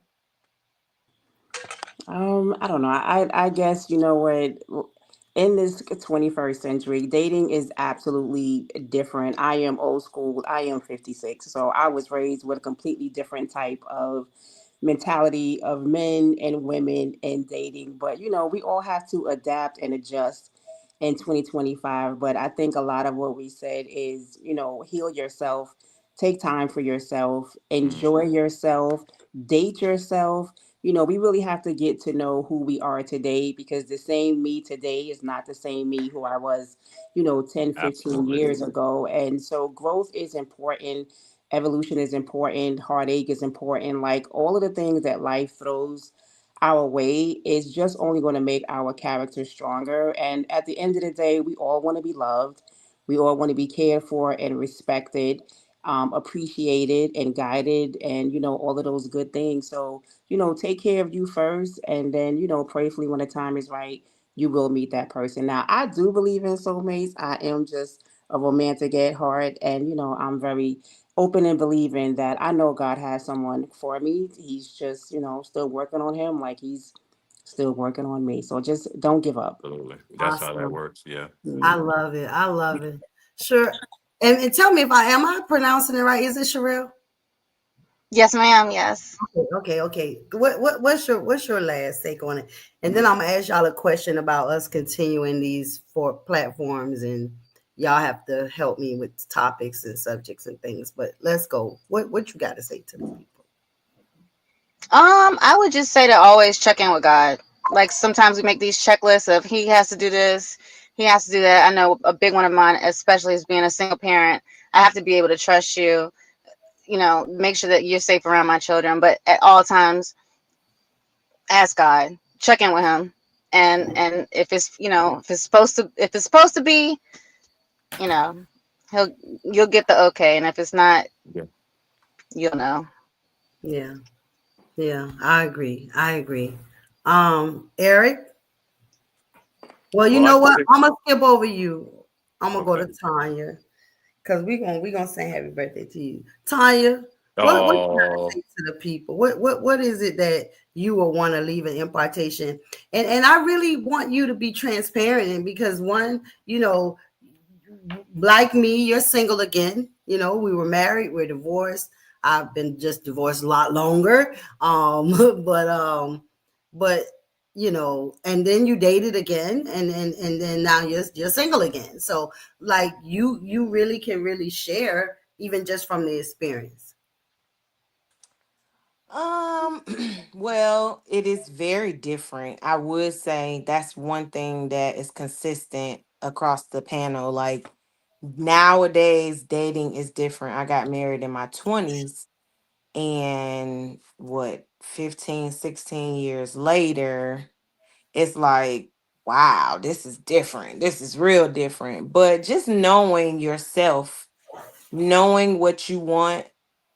I don't know. I guess you know what. in this 21st century, dating is absolutely different. I am old school. I am 56. So I was raised with a completely different type of mentality of men and women in dating. But, we all have to adapt and adjust in 2025. But I think a lot of what we said is, heal yourself, take time for yourself, enjoy yourself, date yourself. We really have to get to know who we are today, because the same me today is not the same me who I was, 10, 15 Absolutely. years ago. And so growth is important. Evolution is important. Heartache is important. Like all of the things that life throws our way is just only going to make our character stronger. And at the end of the day, we all want to be loved. We all want to be cared for and respected, appreciated and guided, and all of those good things. So take care of you first, and then prayerfully when the time is right, you will meet that person. Now, I do believe in soulmates. I am just a romantic at heart, and I'm very open and believing that I know God has someone for me. He's just still working on him, like he's still working on me. So just don't give up. Absolutely. That's how that Awesome. works. Yeah. I Mhm. love it. I love it. Sure. And tell me if I pronouncing it right? Is it Sherelle? Yes, ma'am. Yes. Okay. What's your last take on it? And then I'm gonna ask y'all a question about us continuing these four platforms, and y'all have to help me with topics and subjects and things. But let's go. What you got to say to the people? I would just say to always check in with God. Like sometimes we make these checklists of he has to do this, he has to do that. I know a big one of mine, especially as being a single parent, I have to be able to trust you. Make sure that you're safe around my children. But at all times, ask God, check in with Him, and if it's if it's supposed to be, you know, he'll you'll get the okay, and if it's not, Yeah. you'll know. Yeah, yeah, I agree. I agree. Eric. Well, you Well, I know can what? say, I'm gonna skip over you. I'm gonna go okay. to Tanya because we gonna say happy birthday to you, Tanya. What you gotta Oh, say to the people? What is it that you will want to leave an impartation? And I really want you to be transparent, and because one, like me, you're single again. We were married, we're divorced. I've been just divorced a lot longer. But but and then you dated again, and then now you're single again. So like you really can really share even just from the experience. Um, well, it is very different. I would say that's one thing that is consistent across the panel. Like nowadays, dating is different. I got married in my 20s, and what, 15, 16 years later, it's like, wow, this is different. This is real different. But just knowing yourself, knowing what you want,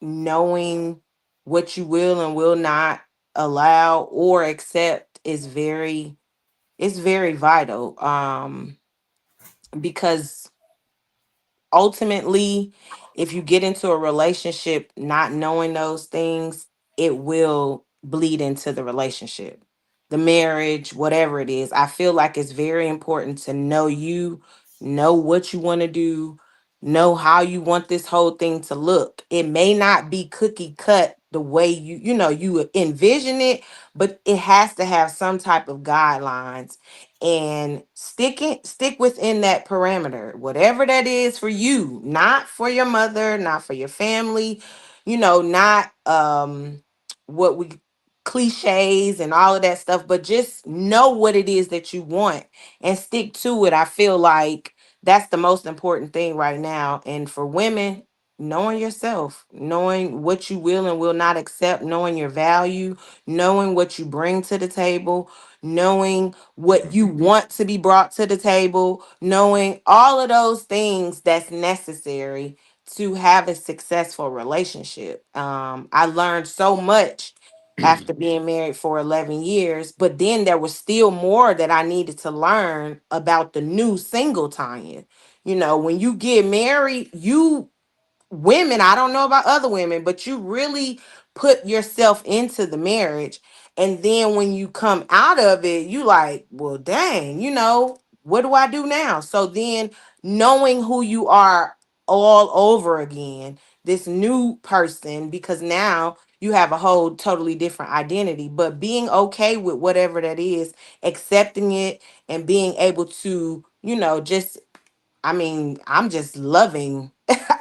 knowing what you will and will not allow or accept is very vital. Because ultimately, if you get into a relationship not knowing those things, it will bleed into the relationship, the marriage, whatever it is. I feel like it's very important to know you, know what you want to do, know how you want this whole thing to look. It may not be cookie cut the way you envision it, but it has to have some type of guidelines, and stick within that parameter, whatever that is for you, not for your mother, not for your family, not what we cliches and all of that stuff, but just know what it is that you want and stick to it. I feel like that's the most important thing right now. And for women, knowing yourself, knowing what you will and will not accept, knowing your value, knowing what you bring to the table, knowing what you want to be brought to the table, knowing all of those things that's necessary to have a successful relationship. I learned so much after being married for 11 years, but then there was still more that I needed to learn about the new single Tanya. When you get married, you women, I don't know about other women, but you really put yourself into the marriage. And then when you come out of it, you like, well, dang, what do I do now? So then knowing who you are all over again, this new person, because now you have a whole totally different identity, but being okay with whatever that is, accepting it and being able to, just, I mean, I'm just loving,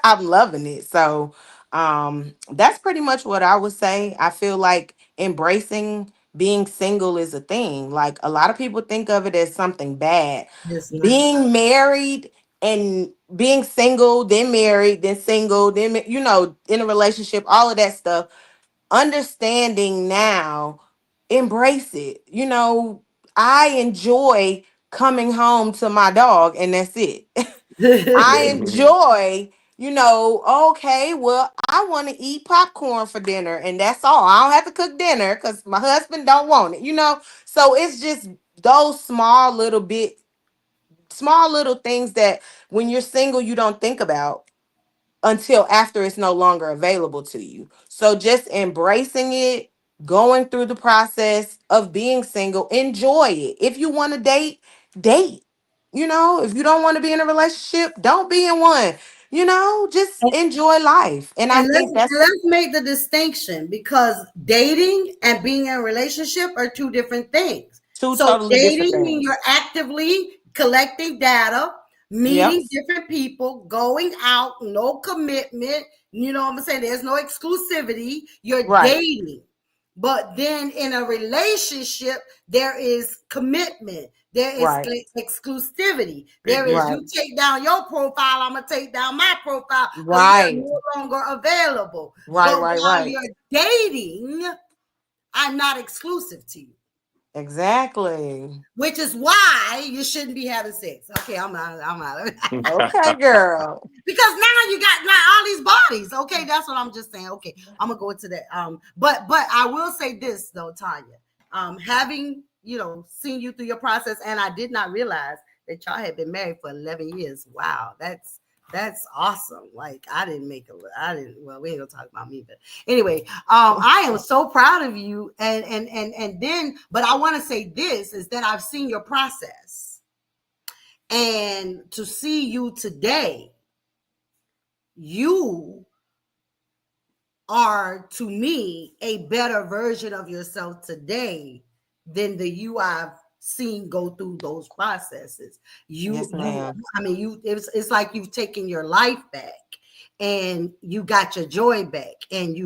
I'm loving it. So that's pretty much what I would say. I feel like embracing being single is a thing. Like a lot of people think of it as something bad. It's not. Being married and being single, then married, then single, then in a relationship, all of that stuff, understanding now, embrace it. I enjoy coming home to my dog and that's it. I enjoy, okay, well, I want to eat popcorn for dinner and that's all. I don't have to cook dinner because my husband don't want it. So it's just those small little things that when you're single, you don't think about until after it's no longer available to you. So just embracing it, going through the process of being single, enjoy it. If you want to date, date. If you don't want to be in a relationship, don't be in one. Just enjoy life. And I And think that's let's make the distinction, because dating and being in a relationship are two different things. two So totally different dating means things. you're actively collecting data, Yep. meeting different people, going out, no commitment. You know what I'm saying? There's no exclusivity. You're Right. dating. But then in a relationship, there is commitment. There is Right. exclusivity. There is, Right. you take down your profile, I'm going to take down my profile because we are Right. no longer available. Right. But Right. while Right. you're dating, I'm not exclusive to you, Exactly. which is why you shouldn't be having sex. Okay, I'm out. I'm out. Okay, girl. Because now you got all these bodies. Okay, that's what I'm just saying. Okay, I'm gonna go into that. But I will say this though, Tanya. Having seen you through your process, and I did not realize that y'all had been married for 11 years. Wow, that's awesome. Like I didn't. Well, we ain't gonna talk about me, but anyway, I am so proud of you. And then, but I want to say this is that I've seen your process, and to see you today, you are to me a better version of yourself today than the you I've seen go through those processes. Yes, ma'am. I mean, it's like you've taken your life back and you got your joy back and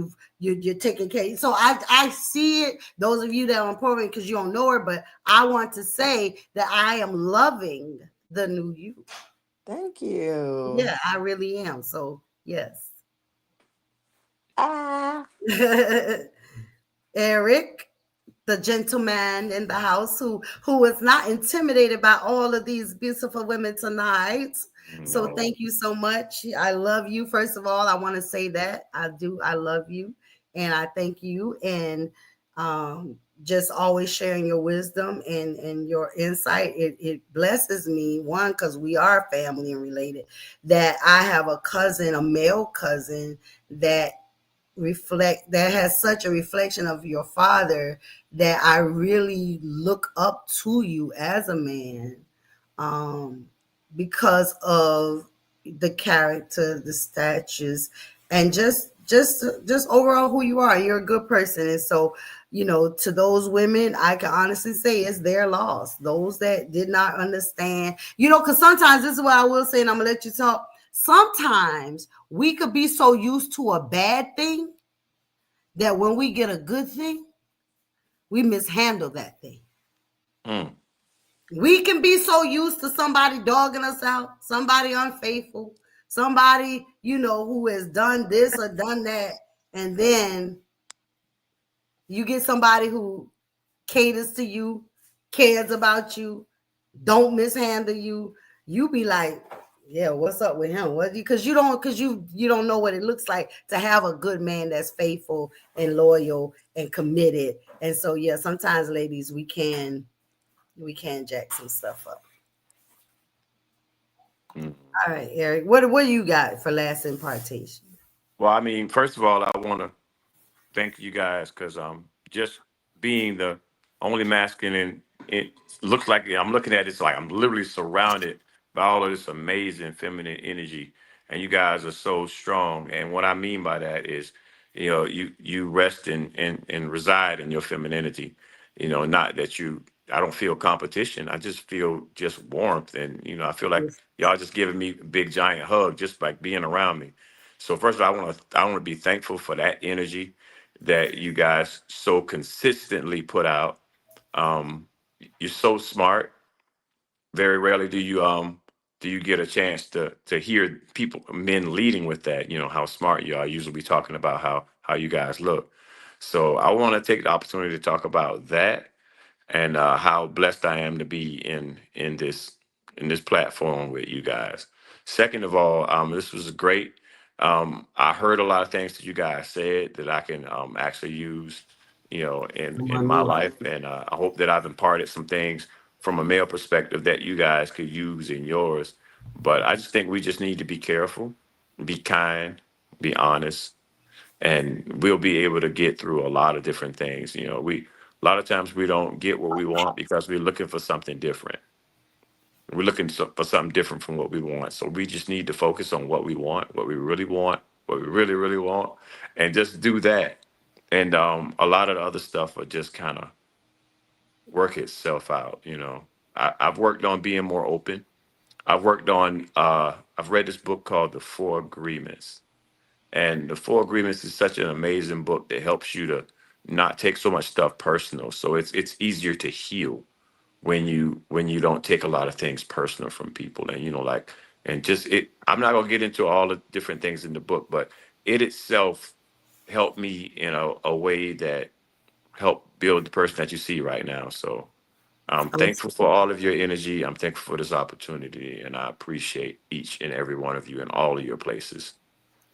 you're taking care. So I see it. Those of you that are important because you don't know her, but I want to say that I am loving the new you. Thank you. Yeah, I really am. So yes. Ah. Eric, the gentleman in the house who is not intimidated by all of these beautiful women tonight. So No. thank you so much. I love you. First of all, I want to say that I do. I love you, and I thank you, and just always sharing your wisdom and your insight. It blesses me, one, because we are family and related, that I have a cousin, a male cousin, that has such a reflection of your father, that I really look up to you as a man, um, because of the character, the statues, and just overall who you are. You're a good person. And so, to those women, I can honestly say it's their loss. Those that did not understand, because sometimes, this is what I will say, and I'm gonna let you talk. Sometimes we could be so used to a bad thing that when we get a good thing, we mishandle that thing. Mm. We can be so used to somebody dogging us out, somebody unfaithful, somebody, who has done this or done that. And then you get somebody who caters to you, cares about you, don't mishandle you. You be like, yeah, what's up with him? What? Because you don't know what it looks like to have a good man that's faithful and loyal and committed. And so, yeah, sometimes, ladies, we can jack some stuff up. Mm. All right, Eric, what do you got for last impartation? Well, I mean, first of all, I want to thank you guys because just being the only masculine it looks like I'm looking at it, it's like I'm literally surrounded by all of this amazing feminine energy, and you guys are so strong. And what I mean by that is, you rest and reside in your femininity. Not that I don't feel competition. I just feel just warmth, and I feel like y'all just giving me a big giant hug just by being around me. So first of all, I want to be thankful for that energy that you guys so consistently put out. um, you're so smart. Very rarely do you get a chance to hear men leading with that. How smart you are. Usually, we talking about how you guys look. So I want to take the opportunity to talk about that and how blessed I am to be in this platform with you guys. Second of all, this was great. I heard a lot of things that you guys said that I can actually use, in my life, and I hope that I've imparted some things from a male perspective that you guys could use in yours. But I just think we just need to be careful, be kind, be honest, and we'll be able to get through a lot of different things. A lot of times we don't get what we want because we're looking for something different. We're looking for something different from what we want. So we just need to focus on what we want, what we really want, what we really, really want, and just do that. And a lot of the other stuff will just kind of work itself out. I've worked on being more open. I've read this book called The Four Agreements. And The Four Agreements is such an amazing book that helps you to not take so much stuff personal. So it's easier to heal when you don't take a lot of things personal from people. And and just it I'm not gonna get into all the different things in the book, but it itself helped me in a way that helped build the person that you see right now. So I'm thankful for all of your energy. I'm thankful for this opportunity, and I appreciate each and every one of you in all of your places.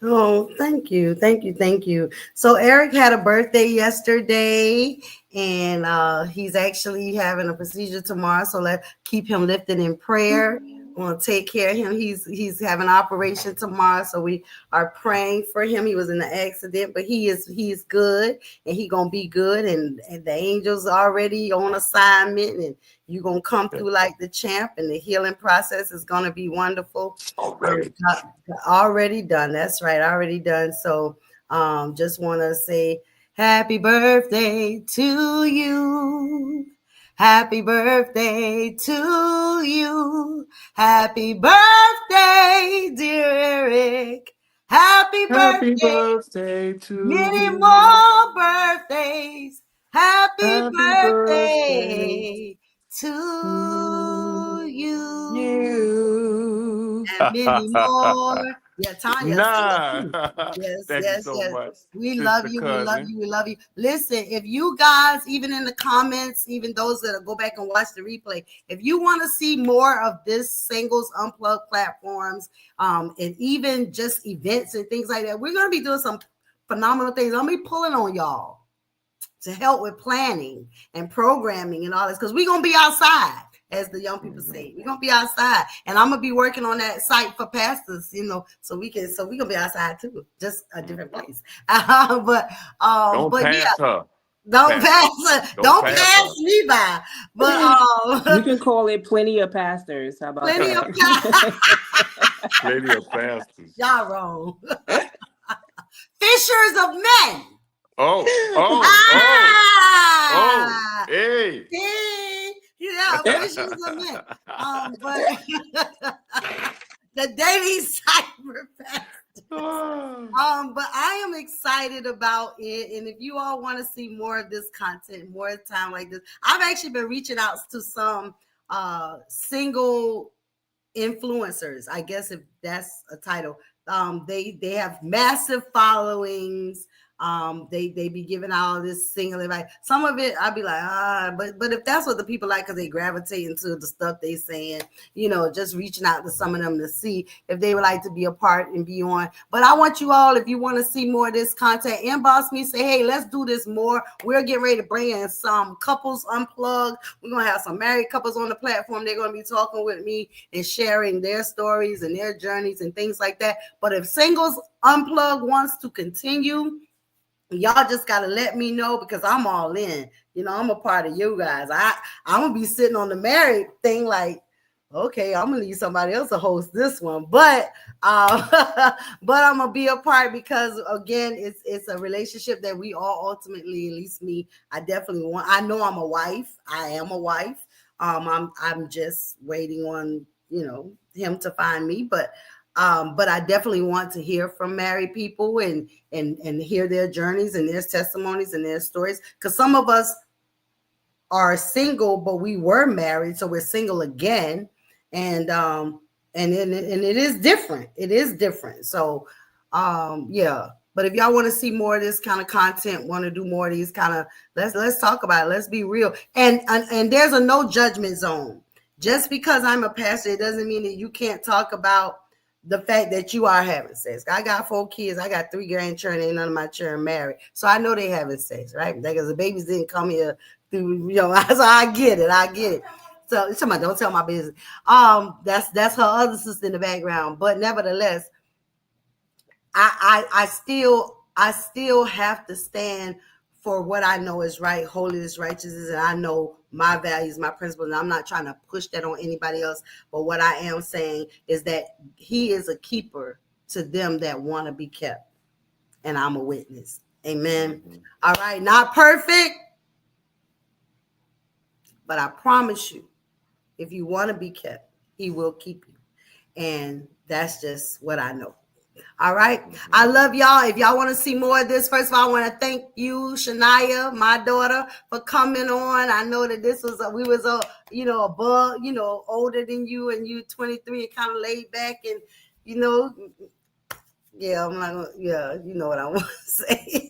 Oh, thank you. Thank you. Thank you. So Eric had a birthday yesterday and he's actually having a procedure tomorrow. So let's keep him lifted in prayer. We want to take care of him. He's having an operation tomorrow. So we are praying for him. He was in an accident, but he's good and he gonna be good. And the angels already on assignment and you're gonna come through like the champ, and the healing process is gonna be wonderful. Already. Already done. That's right. Already done. So just want to say happy birthday to you. Happy birthday to you. Happy birthday, dear Eric. Happy Happy birthday. birthday to Many you. more birthdays. Happy Happy birthday birthday to to you you. and many more. Yeah, Tanya, sing it Nah. too. Yes, Thank you yes, so yes. much, We love sister you. We love cousin. you. We love you. Listen, if you guys, even in the comments, even those that go back and watch the replay, if you want to see more of this singles unplugged platforms, and even just events and things like that, we're gonna be doing some phenomenal things. I'm gonna be pulling on y'all to help with planning and programming and all this because we're gonna be outside, as the young people say. We're gonna be outside, and I'm gonna be working on that site for pastors, so we're gonna be outside too, just a different place. Don't But yeah, pass her, don't Pastor. pass Don't don't pass pass her. me by. But You can call it plenty of pastors. How about plenty of that? Lady of pastors. y'all wrong. Fishers of men. Oh, oh, oh, oh, Ah, hey. see, yeah, fishers of men. But the daily cyber fast. But I am excited about it. And if you all want to see more of this content, more time like this, I've actually been reaching out to some single influencers, I guess, if that's a title. They have massive followings. They be giving all this single advice. Some of it I'd be like, but if that's what the people like, because they gravitate into the stuff they saying, just reaching out to some of them to see if they would like to be a part and be on. But I want you all, if you want to see more of this content, inbox me, say, hey, let's do this more. We're getting ready to bring in some couples unplugged. We're gonna have some married couples on the platform. They're gonna be talking with me and sharing their stories and their journeys and things like that. But if Singles Unplugged wants to continue, Y'all just gotta let me know because I'm all in. I'm a part of you guys. I'm gonna be sitting on the married thing like, okay, I'm gonna need somebody else to host this one, but but I'm gonna be a part because again, it's a relationship that we all ultimately, at least me, I definitely want. I know I'm a wife. I am a wife. I'm just waiting on him to find me, but I definitely want to hear from married people and hear their journeys and their testimonies and their stories. Because some of us are single, but we were married, so we're single again, and it is different. It is different. So yeah. But if y'all want to see more of this kind of content, want to do more of these kind of, let's talk about it. Let's be real. And there's a no judgment zone. Just because I'm a pastor, it doesn't mean that you can't talk about the fact that you are having sex. I got 4 kids. I got 3 grandchildren. Ain't none of my children married. So I know they having sex, right? Because the babies didn't come here through, so I get it. I get it. So somebody don't tell my business. That's her other sister in the background. But nevertheless, I still have to stand for what I know is right, holiness, righteousness, and I know my values, my principles, and I'm not trying to push that on anybody else. But what I am saying is that he is a keeper to them that want to be kept, and I'm a witness. Amen. Mm-hmm. All right, not perfect, but I promise you, if you want to be kept, he will keep you, and that's just what I know. All right. I love y'all. If y'all want to see more of this, first of all, I want to thank you, Shania, my daughter, for coming on. I know that this was, we was, above, older than you, and you 23 and kind of laid back and, yeah, I'm not, yeah, you know what I want to say.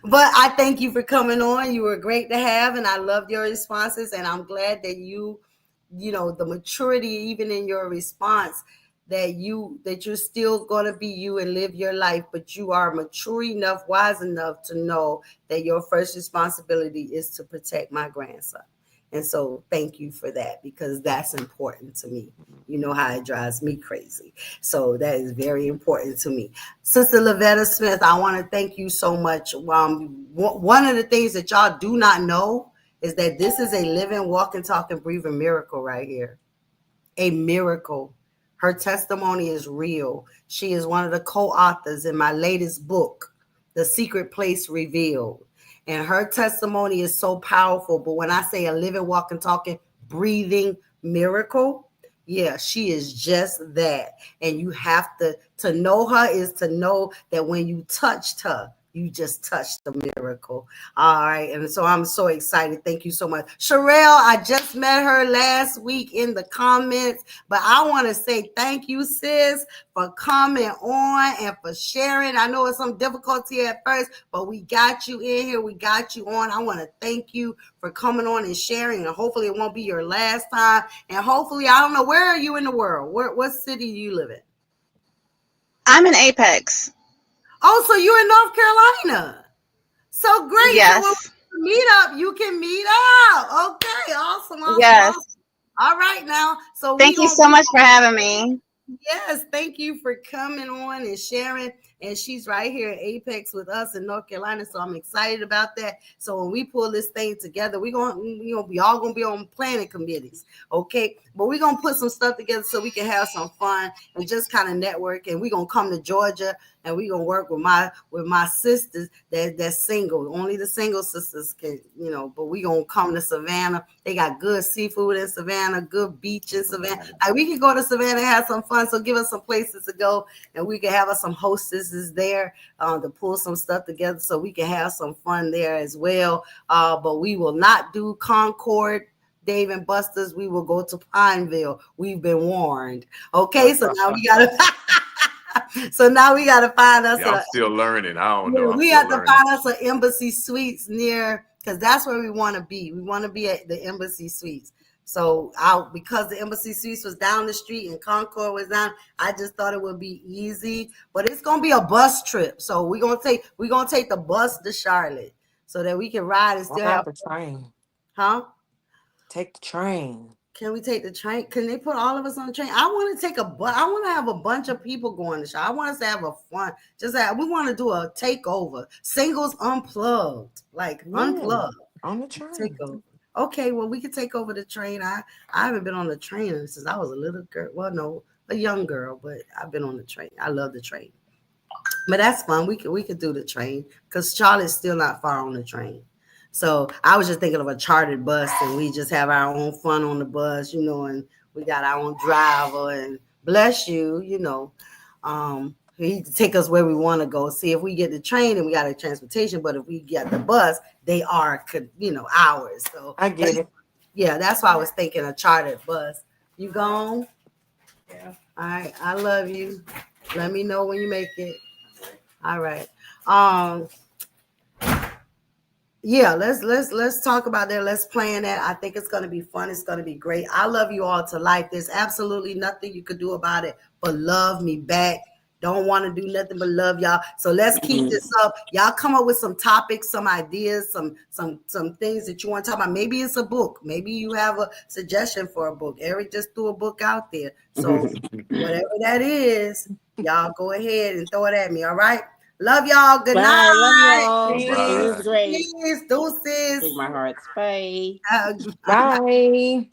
But I thank you for coming on. You were great to have, and I loved your responses, and I'm glad that the maturity, even in your response, that you're still going to be you and live your life, but you are mature enough, wise enough to know that your first responsibility is to protect my grandson. And so thank you for that, because that's important to me. You know how it drives me crazy. So that is very important to me. Sister Lavetta Smith, I want to thank you so much. One of the things that y'all do not know is that this is a living, walking, talking, breathing miracle right here. A miracle. Her testimony is real. She is one of the co-authors in my latest book, The Secret Place Revealed. And her testimony is so powerful. But when I say a living, walking, talking, breathing miracle, yeah, she is just that. And you have to know her is to know that when you touched her, you just touched the miracle. All right. And so I'm so excited. Thank you so much. Sherelle, I just met her last week in the comments, but I want to say thank you, sis, for coming on and for sharing. I know it's some difficulty at first, but we got you in here. We got you on. I want to thank you for coming on and sharing. And hopefully it won't be your last time. And hopefully, I don't know, where are you in the world? What city do you live in? I'm in Apex. Oh, so you're in North Carolina. So great. Yes. So when we meet up, you can meet up. Okay, awesome. Yes. All right now. So thank you so much for having me. Yes, thank you for coming on and sharing. And she's right here at Apex with us in North Carolina. So I'm excited about that. So when we pull this thing together, we all gonna be on planning committees. Okay. But we're gonna put some stuff together so we can have some fun and just kind of network. And we're gonna come to Georgia and we're gonna work with my sisters that's single. Only the single sisters can, but we're gonna come to Savannah. They got good seafood in Savannah, good beach in Savannah. Like, we can go to Savannah and have some fun. So give us some places to go, and we can have us some hostesses there to pull some stuff together so we can have some fun there as well. But we will not do Concord, Dave and Buster's. We will go to Pineville. We've been warned. Okay, so now we gotta find us. Yeah, I'm still learning. I don't know. We have to find us an Embassy Suites near, because that's where we want to be. We want to be at the Embassy Suites. So because the Embassy Suites was down the street and Concord was down, I just thought it would be easy. But it's gonna be a bus trip. So we're gonna take the bus to Charlotte so that we can ride and still have the train. Huh? Take the train. Can we take the train? Can they put all of us on the train? I want to take a bus. I want to have a bunch of people going to show. I want us to have a fun. We want to do a takeover. Singles unplugged, like Yeah, unplugged on the train. takeover. Okay, well we can take over the train. I haven't been on the train since I was a little girl. Well, no, a young girl, but I've been on the train. I love the train. But that's fun. We could do the train because Charlotte's still not far on the train. So I was just thinking of a chartered bus, and we just have our own fun on the bus, and we got our own driver, and bless you, he take us where we want to go. See, if we get the train and we got a transportation, but if we get the bus, they are, ours. So I get it. yeah, that's why I was thinking a chartered bus. You gone? Yeah. All right. I love you. Let me know when you make it. All right. Yeah, let's talk about that. Let's plan that. I think it's going to be fun. It's going to be great. I love you all to life. There's absolutely nothing you could do about it but love me back. Don't want to do nothing but love y'all. So let's keep this up. Y'all come up with some topics, some ideas, some things that you want to talk about. Maybe it's a book. Maybe you have a suggestion for a book. Eric just threw a book out there. So whatever that is, y'all go ahead and throw it at me. All right. Love y'all. Good Bye. night. Love y'all. It Peace. was great. Peace. Deuces. Break my hearts. Bye. Bye.